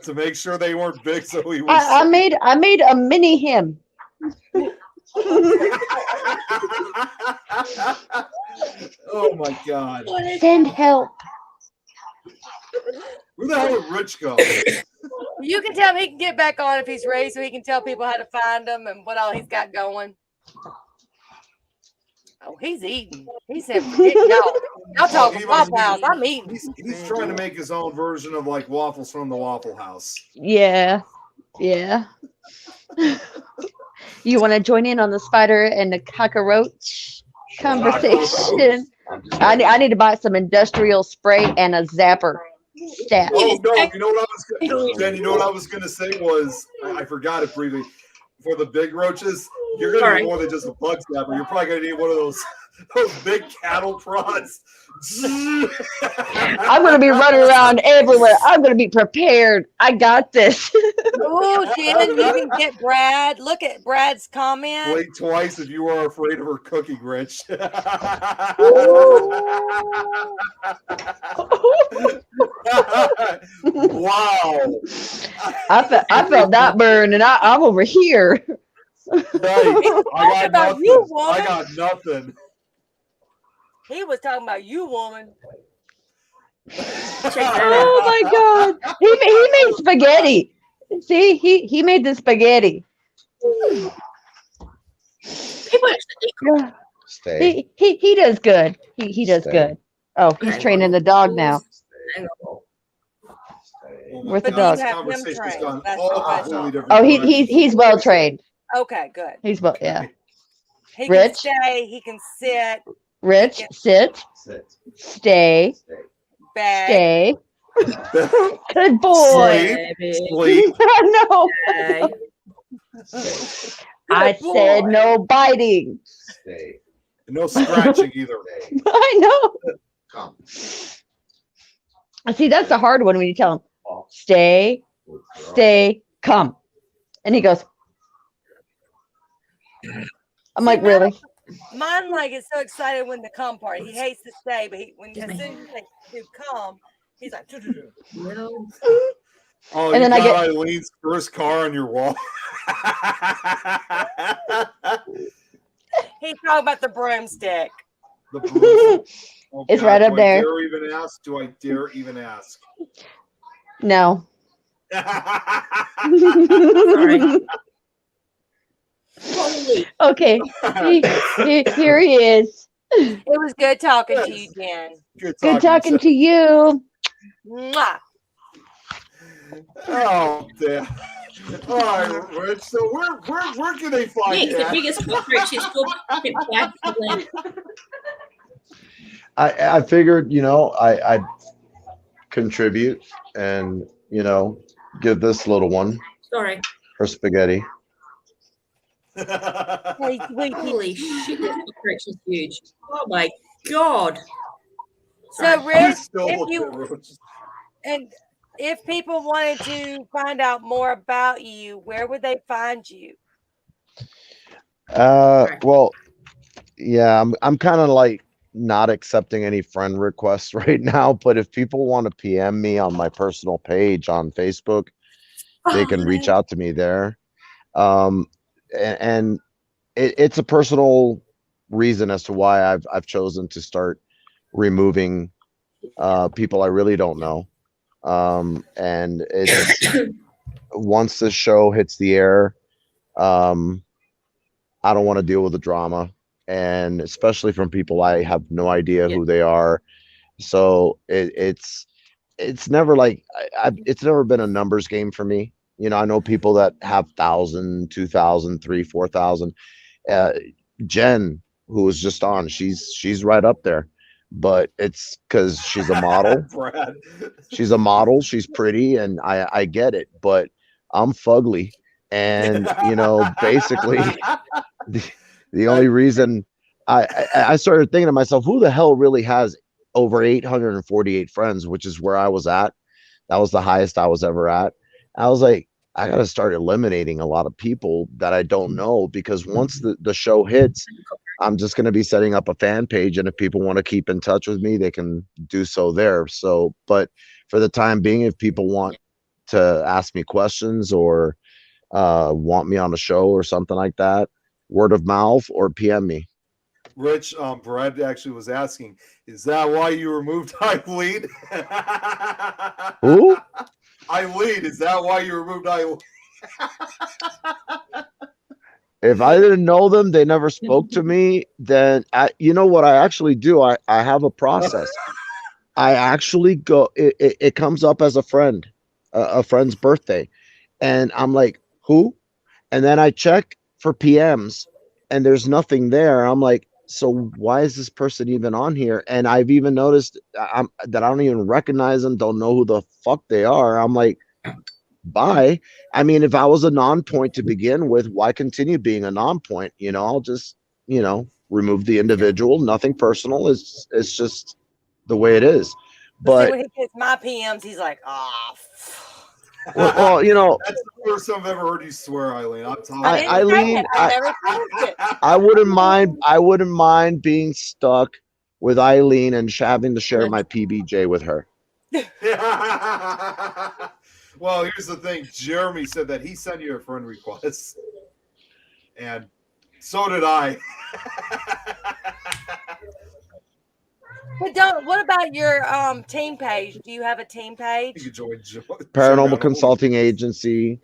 To make sure they weren't big, so he was. I made a mini him. Oh my God! Send help. Where the hell did Rich go? You can tell him he can get back on if he's ready, so he can tell people how to find him and what all he's got going. Oh, he's eating. He said, y'all talking He Waffle must House. be- I'm eating. He's trying to make his own version of like waffles from the Waffle House. Yeah, yeah. You want to join in on the spider and the cockroach conversation? I need to buy some industrial spray and a zapper. Stat. Oh no! You know what I was gonna, Jen? You know what I was gonna say was I forgot it briefly. For the big roaches, you're gonna need more than just a bug zapper. You're probably gonna need one of those big cattle prods. I'm gonna be running around everywhere. I'm gonna be prepared. I got this. Oh, Jen, you can get Brad. Look at Brad's comment. Blink twice if you are afraid of her cooking, Rich. Wow. I felt that burn, and I'm over here. Nice. I got about nothing. you, woman. I got nothing. He was talking about you, woman. Oh my god, he made spaghetti. See, he made the spaghetti. People actually Yeah, Stay. he does good. He does Stay. good. Oh, he's training the dog now. Where's the But dog? you have him Conversation's trained. gone That's all professional. completely different. Oh, directions. he's well trained. Okay, good. He's well, yeah. He Rich? can stay. He can sit. Rich, sit, stay, Bag. stay. Good boy. Sleep. I know. I Good said boy. no biting. No scratching either. I know. See, that's the hard one when you tell him, stay, stay, come. And he goes, I'm like, really? Mine like is so excited when the come part. He hates to stay, but as soon as they do come, he's like, No. Oh, And you then I got get- Eileen's first car on your wall. he's talking about the broomstick. The broom. Oh, It's God, right up there. Do I dare even ask? Do I dare even ask? No. Holy. Okay. Here he is. It was good talking to you, Jen. Good talking to you. Mwah. Oh, damn. All right, Rich. So where can they find Nick, you? the at? biggest cockroach is still back to the I figured, I'd contribute and, give this little one Sorry. her spaghetti. Hey, sweetie. Holy shit, this cockroach is huge. Oh my god. So, You Rich, still if look you at Rich. and if people wanted to find out more about you, where would they find you? Well, yeah, I'm kind of like not accepting any friend requests right now, but if people want to PM me on my personal page on Facebook, they can reach out to me there. And it's a personal reason as to why I've chosen to start removing people I really don't know. And it's once this show hits the air, I don't want to deal with the drama, and especially from people I have no idea who they are. So it's never like it's never been a numbers game for me. You know, I know people that have 1,000, 2,000, 3, 4,000. Uh, Jen, who was just on, she's right up there, but it's because she's a model. Brad. She's a model. She's pretty, and I get it, but I'm fugly, and you know, basically, the only reason I started thinking to myself, who the hell really has over 848 friends, which is where I was at. That was the highest I was ever at. I was like, I got to start eliminating a lot of people that I don't know, because once the show hits, I'm just going to be setting up a fan page. And if people want to keep in touch with me, they can do so there. So, but for the time being, if people want to ask me questions or want me on a show or something like that, word of mouth or PM me. Rich, Brad actually was asking, is that why you removed Eileen? Who? Eileen, is that why you removed Eileen? If I didn't know them, they never spoke to me, then you know what I actually do? I have a process. I actually go, it comes up as a friend's birthday. And I'm like, who? And then I check for PMs and there's nothing there. I'm like, so why is this person even on here? And I've even noticed that I don't even recognize them, don't know who the fuck they are. I'm like, bye. I mean, if I was a non-point to begin with, why continue being a non-point? You know, I'll just, you know, remove the individual. Nothing personal. It's just the way it is. See, But when he gets my PMs, he's like, "Ah." well, you know, That's the first time I've ever heard you swear, Eileen. I'm telling I you. didn't say Eileen, it. I never said it. I wouldn't mind being stuck with Eileen and having to share my PBJ with her. Well, here's the thing. Jeremy said that he sent you a friend request, and so did I. But don't. What about your team page? Do you have a team You page? can join Paranormal Consulting Agency.com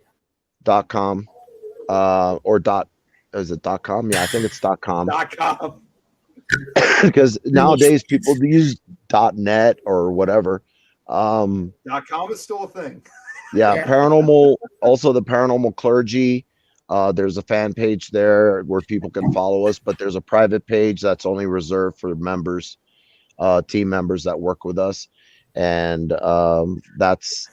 or dot is it .com? Yeah, I think it's .com. .com. Because nowadays people use .net or whatever. .com is still a thing. Yeah, paranormal, also the paranormal clergy. There's a fan page there where people can follow us, but there's a private page that's only reserved for members, team members that work with us. And that's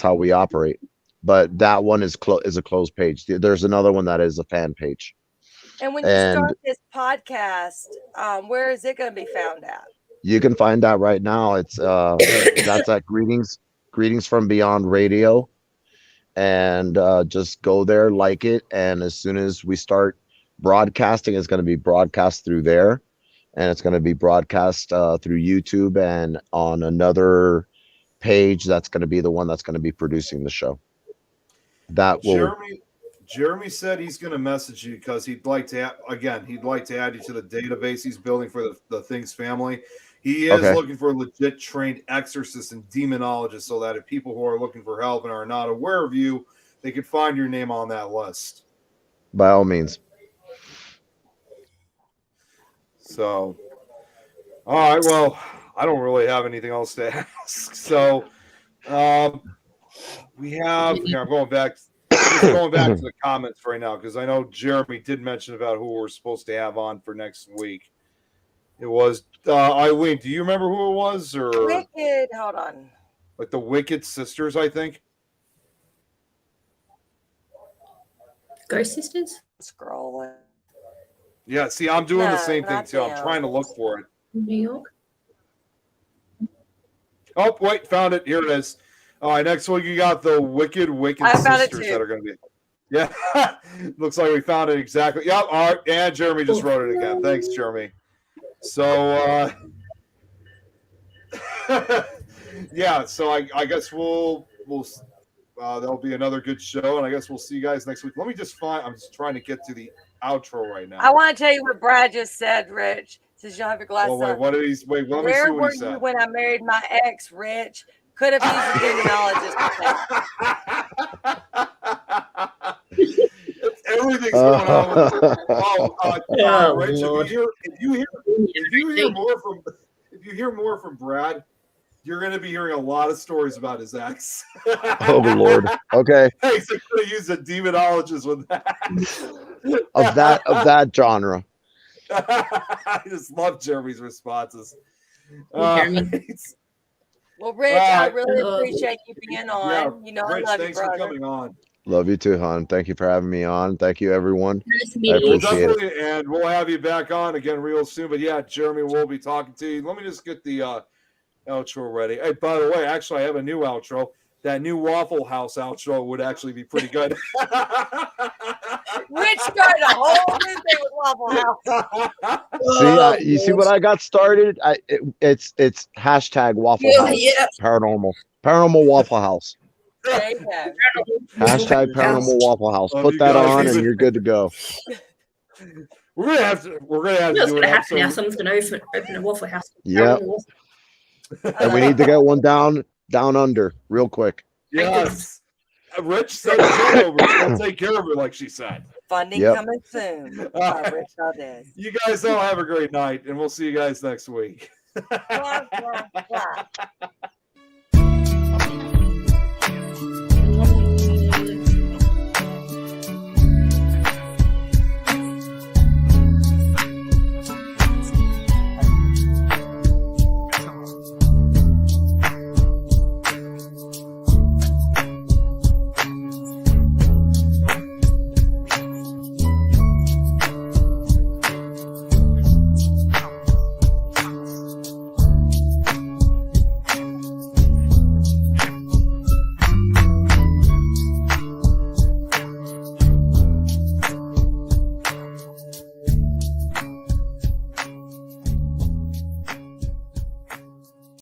how we operate. But that one is a closed page. There's another one that is a fan page. And when you start this podcast, where is it going to be found at? You can find that right now. It's that's at Greetings from Beyond Radio, and just go there, like it, and as soon as we start broadcasting, it's going to be broadcast through there, and it's going to be broadcast through YouTube and on another page that's going to be the one that's going to be producing the show. That will. Jeremy said he's going to message you because he'd like to add you to the database he's building for the Things family. He is looking for a legit trained exorcist and demonologist, so that if people who are looking for help and are not aware of you, they could find your name on that list. By all means. So, all right. Well, I don't really have anything else to ask. So, we have. Here, I'm going back to the comments right now because I know Jeremy did mention about who we're supposed to have on for next week. It was Eileen. Do you remember who it was? Or Wicked. Hold on. Like the Wicked Sisters, I think. Ghost Sisters? Scrolling. Yeah, see, I'm doing the same thing not too. I'm them. trying to look for it. New York? Oh, wait, found it. Here it is. All right, next week you got the Wicked I found it Sisters too. that are going to be. Yeah, looks like we found it exactly. Yep. All right, and Jeremy just wrote it again. Thanks, Jeremy. So, yeah. So I guess we'll There'll be another good show, and I guess we'll see you guys next week. Let me just find. I'm just trying to get to the outro right now. I want to tell you what Brad just said, Rich. Since you don't have your glasses Oh wait, on. what did he? Wait, let me see Where what were he said. you when I married my ex, Rich? Could have used a demonologist. Everything's going on with this. Oh, Rich, Lord. if you hear more from Brad, you're going to be hearing a lot of stories about his ex. Oh Lord. Okay. He's going to use a demonologist with that. Of that genre. I just love Jeremy's responses. Jeremy. Well, Rich, I really Uh, appreciate you being on. Yeah, You know, Rich, I love you, thanks for brother. coming on. Love you too, hon. Thank you for having me on. Thank you, everyone. Nice I meeting you. We'll appreciate it. definitely, and we'll have you back on again real soon. But yeah, Jeremy, we'll be talking to you. Let me just get the outro ready. Hey, by the way, actually, I have a new outro. That new Waffle House outro would actually be pretty good. Rich started a whole new thing with Waffle House. See, you see what I got started? It's hashtag Waffle Yeah, House yeah. paranormal Waffle House. There you go. Hashtag paranormal Waffle House. Love Put you that guys. on, and you're good to go. We're gonna have to You know what's do going an to happen now? episode. Someone's going to open a Waffle House. Yep. And we need to get one down under real quick. Yes. Rich sent Jen over. She'll take care of her, like she said. Funding Yep. coming soon. By Rich Valdes. You guys all have a great night, and we'll see you guys next week. Blah, blah, blah.